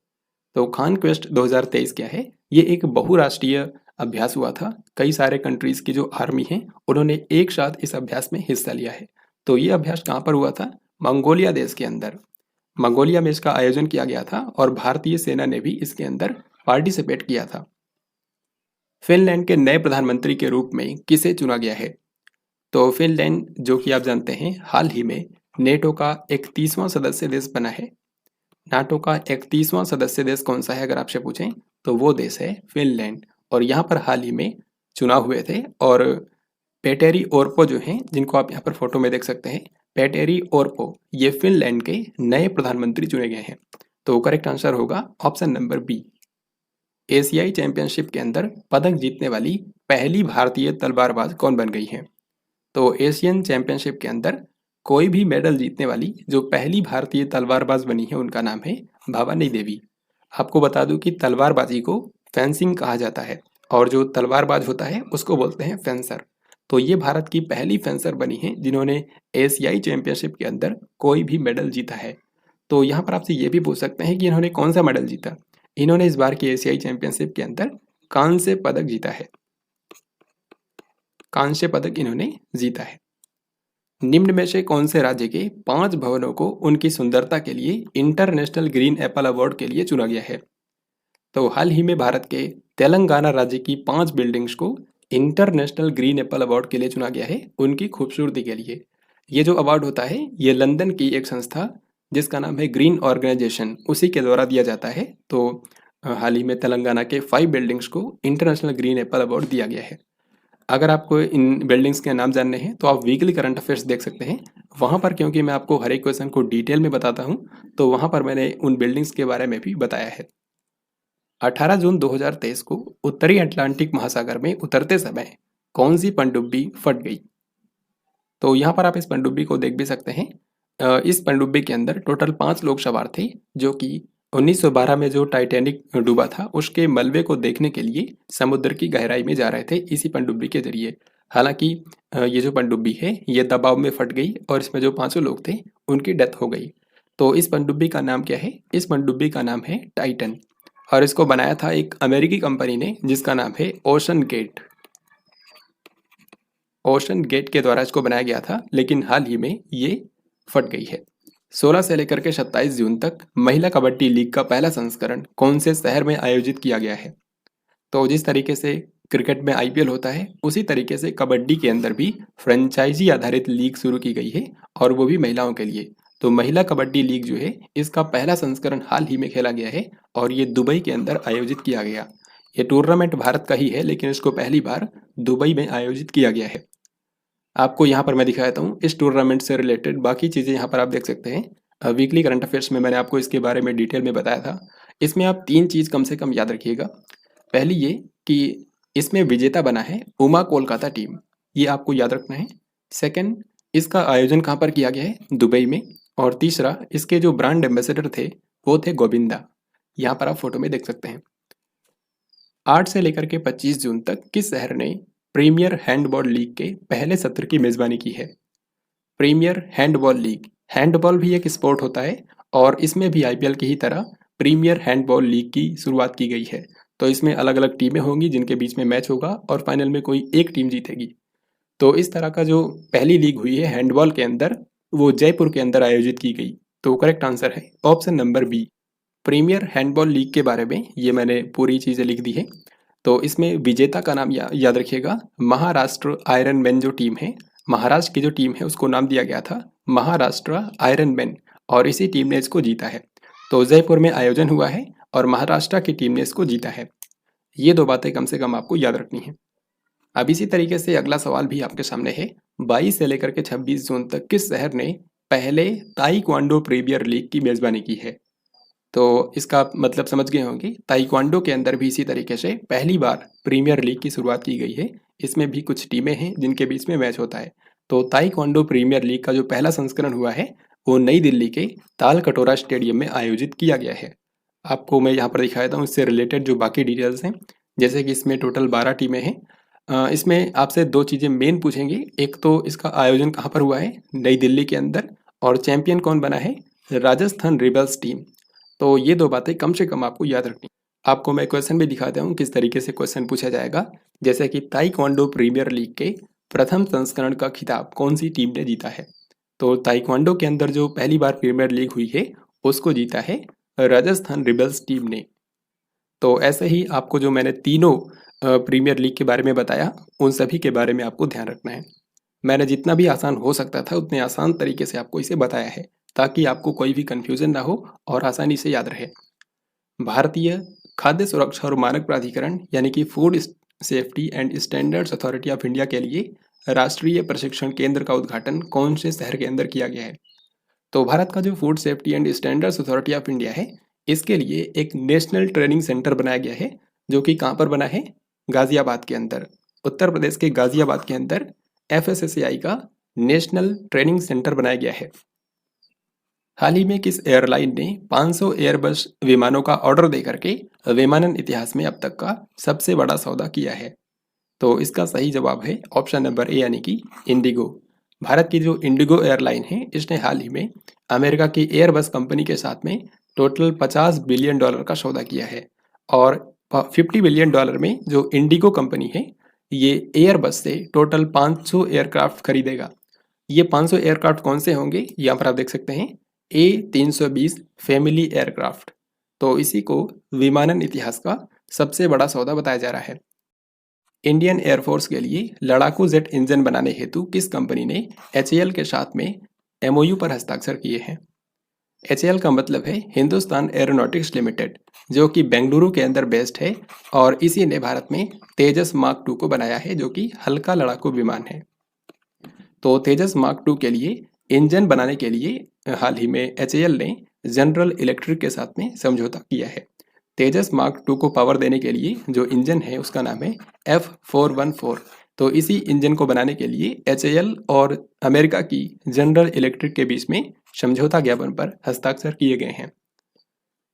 तो खान क्वेस्ट 2023 क्या है? ये एक बहुराष्ट्रीय अभ्यास हुआ था। कई सारे कंट्रीज की जो आर्मी हैं उन्होंने एक साथ इस अभ्यास में हिस्सा लिया है। तो ये अभ्यास कहाँ पर हुआ था? मंगोलिया देश के अंदर। मंगोलिया में इसका आयोजन किया गया था और भारतीय सेना ने भी इसके अंदर पार्टिसिपेट किया था। फिनलैंड के नए प्रधानमंत्री के रूप में किसे चुना गया है? तो फिनलैंड, जो कि आप जानते हैं, हाल ही में नेटो का 31वां सदस्य देश बना है। नाटो का 31वां सदस्य देश कौन सा है अगर आपसे पूछें तो वो देश है फिनलैंड। और यहाँ पर हाल ही में चुनाव हुए थे और पेटेरी ओर्पो जो हैं, जिनको आप यहाँ पर फोटो में देख सकते हैं, पेटेरी ओर्पो, ये फिनलैंड के नए प्रधानमंत्री चुने गए हैं। तो करेक्ट आंसर होगा ऑप्शन नंबर बी। एशियाई चैंपियनशिप के अंदर पदक जीतने वाली पहली भारतीय तलवारबाज कौन बन गई है? तो एशियन चैंपियनशिप के अंदर कोई भी मेडल जीतने वाली जो पहली भारतीय तलवारबाज बनी है उनका नाम है भवानी देवी। आपको बता दूं कि तलवारबाजी को फेंसिंग कहा जाता है और जो तलवारबाज होता है उसको बोलते हैं फेंसर। तो ये भारत की पहली फेंसर बनी है जिन्होंने एशियाई चैंपियनशिप के अंदर कोई भी मेडल जीता है। तो यहाँ पर आपसे ये भी पूछ सकते हैं कि इन्होंने कौन सा मेडल जीता। इन्होंने इस बार की एशियाई चैंपियनशिप के अंदर कांस्य पदक जीता है। कांस्य पदक इन्होंने जीता है। निम्न में से कौन से राज्य के 5 भवनों को उनकी सुंदरता के लिए इंटरनेशनल ग्रीन एप्पल अवार्ड के लिए चुना गया है? तो हाल ही में भारत के तेलंगाना राज्य की 5 बिल्डिंग्स को इंटरनेशनल ग्रीन एप्पल अवार्ड के लिए चुना गया है उनकी खूबसूरती के लिए। ये जो अवार्ड होता है ये लंदन की एक संस्था जिसका नाम है ग्रीन ऑर्गेनाइजेशन, उसी के द्वारा दिया जाता है। तो हाल ही में तेलंगाना के 5 बिल्डिंग्स को इंटरनेशनल ग्रीन एप्पल अवार्ड दिया गया है। अगर आपको इन बिल्डिंग्स के नाम जानने हैं तो आप वीकली करंट अफेयर्स देख सकते हैं। वहाँ पर क्योंकि मैं आपको हर एक क्वेश्चन को डिटेल में बताता हूँ, तो वहाँ पर मैंने उन बिल्डिंग्स के बारे में भी बताया है। 18 जून 2023 को उत्तरी अटलांटिक महासागर में उतरते समय कौन सी पनडुब्बी फट गई? तो यहाँ पर आप इस पनडुब्बी को देख भी सकते हैं। इस पनडुब्बी के अंदर टोटल 5 लोग सवार थे, जो कि 1912 में जो टाइटैनिक डूबा था उसके मलबे को देखने के लिए समुद्र की गहराई में जा रहे थे इसी पनडुब्बी के जरिए। हालांकि ये जो पनडुब्बी है ये दबाव में फट गई और इसमें जो 5 लोग थे उनकी डेथ हो गई। तो इस पनडुब्बी का नाम क्या है? इस पनडुब्बी का नाम है टाइटन और इसको बनाया था एक अमेरिकी कंपनी ने जिसका नाम है ओशन गेट। ओशन गेट के द्वारा इसको बनाया गया था, लेकिन हाल ही में ये फट गई है। 16 से लेकर के 27 जून तक महिला कबड्डी लीग का पहला संस्करण कौन से शहर में आयोजित किया गया है? तो जिस तरीके से क्रिकेट में आईपीएल होता है उसी तरीके से कबड्डी के अंदर भी फ्रेंचाइजी आधारित लीग शुरू की गई है और वो भी महिलाओं के लिए। तो महिला कबड्डी लीग जो है इसका पहला संस्करण हाल ही में खेला गया है और ये दुबई के अंदर आयोजित किया गया। ये टूर्नामेंट भारत का ही है, लेकिन इसको पहली बार दुबई में आयोजित किया गया है। आपको यहाँ पर मैं दिखा देता हूँ इस टूर्नामेंट से रिलेटेड बाकी चीज़ें यहाँ पर आप देख सकते हैं। वीकली करंट अफेयर्स में मैंने आपको इसके बारे में डिटेल में बताया था। इसमें आप 3 चीज़ कम से कम याद रखिएगा। पहली ये कि इसमें विजेता बना है उमा कोलकाता टीम, ये आपको याद रखना है। सेकंड, इसका आयोजन कहाँ पर किया गया है? दुबई में। और तीसरा, इसके जो ब्रांड एम्बेसडर थे वो थे गोविंदा, यहाँ पर आप फोटो में देख सकते हैं। 8 से लेकर के 25 जून तक किस शहर ने प्रीमियर हैंडबॉल लीग के पहले सत्र की मेजबानी की है? प्रीमियर हैंडबॉल लीग, हैंडबॉल भी एक स्पोर्ट होता है और इसमें भी आईपीएल की ही तरह प्रीमियर हैंडबॉल लीग की शुरुआत की गई है। तो इसमें अलग अलग टीमें होंगी जिनके बीच में मैच होगा और फाइनल में कोई एक टीम जीतेगी। तो इस तरह का जो पहली लीग हुई है हैंडबॉल के अंदर वो जयपुर के अंदर आयोजित की गई। तो करेक्ट आंसर है option number B. Premier handball league के बारे में ये मैंने पूरी चीज़ें लिख दी है। तो इसमें विजेता का नाम याद रखिएगा, महाराष्ट्र आयरन मैन जो टीम है, महाराष्ट्र की जो टीम है उसको नाम दिया गया था महाराष्ट्र आयरन मैन और इसी टीम ने इसको जीता है। तो जयपुर में आयोजन हुआ है और महाराष्ट्र की टीम ने इसको जीता है। ये 2 बातें कम से कम आपको याद रखनी है। अब इसी तरीके से अगला सवाल भी आपके सामने है। 22 से लेकर के 26 जून तक किस शहर ने पहले ताइक्वांडो प्रीमियर लीग की मेजबानी की है? तो इसका मतलब समझ गए होंगे, ताइक्वांडो के अंदर भी इसी तरीके से पहली बार प्रीमियर लीग की शुरुआत की गई है। इसमें भी कुछ टीमें हैं जिनके बीच में मैच होता है। तो ताइक्वांडो प्रीमियर लीग का जो पहला संस्करण हुआ है वो नई दिल्ली के ताल कटोरा स्टेडियम में आयोजित किया गया है। आपको मैं यहाँ पर दिखा देता हूँ इससे रिलेटेड जो बाकी डिटेल्स हैं। जैसे कि इसमें टोटल 12 टीमें हैं। इसमें आपसे 2 चीज़ें मेन पूछेंगे। एक तो इसका आयोजन कहाँ पर हुआ है? नई दिल्ली के अंदर। और चैंपियन कौन बना है? Rajasthan rebels team. तो ये 2 बातें कम से कम आपको याद रखनी। आपको मैं क्वेश्चन भी दिखाता हूँ किस तरीके से क्वेश्चन पूछा जाएगा। जैसे कि ताइक्वांडो प्रीमियर लीग के प्रथम संस्करण का खिताब कौन सी टीम ने जीता है? तो ताइक्वांडो के अंदर जो पहली बार प्रीमियर लीग हुई है उसको जीता है राजस्थान रिबल्स टीम ने। तो ऐसे ही आपको जो मैंने तीनों प्रीमियर लीग के बारे में बताया उन सभी के बारे में आपको ध्यान रखना है। मैंने जितना भी आसान हो सकता था उतने आसान तरीके से आपको इसे बताया है ताकि आपको कोई भी कन्फ्यूजन ना हो और आसानी से याद रहे। भारतीय खाद्य सुरक्षा और मानक प्राधिकरण यानी कि food safety and standards authority of India के लिए राष्ट्रीय प्रशिक्षण केंद्र का उद्घाटन कौन से शहर के अंदर किया गया है? तो भारत का जो food safety and standards authority of India है इसके लिए एक नेशनल ट्रेनिंग सेंटर बनाया गया है, जो कि कहाँ पर बना है? गाजियाबाद के अंदर। उत्तर प्रदेश के गाजियाबाद के अंदर FSSAI का नेशनल ट्रेनिंग सेंटर बनाया गया है। हाल ही में किस एयरलाइन ने 500 एयरबस विमानों का ऑर्डर देकर के विमानन इतिहास में अब तक का सबसे बड़ा सौदा किया है? तो इसका सही जवाब है ऑप्शन नंबर ए यानी कि इंडिगो। भारत की जो इंडिगो एयरलाइन है इसने हाल ही में अमेरिका की एयरबस कंपनी के साथ में टोटल $50 बिलियन का सौदा किया है और $50 बिलियन में जो इंडिगो कंपनी है ये एयरबस से टोटल 500 एयरक्राफ्ट खरीदेगा। ये 500 एयरक्राफ्ट कौन से होंगे? यहाँ पर आप देख सकते हैं A320 फैमिली एयरक्राफ्ट। तो इसी को विमानन इतिहास का सबसे बड़ा सौदा बताया जा रहा है। इंडियन एयरफोर्स के लिए लड़ाकू जेट इंजन बनाने हेतु किस कंपनी ने HAL के साथ में MOU पर हस्ताक्षर किए हैं? HAL का मतलब है हिंदुस्तान एरोनॉटिक्स लिमिटेड। जो कि बेंगलुरु के अंदर बेस्ड है और इसी ने भारत में तेजस मार्क 2 को बनाया है, जो कि हल्का लड़ाकू विमान है। तो तेजस मार्क 2 के लिए इंजन बनाने के लिए हाल ही में एचएएल ने जनरल इलेक्ट्रिक के साथ में समझौता किया है। तेजस मार्क 2 को पावर देने के लिए जो इंजन है उसका नाम है F414। तो इसी इंजन को बनाने के लिए एचएएल और अमेरिका की जनरल इलेक्ट्रिक के बीच में समझौता ज्ञापन पर हस्ताक्षर किए गए हैं।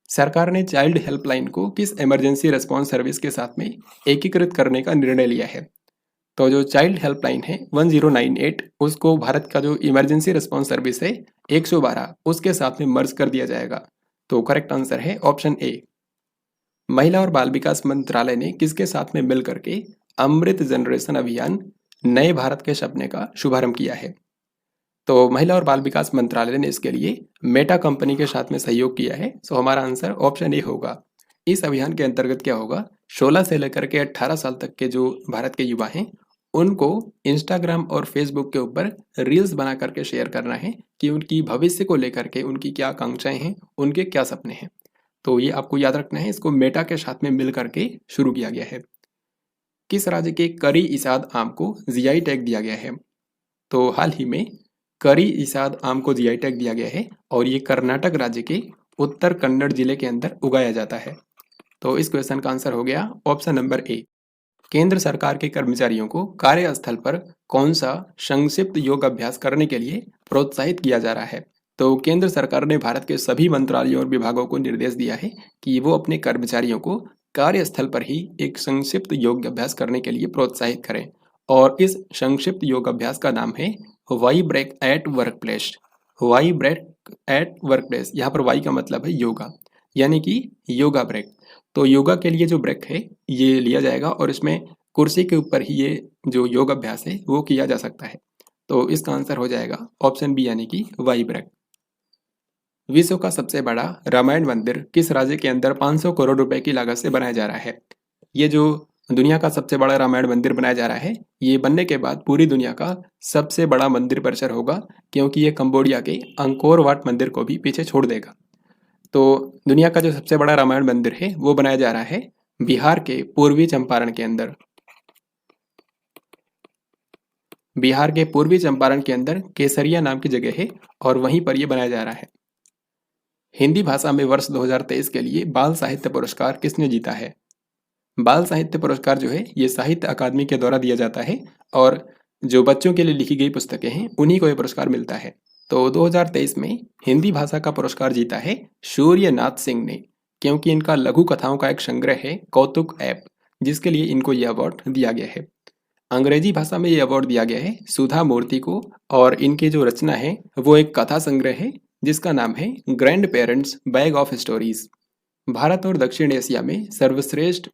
सरकार ने चाइल्ड हेल्पलाइन को किस इमरजेंसी रिस्पांस सर्विस के साथ में एकीकृत करने का निर्णय लिया है? तो जो चाइल्ड हेल्पलाइन है 1098 उसको भारत का जो इमरजेंसी रिस्पांस सर्विस है 112 उसके साथ में मर्ज कर दिया जाएगा। तो करेक्ट आंसर है ऑप्शन ए। महिला और बाल विकास मंत्रालय ने किसके साथ में मिल करके अमृत जनरेशन अभियान नए भारत के सपने का शुभारंभ किया है? तो महिला और बाल विकास मंत्रालय ने इसके लिए मेटा कंपनी के साथ में सहयोग किया है। सो हमारा आंसर ऑप्शन ए होगा। इस अभियान के अंतर्गत क्या होगा, 16 से लेकर के 18 साल तक के जो भारत के युवा हैं उनको इंस्टाग्राम और फेसबुक के ऊपर रील्स बना करके शेयर करना है कि उनकी भविष्य को लेकर के उनकी क्या आकांक्षाएं हैं, उनके क्या सपने हैं। तो ये आपको याद रखना है, इसको मेटा के साथ में मिल करके शुरू किया गया है। किस राज्य के करी इसाद आम को जीआई टैग दिया गया है? तो हाल ही में करी इसाद आम को जीआई टैग दिया गया है और ये कर्नाटक राज्य के उत्तर कन्नड़ जिले के अंदर उगाया जाता है। तो इस क्वेश्चन का आंसर हो गया ऑप्शन नंबर ए। केंद्र सरकार के कर्मचारियों को कार्यस्थल पर कौन सा संक्षिप्त योग अभ्यास करने के लिए प्रोत्साहित किया जा रहा है? तो केंद्र सरकार ने भारत के सभी मंत्रालयों और विभागों को निर्देश दिया है कि वो अपने कर्मचारियों को कार्यस्थल पर ही एक संक्षिप्त योग अभ्यास करने के लिए प्रोत्साहित करें और इस संक्षिप्त योग अभ्यास का नाम है Y break at workplace. Y break at workplace, यहाँ पर वाई का मतलब है योगा, यानी कि योगा ब्रेक। तो योगा के लिए जो ब्रेक है ये लिया जाएगा और इसमें कुर्सी के ऊपर ही ये जो योग अभ्यास है वो किया जा सकता है। तो इसका आंसर हो जाएगा ऑप्शन बी, यानी कि वाई ब्रेक। विश्व का सबसे बड़ा रामायण मंदिर किस राज्य के अंदर 500 करोड़ रुपए की लागत से बनाया जा रहा है? ये जो दुनिया का सबसे बड़ा रामायण मंदिर बनाया जा रहा है ये बनने के बाद पूरी दुनिया का सबसे बड़ा मंदिर परिसर होगा, क्योंकि ये कंबोडिया के अंकोर वाट मंदिर को भी पीछे छोड़ देगा। तो दुनिया का जो सबसे बड़ा रामायण मंदिर है वो बनाया जा रहा है बिहार के पूर्वी चंपारण के अंदर। बिहार के पूर्वी चंपारण के अंदर केसरिया नाम की जगह है और वहीं पर यह बनाया जा रहा है। हिंदी भाषा में वर्ष 2023 के लिए बाल साहित्य पुरस्कार किसने जीता है? बाल साहित्य पुरस्कार जो है ये साहित्य अकादमी के द्वारा दिया जाता है और जो बच्चों के लिए लिखी गई पुस्तकें हैं उन्हीं को ये पुरस्कार मिलता है। तो 2023 में हिंदी भाषा का पुरस्कार जीता है सूर्यनाथ सिंह ने, क्योंकि इनका लघु कथाओं का एक संग्रह है कौतुक ऐप, जिसके लिए इनको ये अवार्ड दिया गया है। अंग्रेजी भाषा में ये अवार्ड दिया गया है सुधा मूर्ति को और इनकी जो रचना है वो एक कथा संग्रह है जिसका नाम है grand parents bag of stories. Bharat और दक्षिण एशिया में सर्वश्रेष्ठ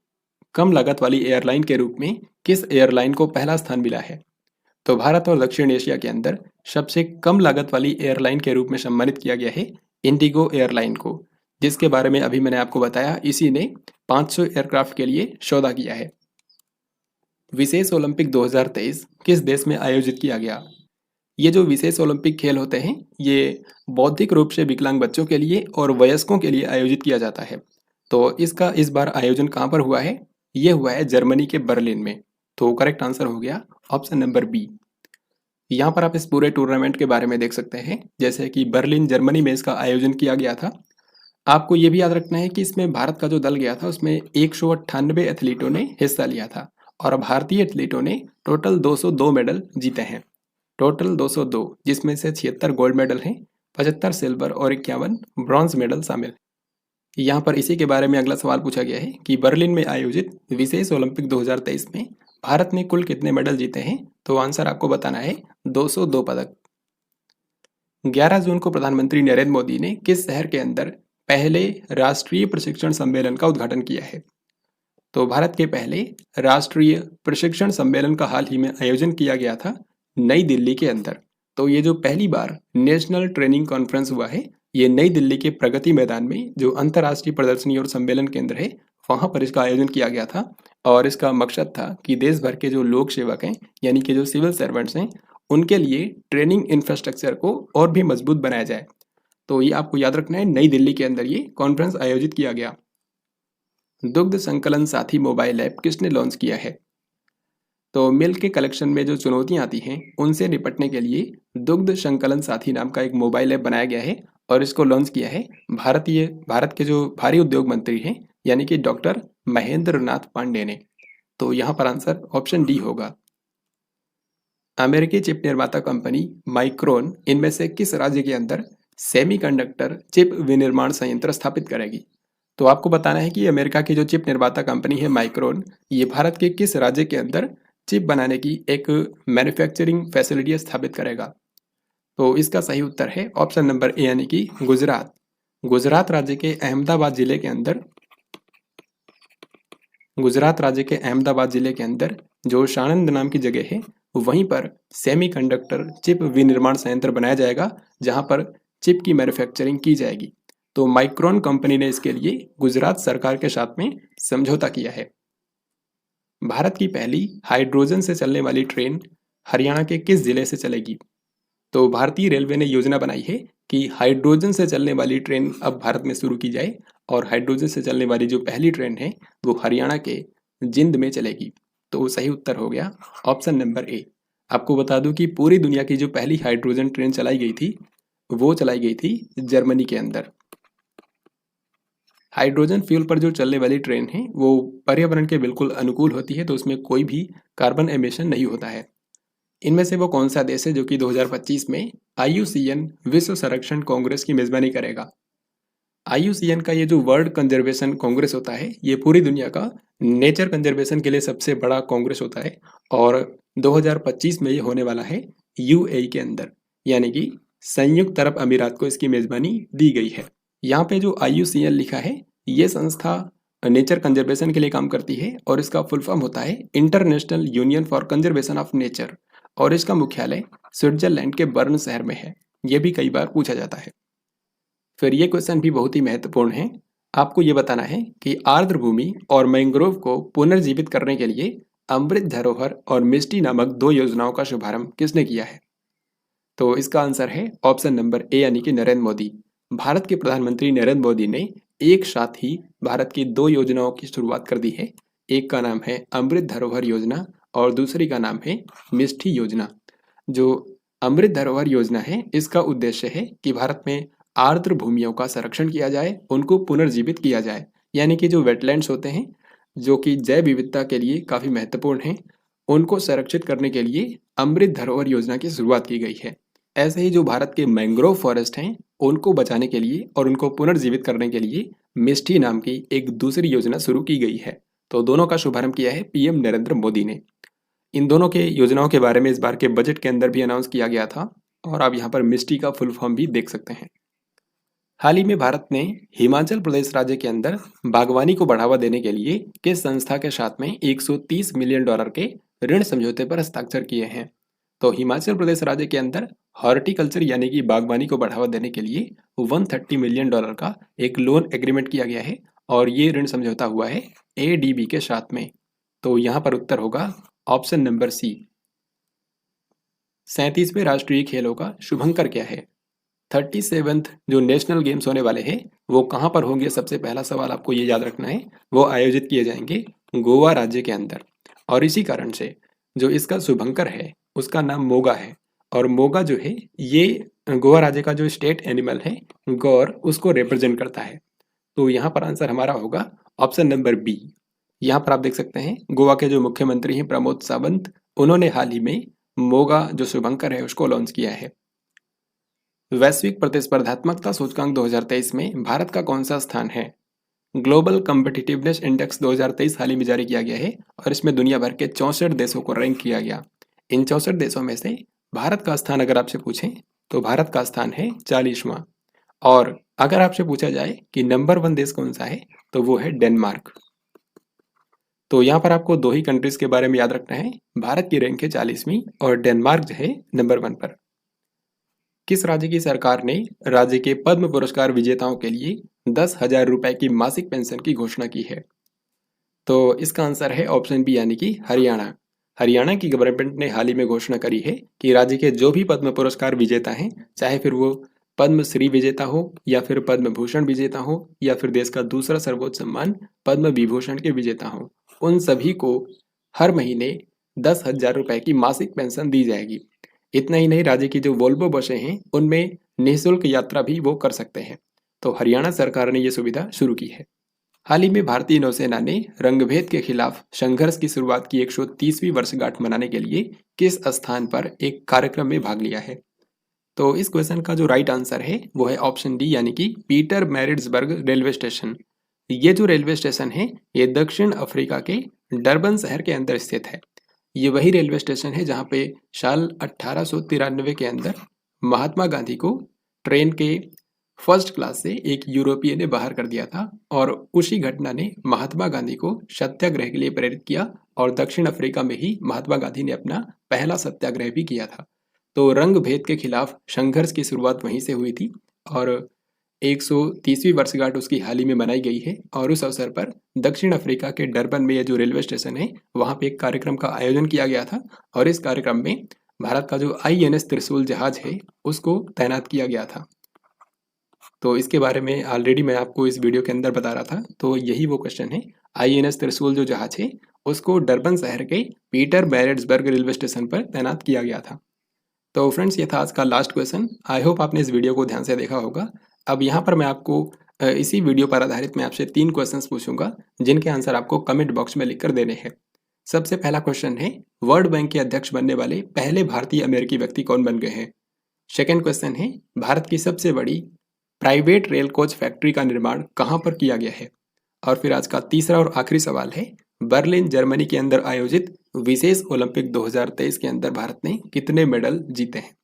कम लागत वाली एयरलाइन के रूप में किस एयरलाइन को पहला स्थान मिला है? तो भारत और दक्षिण एशिया के अंदर सबसे कम लागत वाली एयरलाइन के रूप में सम्मानित किया गया है इंडिगो एयरलाइन को, जिसके बारे में अभी मैंने आपको बताया। इसी ने 500 एयरक्राफ्ट के लिए सौदा किया है। विशेष ओलंपिक 2023 किस देश में आयोजित किया गया? ये जो विशेष ओलंपिक खेल होते हैं ये बौद्धिक रूप से विकलांग बच्चों के लिए और वयस्कों के लिए आयोजित किया जाता है। तो इसका इस बार आयोजन कहाँ पर हुआ है? ये हुआ है जर्मनी के बर्लिन में। तो करेक्ट आंसर हो गया ऑप्शन नंबर बी। यहाँ पर आप इस पूरे टूर्नामेंट के बारे में देख सकते हैं, जैसे कि बर्लिन जर्मनी में इसका आयोजन किया गया था। आपको ये भी याद रखना है कि इसमें भारत का जो दल गया था उसमें 198 एथलीटों ने हिस्सा लिया था और भारतीय एथलीटों ने टोटल 202 मेडल जीते हैं। टोटल 202, जिसमें से 76 गोल्ड मेडल हैं, 75 सिल्वर और 51 ब्रॉन्ज मेडल शामिल। यहाँ पर इसी के बारे में अगला सवाल पूछा गया है कि बर्लिन में आयोजित विशेष ओलंपिक 2023 में भारत ने कुल कितने मेडल जीते हैं? तो आंसर आपको बताना है 202 पदक। 11 जून को प्रधानमंत्री नरेंद्र मोदी ने किस शहर के अंदर पहले राष्ट्रीय प्रशिक्षण सम्मेलन का उद्घाटन किया है? तो भारत के पहले राष्ट्रीय प्रशिक्षण सम्मेलन का हाल ही में आयोजन किया गया था नई दिल्ली के अंदर। तो ये जो पहली बार नेशनल ट्रेनिंग कॉन्फ्रेंस हुआ है ये नई दिल्ली के प्रगति मैदान में जो अंतर्राष्ट्रीय प्रदर्शनी और सम्मेलन केंद्र है वहां पर इसका आयोजन किया गया था और इसका मकसद था कि देश भर के जो लोक सेवक हैं यानी कि जो सिविल सर्वेंट्स हैं उनके लिए ट्रेनिंग इंफ्रास्ट्रक्चर को और भी मजबूत बनाया जाए। तो ये आपको याद रखना है, नई दिल्ली के अंदर ये कॉन्फ्रेंस आयोजित किया गया। दुग्ध संकलन साथी मोबाइल ऐप किसने लॉन्च किया है? तो मिल्क के कलेक्शन में जो चुनौतियां आती हैं उनसे निपटने के लिए दुग्ध संकलन साथी नाम का एक मोबाइल ऐप बनाया गया है और इसको लॉन्च किया है भारत के जो भारी उद्योग मंत्री हैं यानी कि डॉक्टर महेंद्र नाथ पांडे ने। तो यहाँ पर आंसर ऑप्शन डी होगा। अमेरिकी चिप निर्माता कंपनी माइक्रोन इनमें से किस राज्य के अंदर सेमीकंडक्टर चिप विनिर्माण संयंत्र स्थापित करेगी? तो आपको बताना है कि अमेरिका की जो चिप निर्माता कंपनी है माइक्रोन, ये भारत के किस राज्य के अंदर चिप बनाने की एक मैन्युफैक्चरिंग फैसिलिटी स्थापित करेगा? तो इसका सही उत्तर है ऑप्शन नंबर ए यानी कि गुजरात। गुजरात राज्य के अहमदाबाद जिले के अंदर जो साणंद नाम की जगह है वहीं पर सेमीकंडक्टर चिप विनिर्माण संयंत्र बनाया जाएगा जहां पर चिप की मैन्युफैक्चरिंग की जाएगी। तो माइक्रोन कंपनी ने इसके लिए गुजरात सरकार के साथ में समझौता किया है। भारत की पहली हाइड्रोजन से चलने वाली ट्रेन हरियाणा के किस जिले से चलेगी? तो भारतीय रेलवे ने योजना बनाई है कि हाइड्रोजन से चलने वाली ट्रेन अब भारत में शुरू की जाए और हाइड्रोजन से चलने वाली जो पहली ट्रेन है वो हरियाणा के जिंद में चलेगी। तो सही उत्तर हो गया ऑप्शन नंबर ए। आपको बता दूं कि पूरी दुनिया की जो पहली हाइड्रोजन ट्रेन चलाई गई थी वो चलाई गई थी जर्मनी के अंदर। हाइड्रोजन फ्यूल पर जो चलने वाली ट्रेन है वो पर्यावरण के बिल्कुल अनुकूल होती है, तो उसमें कोई भी कार्बन एमिशन नहीं होता है। इनमें से वो कौन सा देश है जो कि 2025 में IUCN विश्व संरक्षण कांग्रेस की मेजबानी करेगा? IUCN का ये जो वर्ल्ड कंजर्वेशन कांग्रेस होता है ये पूरी दुनिया का नेचर कंजर्वेशन के लिए सबसे बड़ा कांग्रेस होता है और 2025 में ये होने वाला है UAE के अंदर, यानी कि संयुक्त अरब अमीरात को इसकी मेजबानी दी गई है। यहाँ पे जो IUCN लिखा है ये संस्था नेचर कंजर्वेशन के लिए काम करती है और इसका फुल फॉर्म होता है international union for conservation of nature और इसका मुख्यालय स्विट्जरलैंड के बर्न शहर में है। ये भी कई बार पूछा जाता है। फिर ये क्वेश्चन भी बहुत ही महत्वपूर्ण है। आपको ये बताना है कि आर्द्र भूमि और मैंग्रोव को पुनर्जीवित करने के लिए अमृत धरोहर और मिष्टी नामक 2 योजनाओं का शुभारंभ किसने किया है? तो इसका आंसर है ऑप्शन नंबर ए यानी कि नरेंद्र मोदी। भारत के प्रधानमंत्री नरेंद्र मोदी ने एक साथ ही भारत की 2 योजनाओं की शुरुआत कर दी है। एक का नाम है अमृत धरोहर योजना और दूसरी का नाम है मिष्टी योजना। जो अमृत धरोहर योजना है इसका उद्देश्य है कि भारत में आर्द्र भूमियों का संरक्षण किया जाए, उनको पुनर्जीवित किया जाए, यानी कि जो वेटलैंड्स होते हैं जो कि जैव विविधता के लिए काफ़ी महत्वपूर्ण हैं, उनको संरक्षित करने के लिए अमृत धरोहर योजना की शुरुआत की गई है। ऐसे ही जो भारत के मैंग्रोव फॉरेस्ट हैं उनको बचाने के लिए और उनको पुनर्जीवित करने के लिए मिष्टी नाम की एक दूसरी योजना शुरू की गई है। तो दोनों का शुभारंभ किया है PM नरेंद्र मोदी ने। इन दोनों के योजनाओं के बारे में इस बार के बजट के अंदर भी अनाउंस किया गया था और आप यहाँ पर मिष्टी का फुल फॉर्म भी देख सकते हैं। हाल ही में भारत ने हिमाचल प्रदेश राज्य के अंदर बागवानी को बढ़ावा देने के लिए किस संस्था के साथ में $130 मिलियन के ऋण समझौते पर हस्ताक्षर किए हैं? तो हिमाचल प्रदेश राज्य के अंदर हॉर्टिकल्चर यानी कि बागवानी को बढ़ावा देने के लिए $130 मिलियन का एक लोन एग्रीमेंट किया गया है और ये ऋण समझौता हुआ है ADB के साथ में। तो यहाँ पर उत्तर होगा ऑप्शन नंबर सी। 37वें राष्ट्रीय खेलों का शुभंकर क्या है? 37th जो नेशनल गेम्स होने वाले हैं वो कहाँ पर होंगे? सबसे पहला सवाल आपको ये याद रखना है, वो आयोजित किए जाएंगे गोवा राज्य के अंदर और इसी कारण से जो इसका शुभंकर है उसका नाम मोगा है और मोगा जो है ये गोवा राज्य का जो स्टेट एनिमल है गौर उसको रिप्रेजेंट करता है। तो यहाँ पर आंसर हमारा होगा ऑप्शन नंबर बी। यहाँ पर आप देख सकते हैं गोवा के जो मुख्यमंत्री हैं प्रमोद सावंत, उन्होंने हाल ही में मोगा जो शुभंकर है उसको लॉन्च किया है। वैश्विक प्रतिस्पर्धात्मकता सूचकांक 2023 में भारत का कौन सा स्थान है? ग्लोबल कॉम्पिटिटिवनेस इंडेक्स 2023 हाल ही में जारी किया गया है और इसमें दुनिया भर के 64 देशों को रैंक किया गया। इन 64 देशों में से भारत का स्थान अगर आपसे पूछें तो भारत का स्थान है 40वां और अगर आपसे पूछा जाए कि नंबर 1 देश कौन सा है तो वो है डेनमार्क। तो यहाँ पर आपको 2 ही कंट्रीज के बारे में याद रखना है। भारत की रैंक है 40वीं और डेनमार्क जो है नंबर 1 पर। किस राज्य की सरकार ने राज्य के पद्म पुरस्कार विजेताओं के लिए 10,000 रुपए की मासिक पेंशन की घोषणा की है? तो इसका आंसर है ऑप्शन बी यानी कि हरियाणा। हरियाणा की गवर्नमेंट ने हाल ही में घोषणा करी है कि राज्य के जो भी पद्म पुरस्कार विजेता हैं, चाहे फिर वो पद्मश्री विजेता हो या फिर पद्म भूषण विजेता हो या फिर देश का दूसरा सर्वोच्च सम्मान पद्म विभूषण के विजेता हो, उन सभी को हर महीने 10,000 रुपए की मासिक पेंशन दी जाएगी। इतना ही नहीं, राज्य की जो वोल्वो बसें हैं उनमें निःशुल्क यात्रा भी वो कर सकते हैं। तो हरियाणा सरकार ने ये सुविधा शुरू की है। हाल ही में भारतीय नौसेना ने रंगभेद के खिलाफ संघर्ष की शुरुआत की 130वीं वर्षगांठ मनाने के लिए किस स्थान पर एक कार्यक्रम में भाग लिया है? तो इस क्वेश्चन का जो राइट आंसर है वो है ऑप्शन डी, यानी कि पीटर मैरिट्सबर्ग रेलवे स्टेशन। ये जो रेलवे स्टेशन है ये दक्षिण अफ्रीका के डरबन शहर के अंदर स्थित है। ये वही रेलवे स्टेशन है जहाँ पे साल 1893 के अंदर महात्मा गांधी को ट्रेन के फर्स्ट क्लास से एक यूरोपीय ने बाहर कर दिया था, और उसी घटना ने महात्मा गांधी को सत्याग्रह के लिए प्रेरित किया, और दक्षिण अफ्रीका में ही महात्मा गांधी ने अपना पहला सत्याग्रह भी किया था। तो रंग भेद के खिलाफ संघर्ष की शुरुआत वहीं से हुई थी, और 130वीं वर्षगांठ उसकी हाल ही में मनाई गई है। और उस अवसर पर दक्षिण अफ्रीका के डरबन में यह जो रेलवे स्टेशन है वहाँ पे एक कार्यक्रम का आयोजन किया गया था, और इस कार्यक्रम में भारत का जो INS त्रिशूल जहाज है उसको तैनात किया गया था। तो इसके बारे में ऑलरेडी मैं आपको इस वीडियो के अंदर बता रहा था, तो यही वो क्वेश्चन है। INS त्रिशूल जो जहाज है उसको डरबन शहर के पीटर मैरिट्सबर्ग रेलवे स्टेशन पर तैनात किया गया था। तो फ्रेंड्स, ये था आज का लास्ट क्वेश्चन। आई होप आपने इस वीडियो को ध्यान से देखा होगा। अब यहाँ पर मैं आपको इसी वीडियो पर आधारित मैं आपसे 3 क्वेश्चंस पूछूंगा जिनके आंसर आपको कमेंट बॉक्स में लिखकर देने हैं। सबसे पहला क्वेश्चन है, वर्ल्ड बैंक के अध्यक्ष बनने वाले पहले भारतीय अमेरिकी व्यक्ति कौन बन गए हैं? सेकेंड क्वेश्चन है, भारत की सबसे बड़ी प्राइवेट रेल कोच फैक्ट्री का निर्माण कहाँ पर किया गया है? और फिर आज का तीसरा और आखिरी सवाल है, बर्लिन जर्मनी के अंदर आयोजित विशेष ओलंपिक 2023 के अंदर भारत ने कितने मेडल जीते हैं?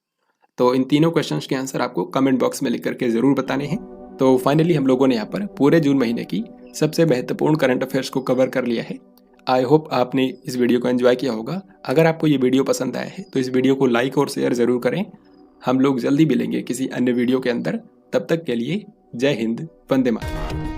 तो इन तीनों क्वेश्चंस के आंसर आपको कमेंट बॉक्स में लिख करके जरूर बताने हैं। तो फाइनली हम लोगों ने यहाँ पर पूरे जून महीने की सबसे महत्वपूर्ण करंट अफेयर्स को कवर कर लिया है। आई होप आपने इस वीडियो को एंजॉय किया होगा। अगर आपको ये वीडियो पसंद आया है तो इस वीडियो को लाइक और शेयर जरूर करें। हम लोग जल्दी मिलेंगे किसी अन्य वीडियो के अंदर। तब तक के लिए जय हिंद, वंदे मातरम।